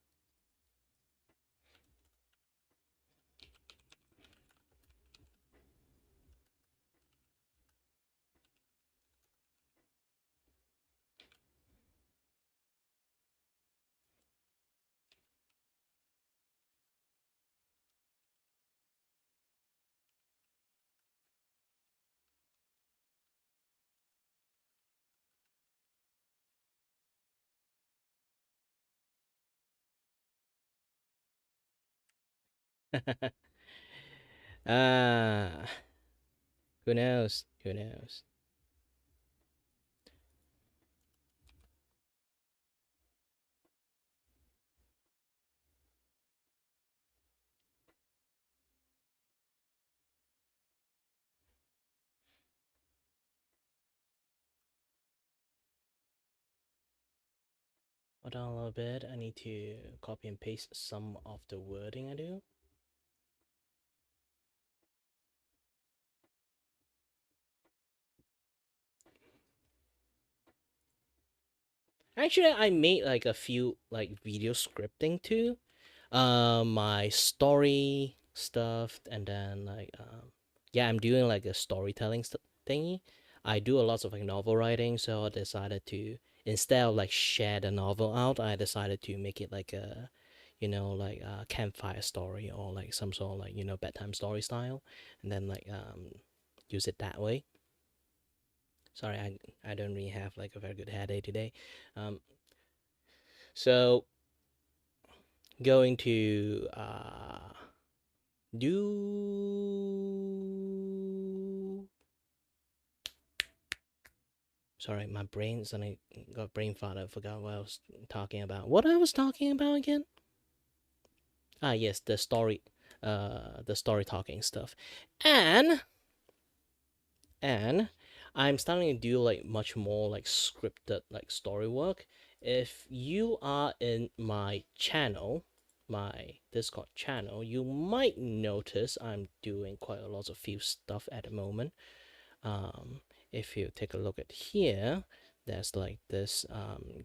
Ah, who knows? Who knows? Hold on a little bit. I need to copy and paste some of the wording I do. Actually, I made like a few like video scripting too. My story stuff, and then like yeah, I'm doing like a storytelling thingy. I do a lot of like novel writing, so I decided to, instead of like share the novel out, I decided to make it like a, like a campfire story or like some sort of like bedtime story style, and then like use it that way. Sorry, I don't really have like a very good headache today. Um, so going to do. Sorry, my brain suddenly got brain fart. I forgot what I was talking about. What I was talking about again? Ah, yes, the story talking stuff, and and I'm starting to do like much more like scripted like story work. If you are in my channel, my Discord channel, you might notice I'm doing quite a lot of few stuff at the moment. If you take a look at here, there's like this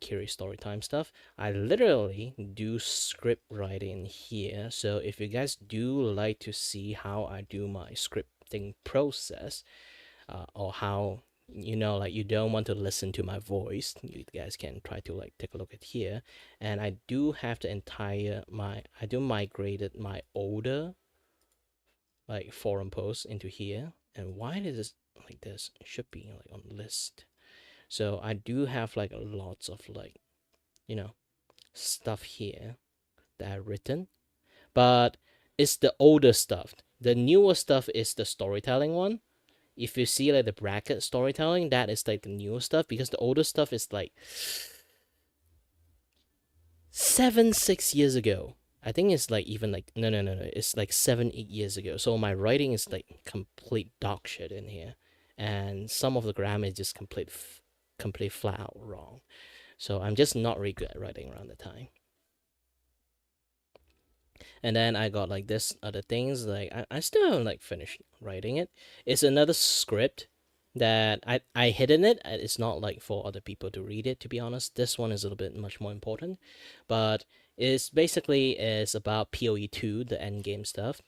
Kiri Storytime stuff. I literally do script writing here. So if you guys do like to see how I do my scripting process, or how like you don't want to listen to my voice, you guys can try to like take a look at here. And I do have the entire I do migrated my older like forum posts into here. And why is this like this? It should be like on list. So I do have like lots of like you know stuff here that I've written, but it's the older stuff. The newer stuff is the storytelling one. If you see like the bracket storytelling, that is like the newer stuff, because the older stuff is like 6 years ago. I think it's like even like no. It's like 7 8 years ago. So my writing is like complete dog shit in here, and some of the grammar is just complete flat out wrong. So I'm just not really good at writing around the time. And then I got like this other things, like I still haven't like finished writing it. It's another script that I hidden it. It's not like for other people to read it, to be honest. This one is a little bit much more important, but it's basically is about PoE 2, the end game stuff.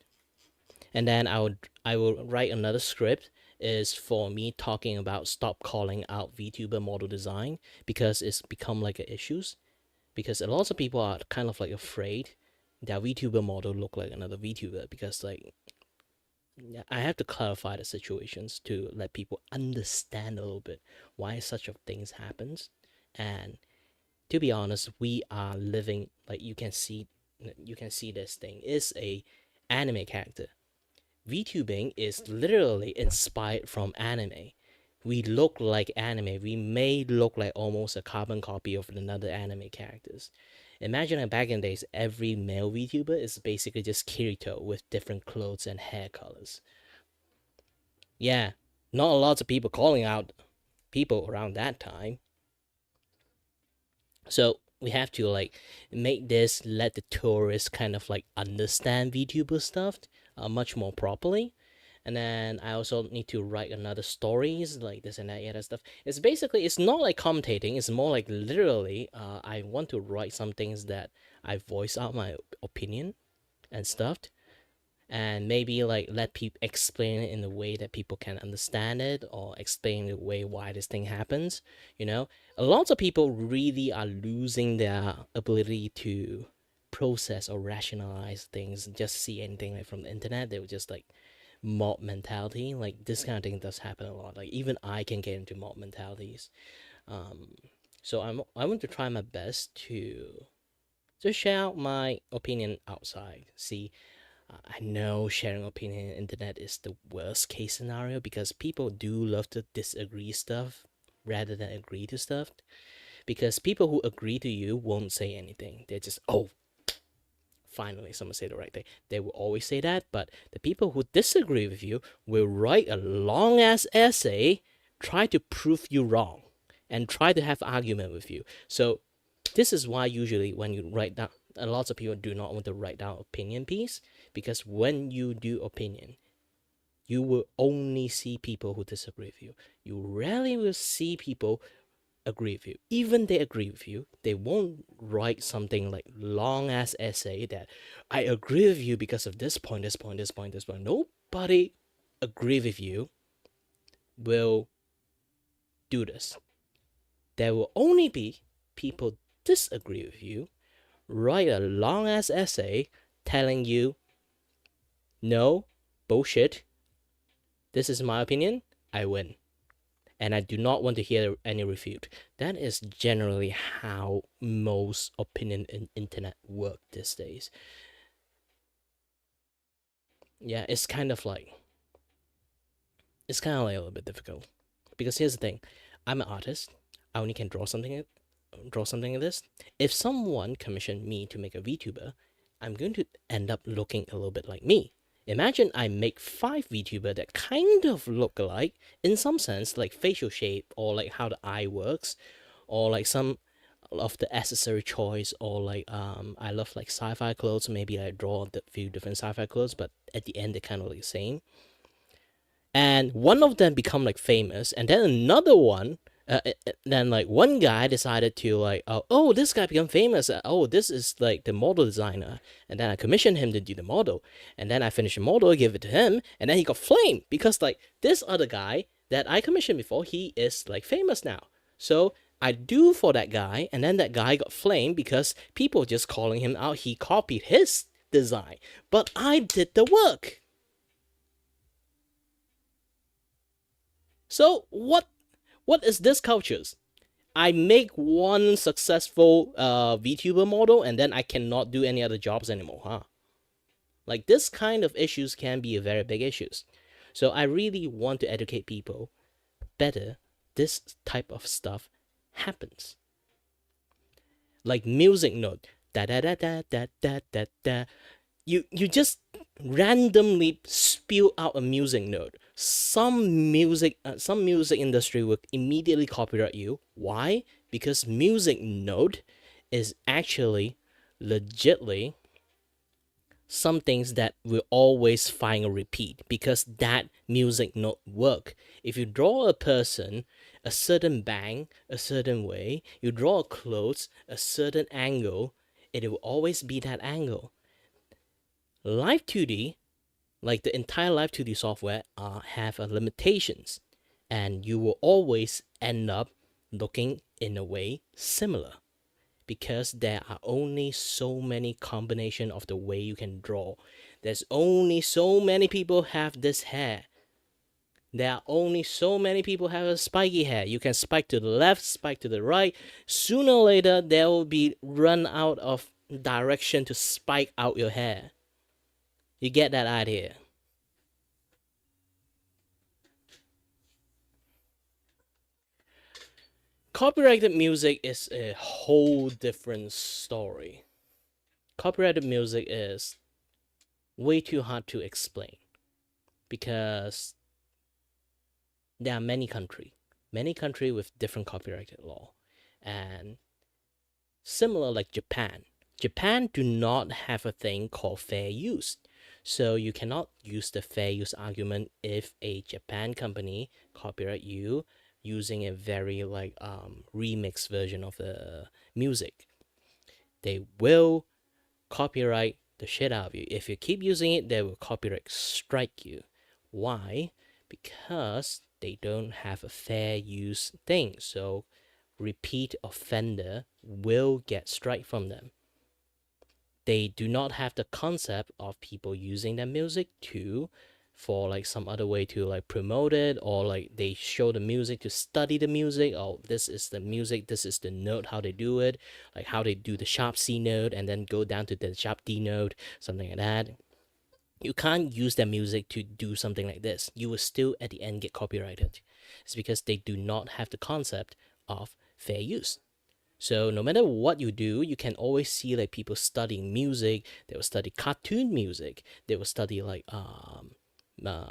and then I will write another script is for me talking about stop calling out VTuber model design because it's become like a issues, because a lot of people are kind of like afraid that VTuber model look like another VTuber, because like I have to clarify the situations to let people understand a little bit why such of things happens. And to be honest, we are living, like you can see this thing is a anime character. VTubing is literally inspired from anime. We look like anime. We may look like almost a carbon copy of another anime characters. Imagine that back in the days, every male VTuber is basically just Kirito with different clothes and hair colors. Yeah, not a lot of people calling out people around that time. So we have to like make this, let the tourists kind of like understand VTuber stuff much more properly. And then I also need to write another stories like this and that, yeah, that stuff. It's basically, it's not like commentating. It's more like literally, I want to write some things that I voice out my opinion and stuff, and maybe like let people explain it in a way that people can understand it, or explain the way why this thing happens. You know, a lot of people really are losing their ability to process or rationalize things, just see anything like from the internet. They would just like mob mentality. Like this kind of thing does happen a lot. Like even I can get into mob mentalities. um so I want to try my best to just share out my opinion outside. See, I know sharing opinion on the internet is the worst case scenario, because people do love to disagree stuff rather than agree to stuff. Because people who agree to you won't say anything. They're just, oh, finally someone say the right thing. They will always say that. But the people who disagree with you will write a long ass essay, try to prove you wrong, and try to have argument with you. So this is why usually when you write down, a lot of people do not want to write down opinion piece, because when you do opinion, you will only see people who disagree with you. You rarely will see people agree with you. Even they agree with you, they won't write something like long ass essay that I agree with you because of this point, this point, this point, this point. Nobody agree with you will do this. There will only be people disagree with you, write a long ass essay telling you, no, bullshit, this is my opinion, I win. And I do not want to hear any refute. That is generally how most opinion in internet work these days. Yeah, it's kind of like a little bit difficult. Because here's the thing, I'm an artist. I only can draw something in this. If someone commissioned me to make a VTuber, I'm going to end up looking a little bit like me. Imagine I make 5 VTuber that kind of look alike in some sense, like facial shape, or like how the eye works, or like some of the accessory choice, or like I love like sci-fi clothes. Maybe I draw a few different sci-fi clothes, but at the end they're kind of like the same. And one of them become like famous, and then another one, then like one guy decided to like, oh, this guy become famous, oh, this is like the model designer, and then I commissioned him to do the model, and then I finished the model, give it to him, and then he got flamed because like this other guy that I commissioned before, he is like famous now. So I do for that guy, and then that guy got flamed because people just calling him out, he copied his design, but I did the work. So what is this cultures? I make one successful VTuber model, and then I cannot do any other jobs anymore, huh? Like this kind of issues can be a very big issues. So I really want to educate people better. This type of stuff happens. Like music note, da da da da da da da da. You just randomly spew out a music note. Some music industry will immediately copyright you. Why? Because music note is actually legitly some things that will always find a repeat, because that music note work. If you draw a person a certain bang, a certain way, you draw a clothes a certain angle, it will always be that angle. Live 2D, like the entire Live 2D software have limitations, and you will always end up looking in a way similar because there are only so many combination of the way you can draw. There's only so many people have this hair. There are only so many people have a spiky hair. You can spike to the left, spike to the right. Sooner or later, there will be run out of direction to spike out your hair. You get that idea? Copyrighted music is a whole different story. Copyrighted music is way too hard to explain because there are many countries with different copyrighted law, and similar like Japan do not have a thing called fair use. So you cannot use the fair use argument if a Japan company copyright you using a very like remix version of the music. They will copyright the shit out of you. If you keep using it, they will copyright strike you. Why? Because they don't have a fair use thing. So repeat offender will get strike from them. They do not have the concept of people using their music for like some other way to like promote it, or like they show the music to study the music. Oh, this is the music, this is the note, how they do it, like how they do the sharp C note and then go down to the sharp D note, something like that. You can't use their music to do something like this. You will still at the end get copyrighted. It's because they do not have the concept of fair use. So no matter what you do, you can always see like people studying music. They will study cartoon music. They will study like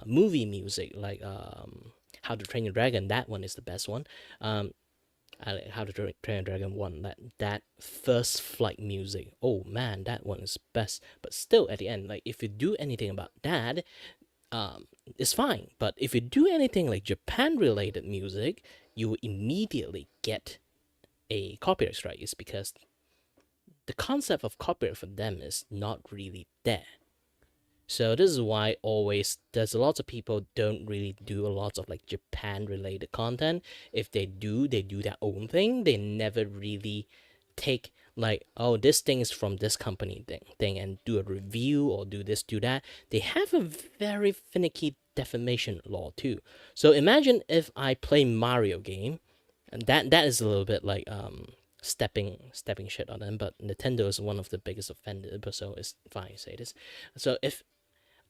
movie music, like How to Train Your Dragon. That one is the best one. I like How to Train Your Dragon 1. That first flight music. Oh man, that one is best. But still, at the end, like if you do anything about that, it's fine. But if you do anything like Japan-related music, you will immediately get a copyright strike. Is because the concept of copyright for them is not really there. So this is why always there's lots of people don't really do a lot of like Japan related content. If they do their own thing. They never really take like, oh, this thing is from this company thing and do a review or do this, do that. They have a very finicky defamation law too. So imagine if I play Mario game, and that is a little bit like stepping shit on them, but Nintendo is one of the biggest offenders, but so it's fine to say this. So if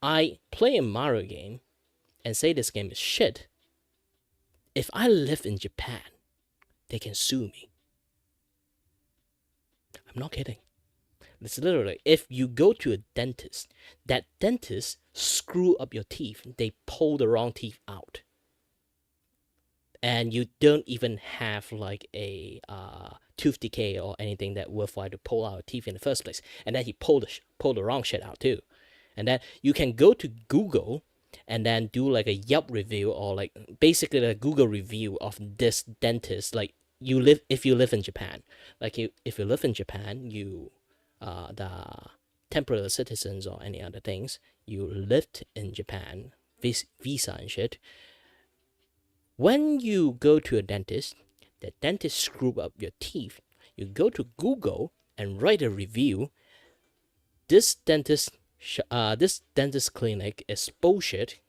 I play a Mario game and say this game is shit, if I live in Japan, they can sue me. I'm not kidding. It's literally, if you go to a dentist, that dentist screw up your teeth, they pull the wrong teeth out, and you don't even have like a tooth decay or anything that worthwhile to pull out teeth in the first place, and then he pulled the wrong shit out too, and then you can go to Google and then do like a Yelp review or like basically a Google review of this dentist. Like if you live in Japan, like if you live in Japan, you the temporary citizens or any other things, you lived in Japan, visa and shit. When you go to a dentist, the dentist screw up your teeth. You go to Google and write a review. This dentist clinic is bullshit.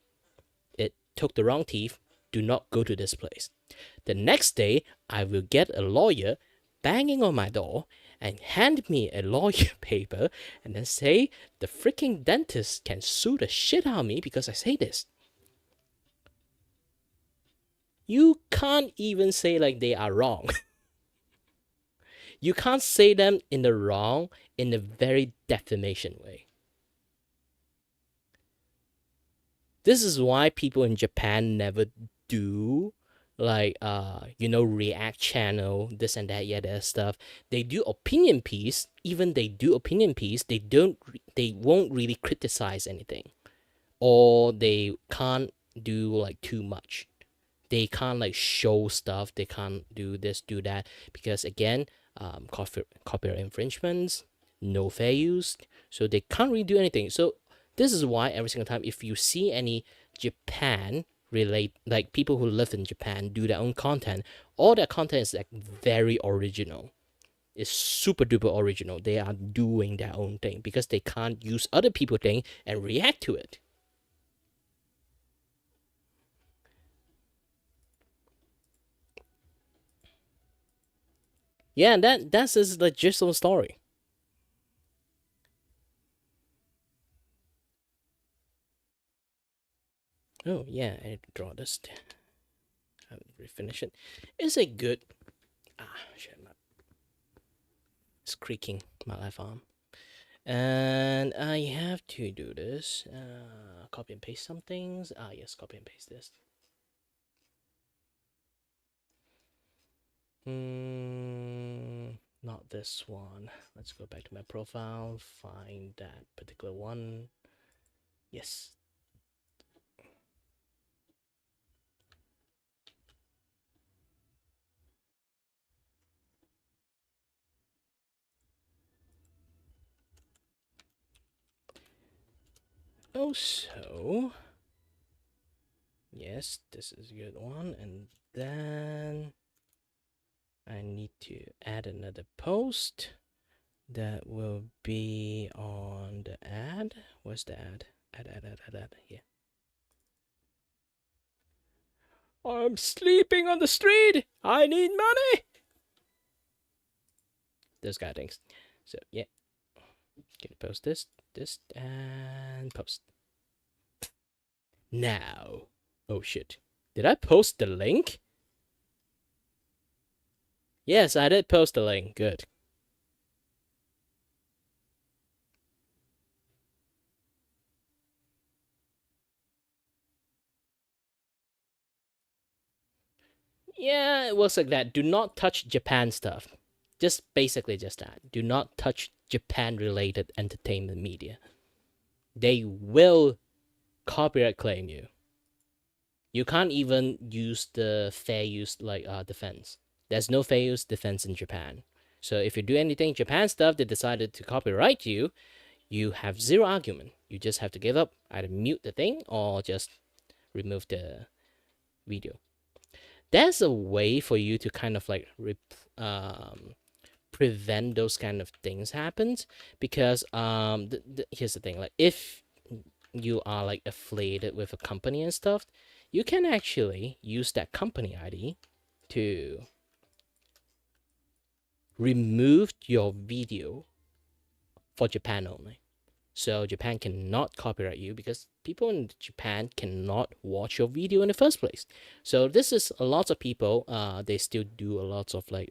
It took the wrong teeth. Do not go to this place. The next day, I will get a lawyer banging on my door and hand me a lawyer paper and then say the freaking dentist can sue the shit out of me because I say this. You can't even say like they are wrong. You can't say them in the wrong in a very defamation way. This is why people in Japan never do like React channel, this and that, yeah, that stuff. They do opinion piece. Even they do opinion piece, they won't really criticize anything, or they can't do like too much. They can't like show stuff. They can't do this, do that, because again, copyright infringements, no fair use. So they can't really do anything. So This is why every single time if you see any Japan relate, like people who live in Japan do their own content, all their content is like very original. It's super duper original. They are doing their own thing because they can't use other people's thing and react to it. Yeah, that's just the gist of the story. Oh yeah, I need to draw this. I haven't finished it. Is it good? Shit, it's creaking my left arm. And I have to do this. Copy and paste some things. Yes, copy and paste this. Not this one. Let's go back to my profile, find that particular one. Yes. Also, yes, this is a good one. And then I need to add another post that will be on the ad. Where's the ad? Ad. Here. I'm sleeping on the street. I need money. Those kind of things. So yeah, can post this, and post. Now, oh shit, did I post the link? Yes, I did post the link. Good. Yeah, it works like that. Do not touch Japan stuff. Just basically just that. Do not touch Japan related entertainment media. They will copyright claim you. You can't even use the fair use like defense. There's no fair use defense in Japan. So if you do anything Japan stuff, they decided to copyright you, you have zero argument. You just have to give up, either mute the thing or just remove the video. There's a way for you to kind of like prevent those kind of things happens because here's the thing, like if you are like affiliated with a company and stuff, you can actually use that company ID to remove your video for Japan only. So Japan cannot copyright you because people in Japan cannot watch your video in the first place. So this is a lot of people, they still do a lot of like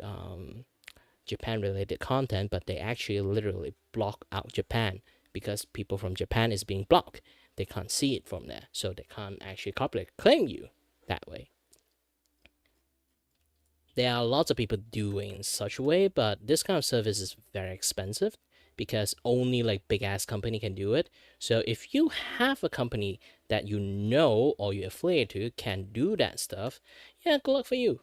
Japan related content, but they actually literally block out Japan because people from Japan is being blocked. They can't see it from there, so they can't actually copyright claim you that way. There are lots of people doing such a way, but this kind of service is very expensive because only like big ass company can do it. So if you have a company that you know or you're affiliated to can do that stuff, yeah, good luck for you.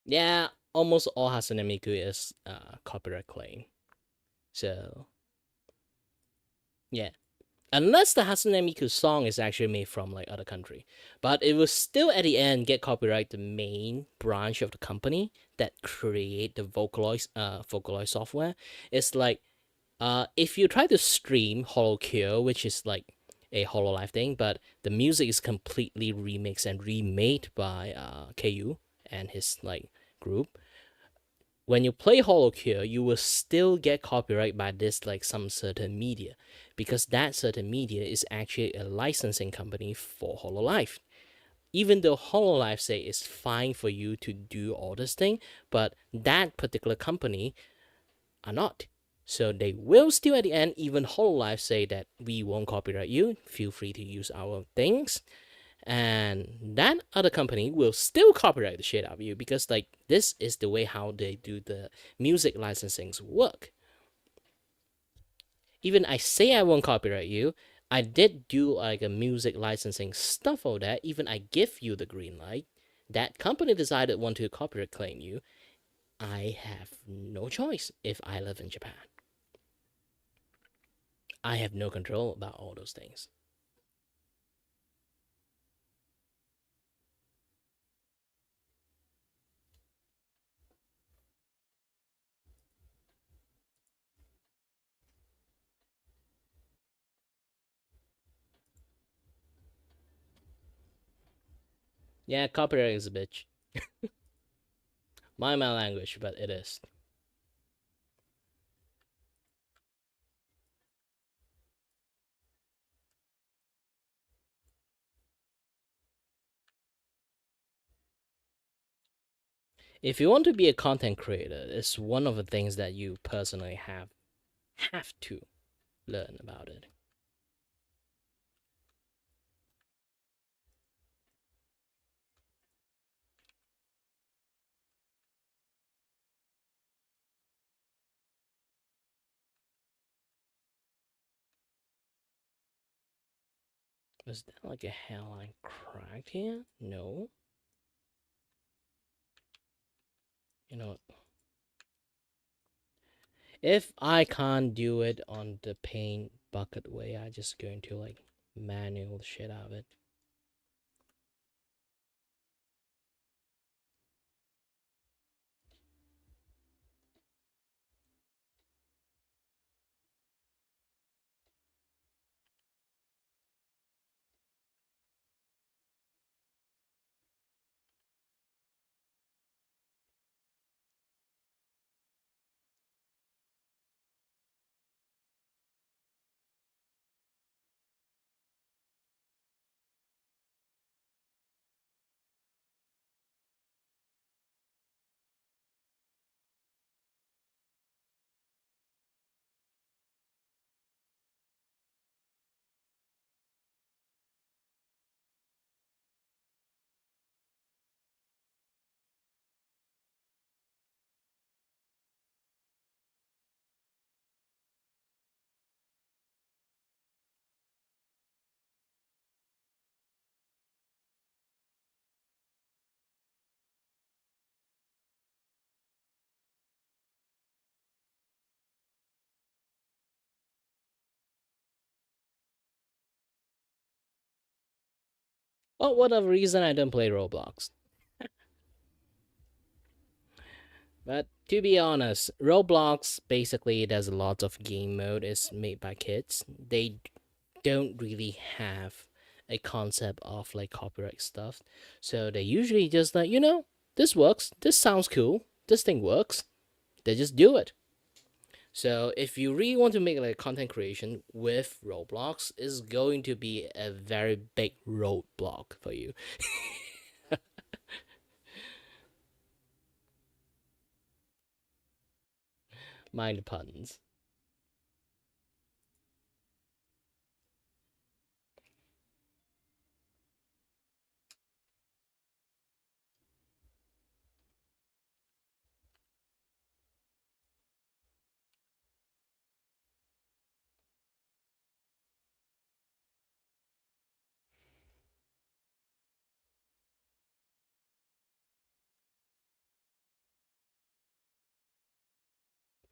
Yeah, almost all Hatsune Miku is copyright claim. So yeah, unless the Hatsune Miku song is actually made from like other country, but it will still at the end get copyright the main branch of the company that create the Vocaloid software. It's like if you try to stream Hollow Cure, which is like a Hololive thing, but the music is completely remixed and remade by KU and his like group. When you play Hollow Cure, you will still get copyright by this like some certain media, because that certain media is actually a licensing company for Hololive. Even though Hololive say it's fine for you to do all this thing, but that particular company are not. So they will still at the end, even Hololive say that we won't copyright you. Feel free to use our things. And that other company will still copyright the shit out of you because like this is the way how they do the music licensings work. Even I say I won't copyright you, I did do like a music licensing stuff for that. Even I give you the green light. That company decided want to copyright claim you. I have no choice if I live in Japan. I have no control about all those things. Yeah, copyright is a bitch. Mind my language, but it is. If you want to be a content creator, it's one of the things that you personally have to learn about it. Is that like a hairline crack here? No. You know, if I can't do it on the paint bucket way, I just going to like manual the shit out of it. Oh, whatever reason I don't play Roblox. But to be honest, Roblox basically there's a lot of game mode is made by kids. They don't really have a concept of like copyright stuff. So they usually just like, this works, this sounds cool, this thing works. They just do it. So if you really want to make like content creation with Roblox, is going to be a very big roadblock for you. Mind the puns.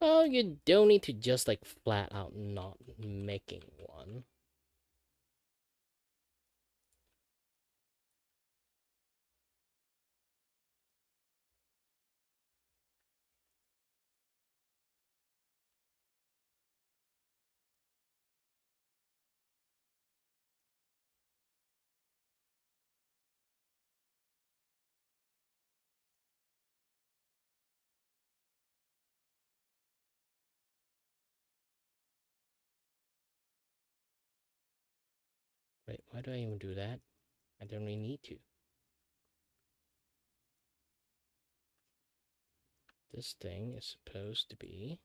Well, you don't need to just like flat out not making one. Wait, why do I even do that? I don't really need to. This thing is supposed to be...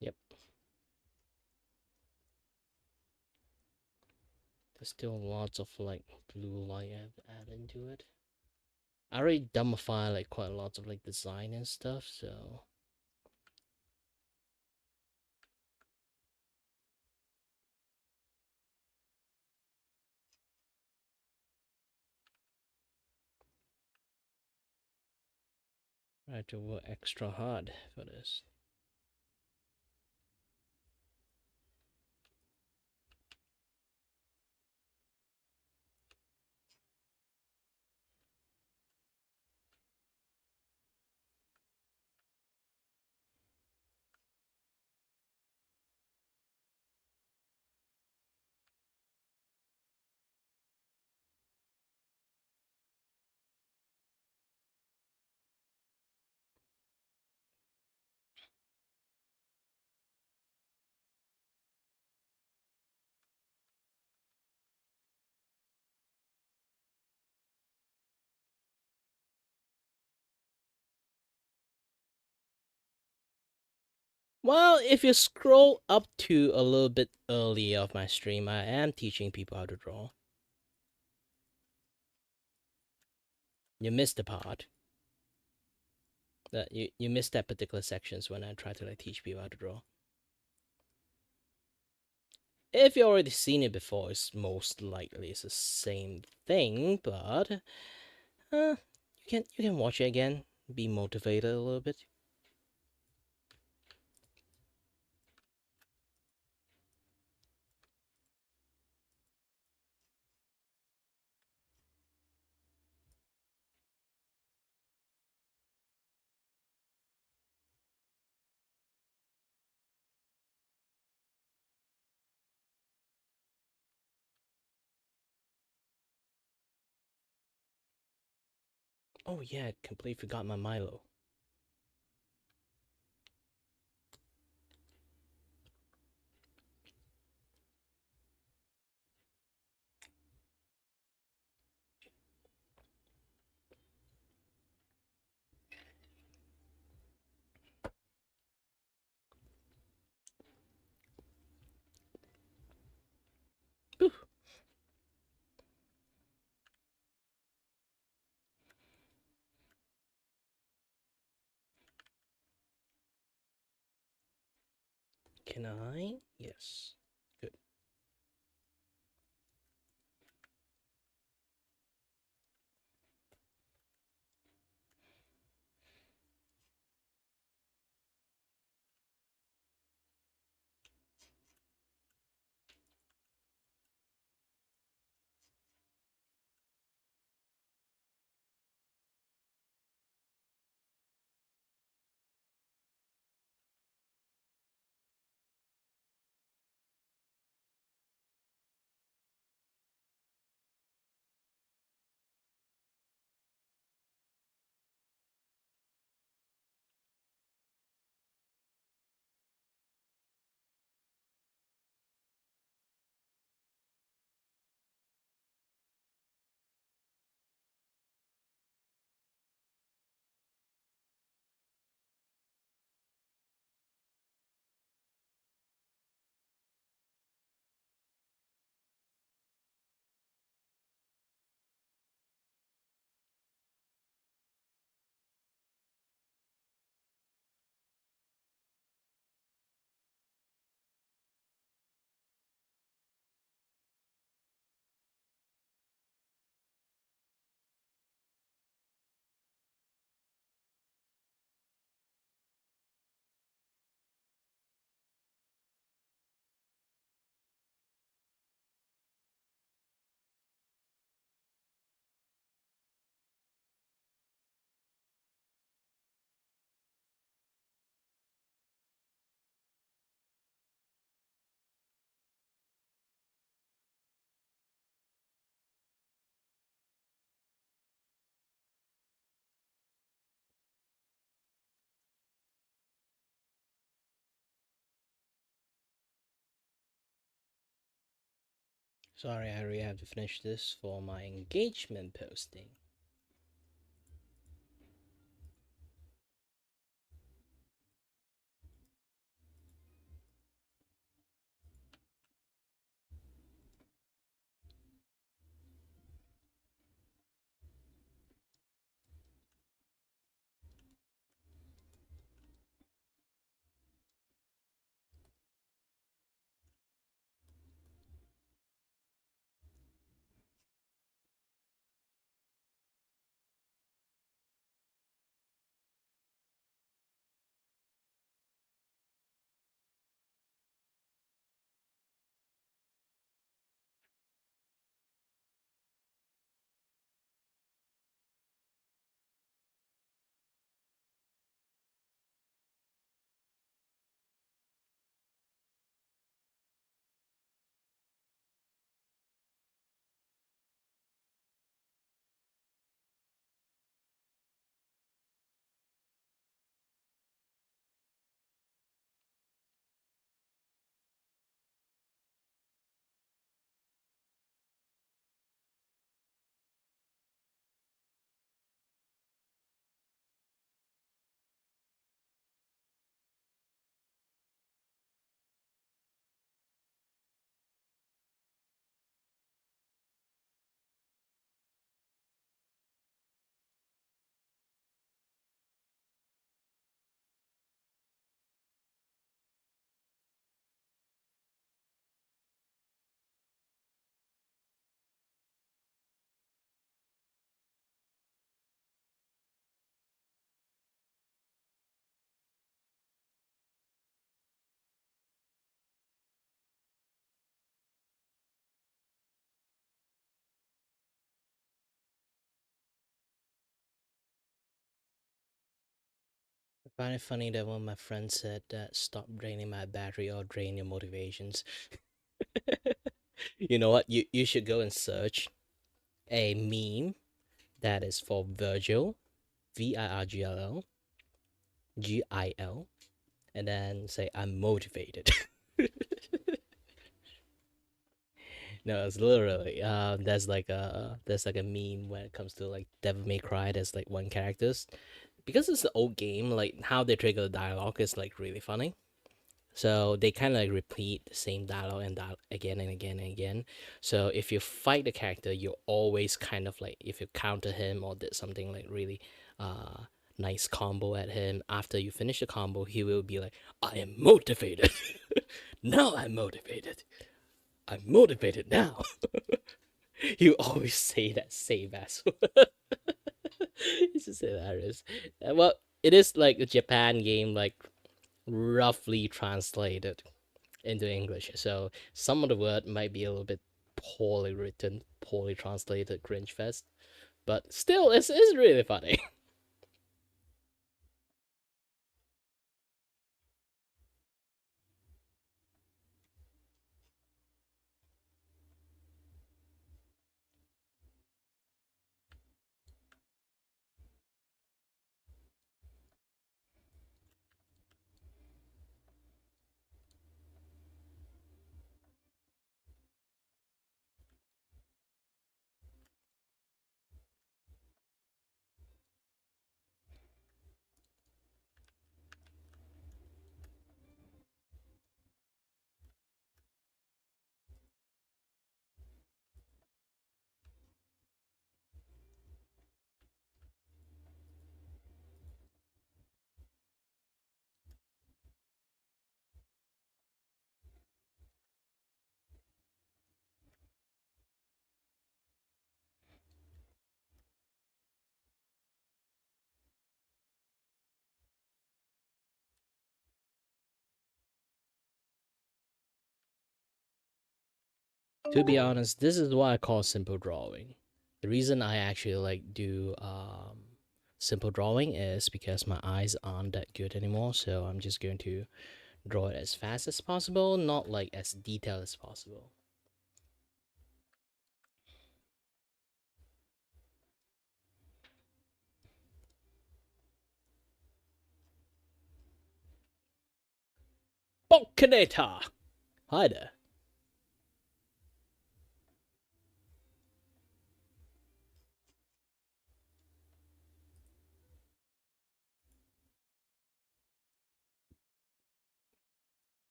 Yep. There's still lots of like blue light I have to add into it. I already dumbify like quite a lot of like design and stuff, so... I had to work extra hard for this. Well, if you scroll up to a little bit early of my stream, I am teaching people how to draw. You missed the part. That you missed that particular sections when I try to like teach people how to draw. If you already seen it before, it's most likely it's the same thing, but you can watch it again, be motivated a little bit. Oh yeah, I completely forgot my Milo. Whew. Can I? Yes. Good. Sorry, I really have to finish this for my engagement posting. I find it funny that one of my friends said that stop draining my battery or drain your motivations. You know what? You should go and search a meme that is for Virgil, Virgil, and then say I'm motivated. No, it's literally there's like a meme when it comes to like Devil May Cry. There's like one characters because it's the old game. Like how they trigger the dialogue is like really funny. So they kind of like repeat the same dialogue and again and again and again. So if you fight the character, you're always kind of like if you counter him or did something like really uh nice combo at him. After you finish the combo, he will be like, "I am motivated. Now I'm motivated. I'm motivated now." You always say that same as. It's just hilarious. Well, it is like a Japan game, like roughly translated into English. So some of the word might be a little bit poorly written, poorly translated, cringe fest. But still, it's really funny. To be honest, this is what I call simple drawing. The reason I actually like do simple drawing is because my eyes aren't that good anymore, so I'm just going to draw it as fast as possible, not like as detailed as possible. Bonkaneta! Hi there.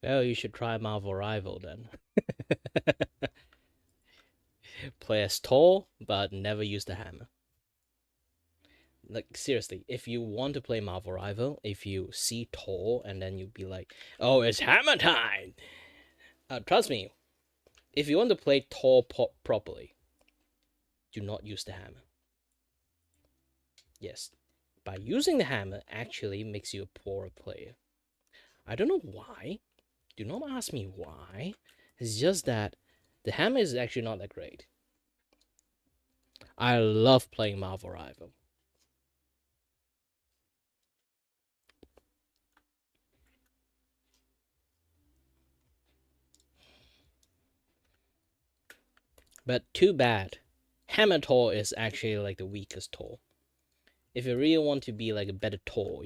Well, you should try Marvel Rival then. Play as Thor, but never use the hammer. Like, seriously, if you want to play Marvel Rival, if you see Thor and then you'd be like, oh, it's hammer time! Trust me, if you want to play Thor properly, do not use the hammer. Yes, by using the hammer actually makes you a poorer player. I don't know why. Do not ask me why. It's just that the hammer is actually not that great. I love playing Marvel Rival. But too bad. Hammer Thor is actually like the weakest Thor. If you really want to be like a better Thor,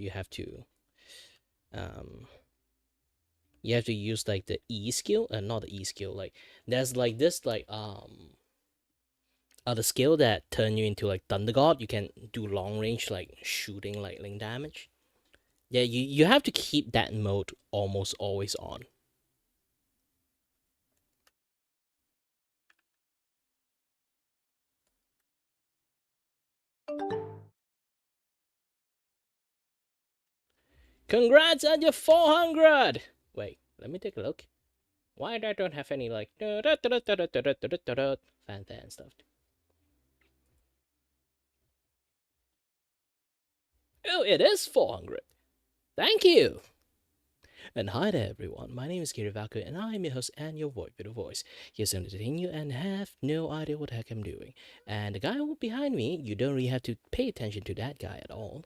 um you have to use like the E skill, not the E skill. Like there's like this like the skill that turn you into like Thunder God. You can do long range like shooting lightning damage. Yeah, you have to keep that mode almost always on. Congrats on your 400! Wait, let me take a look. Why I don't have any like fan stuff? Oh, it is 400. Thank you. And hi there, everyone. My name is Kirivaku, and I am your host and your voice with a voice. Here to entertain you and have no idea what the heck I'm doing. And the guy behind me, you don't really have to pay attention to that guy at all.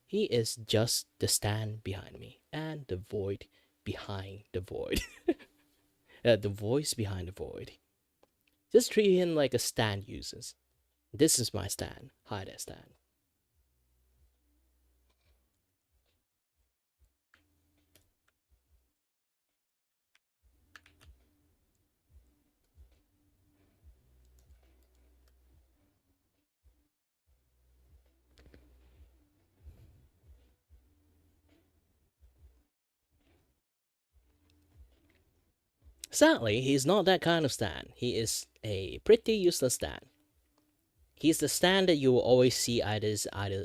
He is just the stand behind me and the void behind the void. The voice behind the void. Just treat him like a stand uses. This is my stand. Hi there, stand. Sadly, he's not that kind of stand. He is a pretty useless stand. He's the stand that you will always see either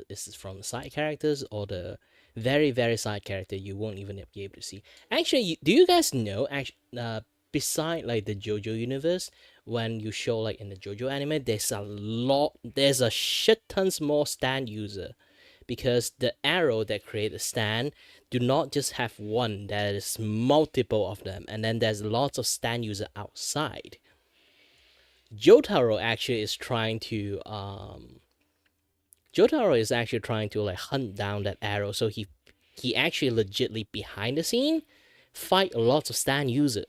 is from side characters or the very side character you won't even be able to see. Actually, do you guys know? Actually, beside like the JoJo universe, when you show like in the JoJo anime, there's a shit tons more stand user, because the arrow that create a stand do not just have one. There is multiple of them, and then there's lots of stand user outside. Jotaro actually is trying to Jotaro is actually trying to like hunt down that arrow, so he actually legitly behind the scene fight lots of stand user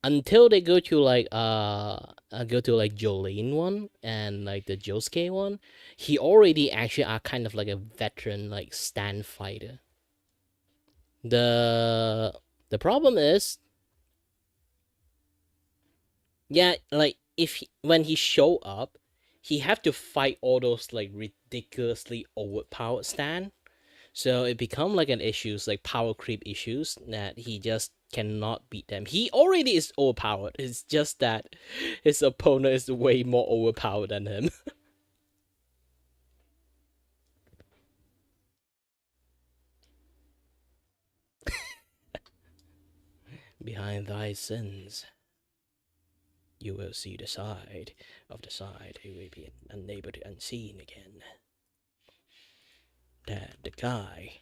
until they go to like Jolene one and like the Josuke one. He already actually are kind of like a veteran like stand fighter. The the problem is, yeah, like when he show up, he have to fight all those like ridiculously overpowered stand. So it become like an issues like power creep issues that he just cannot beat them. He already is overpowered. It's just that his opponent is way more overpowered than him. Behind thy sins, you will see the side of the side who will be unable to unseen again. That the guy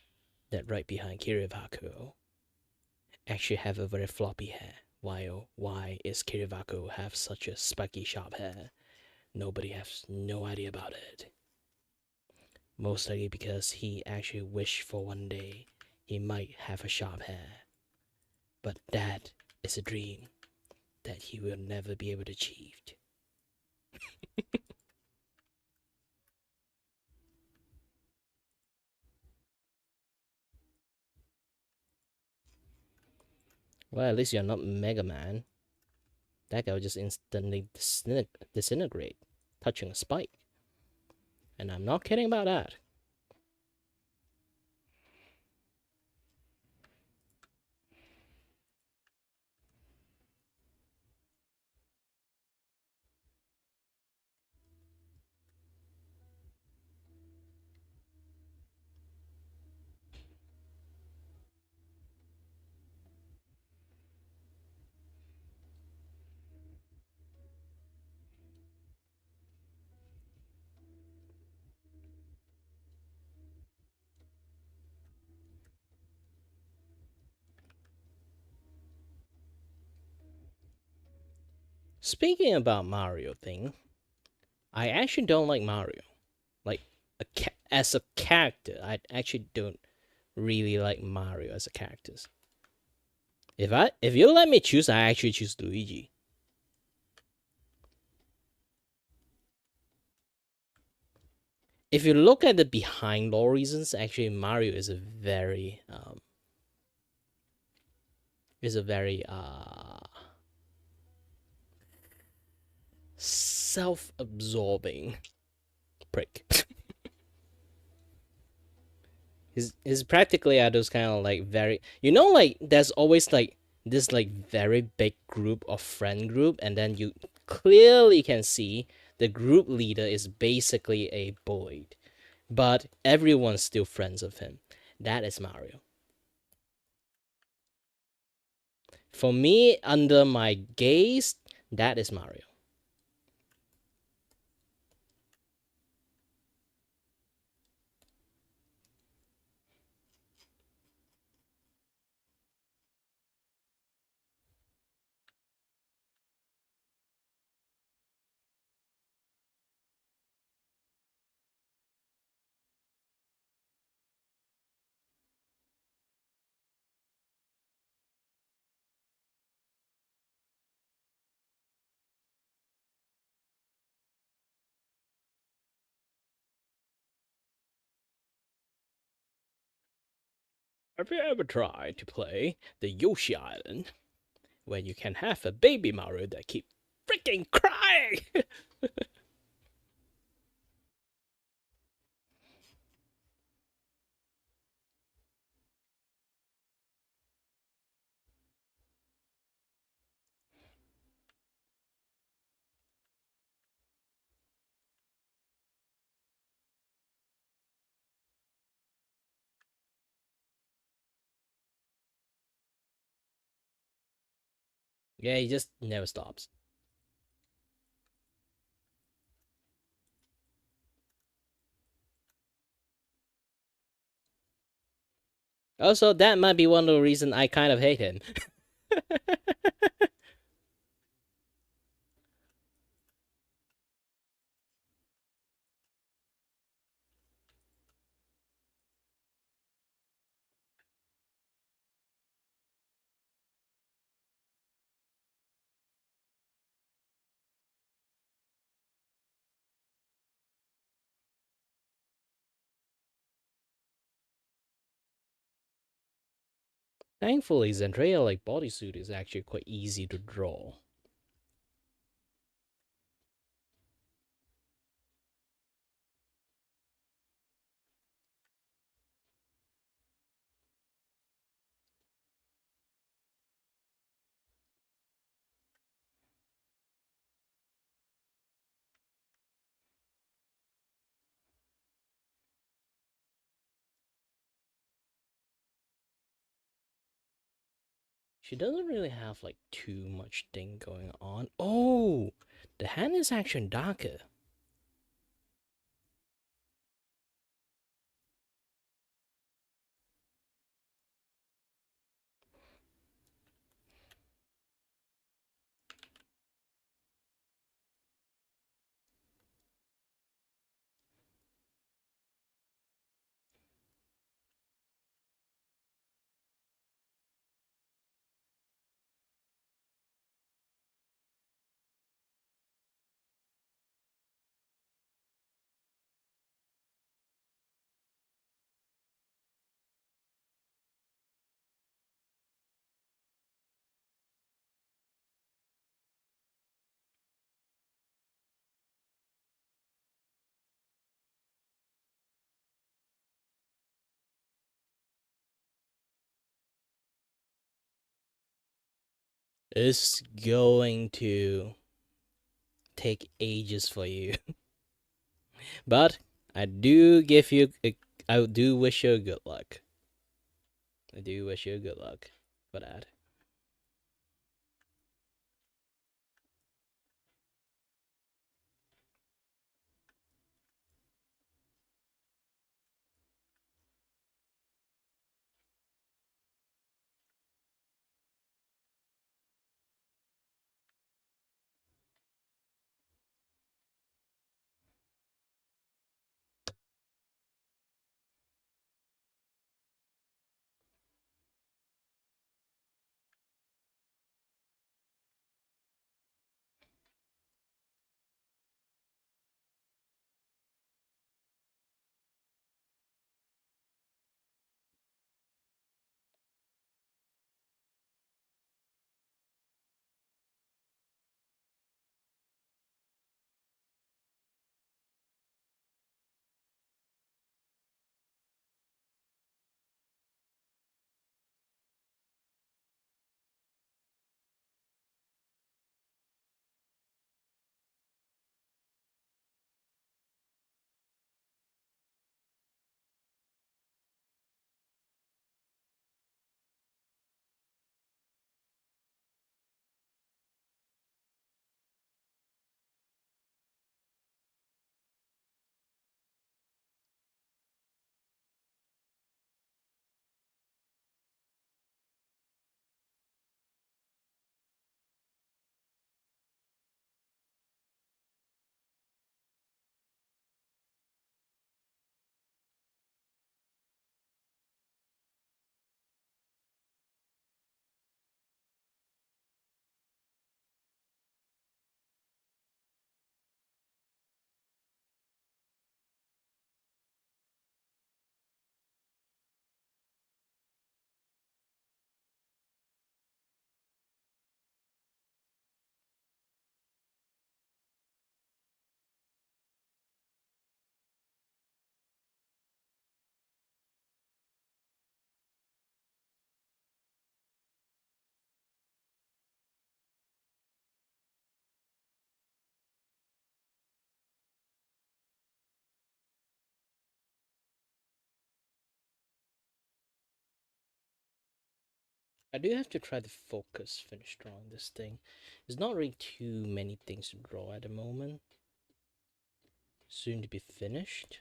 that right behind Kirivaku actually have a very floppy hair. While why is Kirivaku have such a spiky sharp hair? Nobody has no idea about it. Most likely because he actually wished for one day he might have a sharp hair. But that is a dream that he will never be able to achieve. Well, at least you're not Mega Man. That guy will just instantly disintegrate, touching a spike. And I'm not kidding about that. Speaking about Mario thing, I actually don't like Mario. Like as a character, I actually don't really like Mario as a character. If you let me choose, I actually choose Luigi. If you look at the behind lore reasons, actually Mario is a very self-absorbing prick. He's practically at those kind of like very, like there's always like this like very big group of friend group, and then you clearly can see the group leader is basically a bully, but everyone's still friends of him. That is Mario. For me, under my gaze, that is Mario. Have you ever tried to play the Yoshi Island, where you can have a baby Mario that keep freaking crying? Yeah, he just never stops. Also, that might be one of the reasons I kind of hate him. Thankfully, Zendaya like bodysuit is actually quite easy to draw. She doesn't really have like too much thing going on. Oh, the hand is actually darker. It's going to take ages for you, but I do give you. I do wish you good luck. I do wish you good luck for that. I do have to try to focus, finish drawing this thing. There's not really too many things to draw at the moment. Soon to be finished.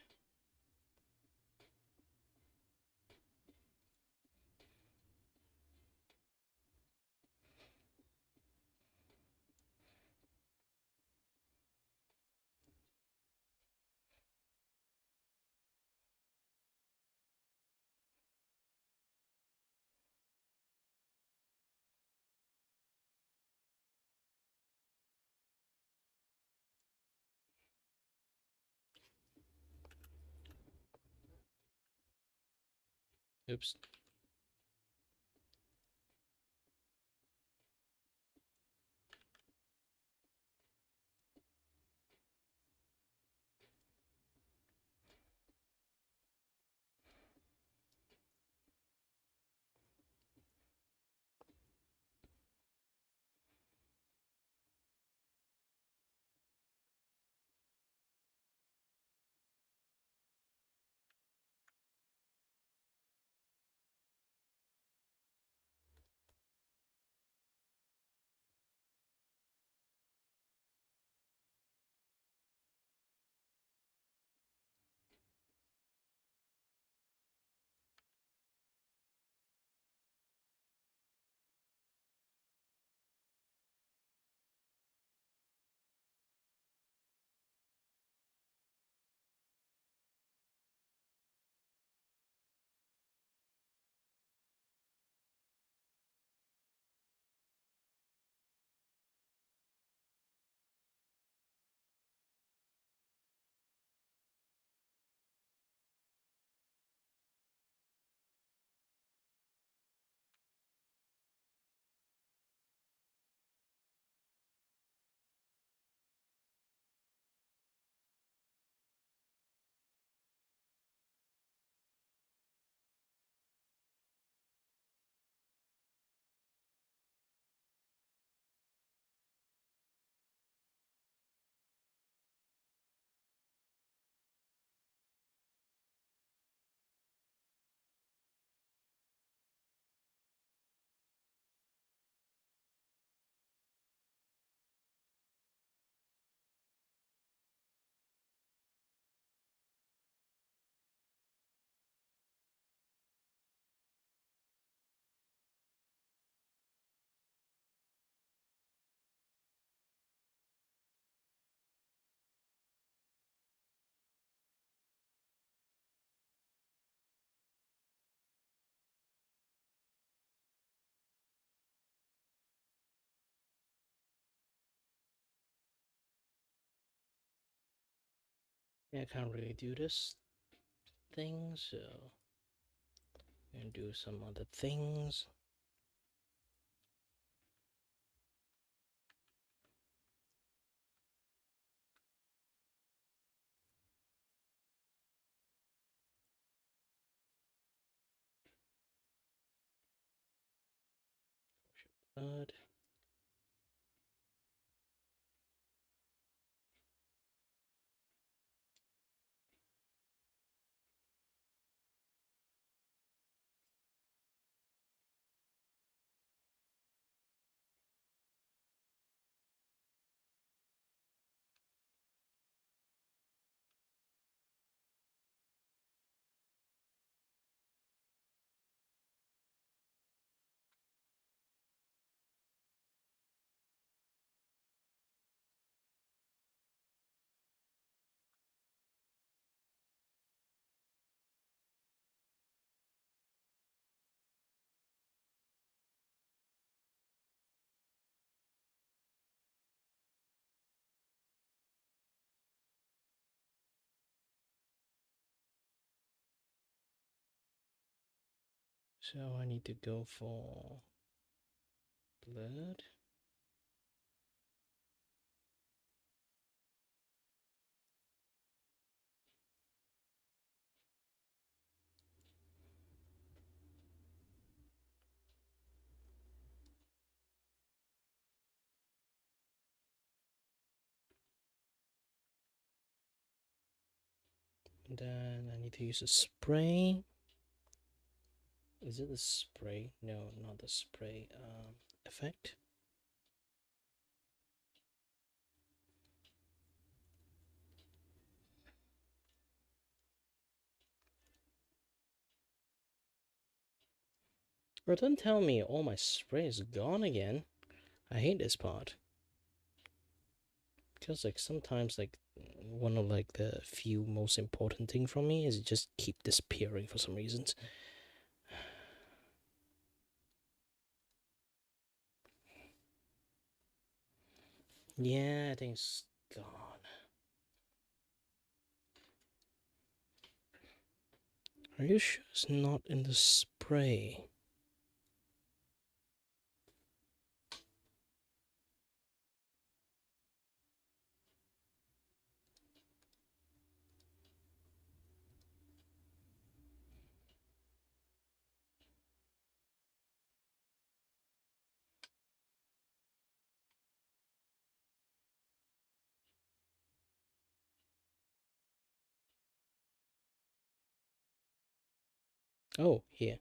Oops. Yeah, I can't really do this thing, so I'm gonna do some other things. But so I need to go for blood. And then I need to use a spray. Is it the spray? No, not the spray. Effect. Or don't tell me all my spray is gone again. I hate this part. Because like sometimes like one of like the few most important thing from me is just keep disappearing for some reasons. Yeah, I think it's gone. Are you sure it's not in the spray? Oh, here.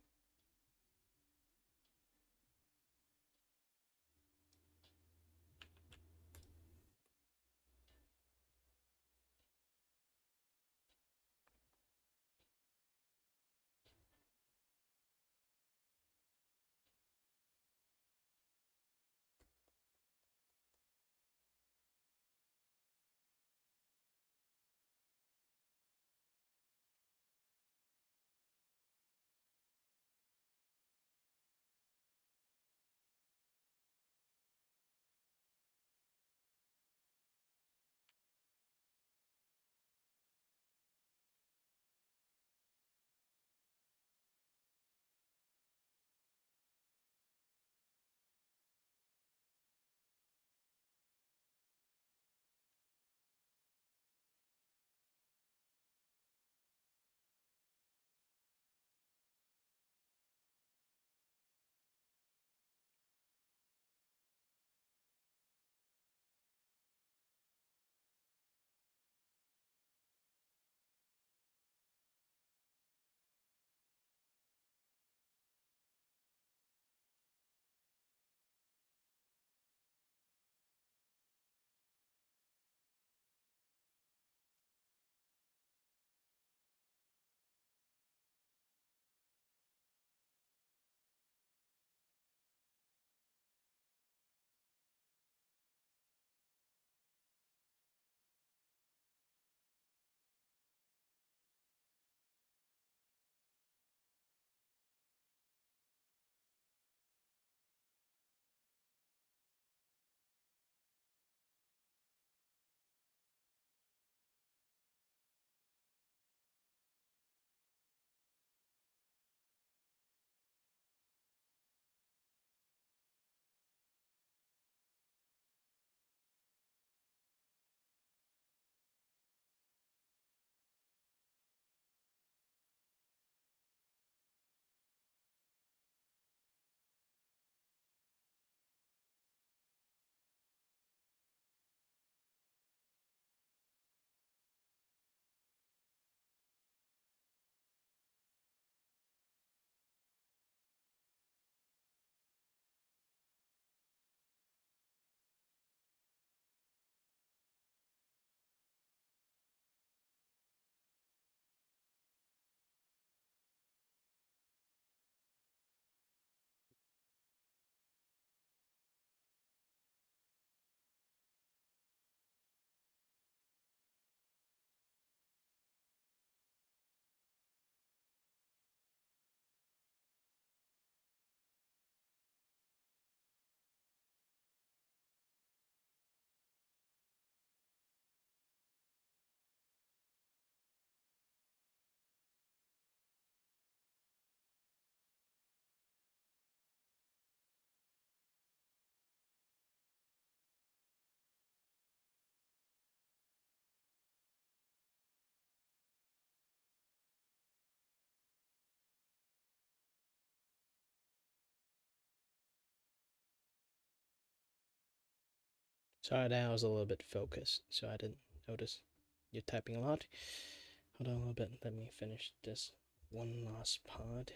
Sorry that I was a little bit focused, so I didn't notice you're typing a lot. Hold on a little bit. Let me finish this one last part.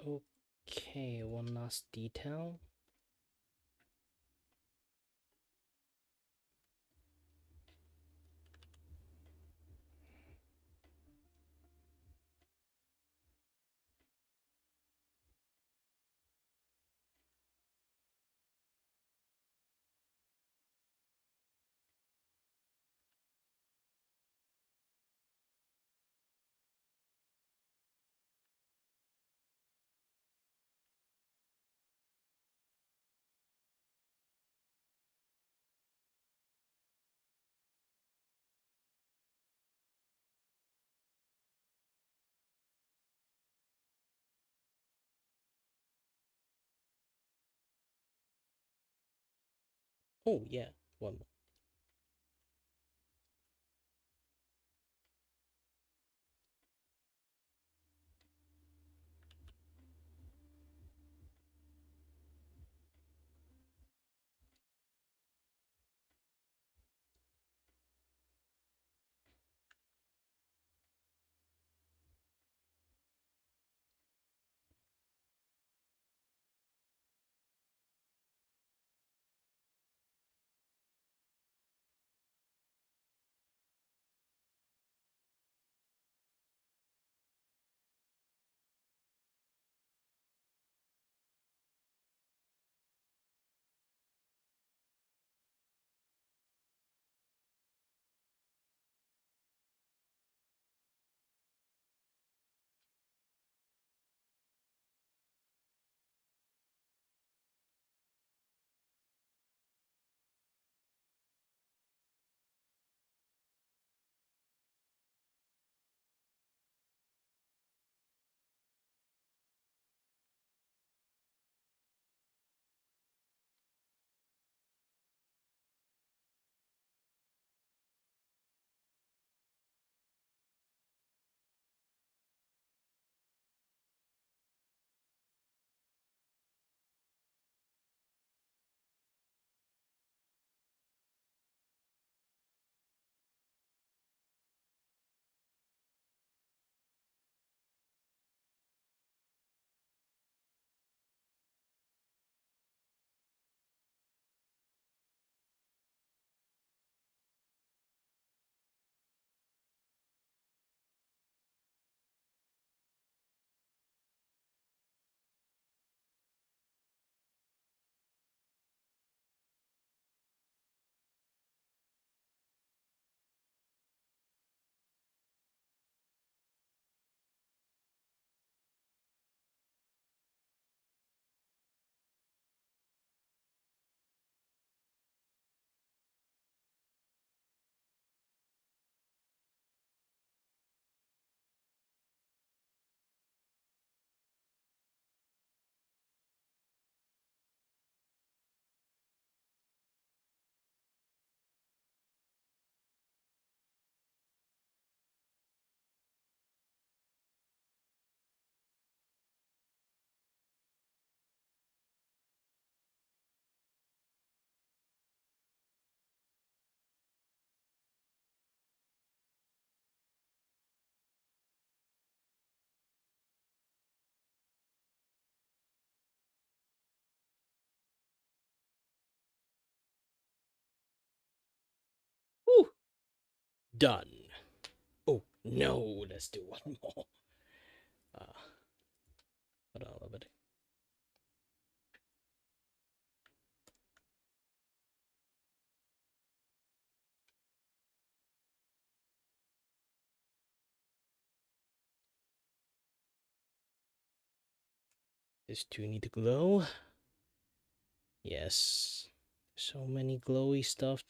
Okay, one last detail. Oh yeah, one more. Woo! Done. Oh no, let's do one more. Uh, hold on a little bit. These two need to glow. Yes. So many glowy stuff.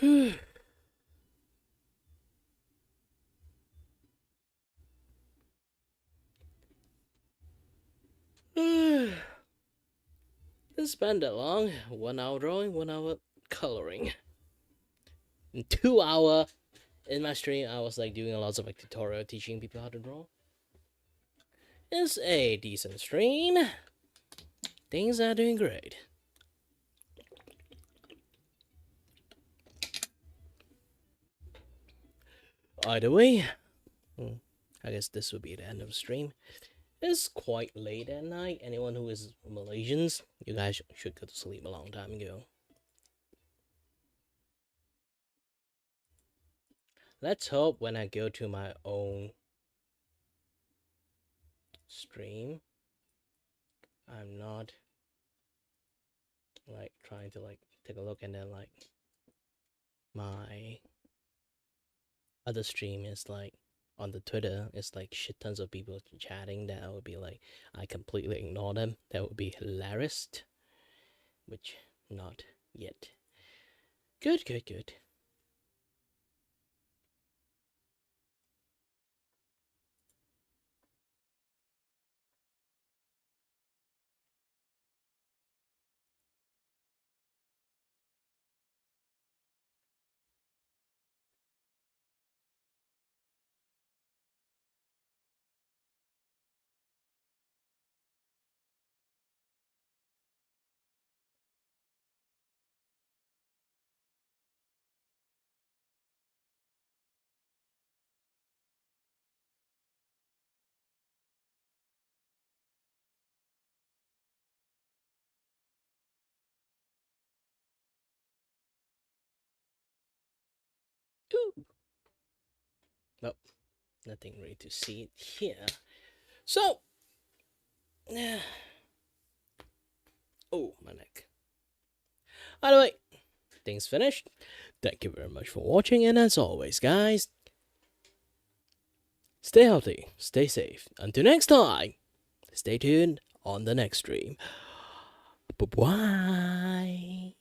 Didn't spend that long. 1 hour drawing, 1 hour coloring. And 2 hour in my stream, I was like doing a lot of like tutorial teaching people how to draw. It's a decent stream. Things are doing great. Either way, I guess this will be the end of the stream. It's quite late at night. Anyone who is Malaysians, you guys should go to sleep a long time ago. Let's hope when I go to my own stream, I'm not like trying to like take a look and then like my other stream is like on the Twitter, it's like shit tons of people chatting. That would be like I completely ignore them. That would be hilarious. Which not yet. Good. Ooh. Nope, nothing really to see here. So, oh, my neck. By the way, things finished. Thank you very much for watching, and as always, guys, stay healthy, stay safe. Until next time, stay tuned on the next stream. Bye-bye.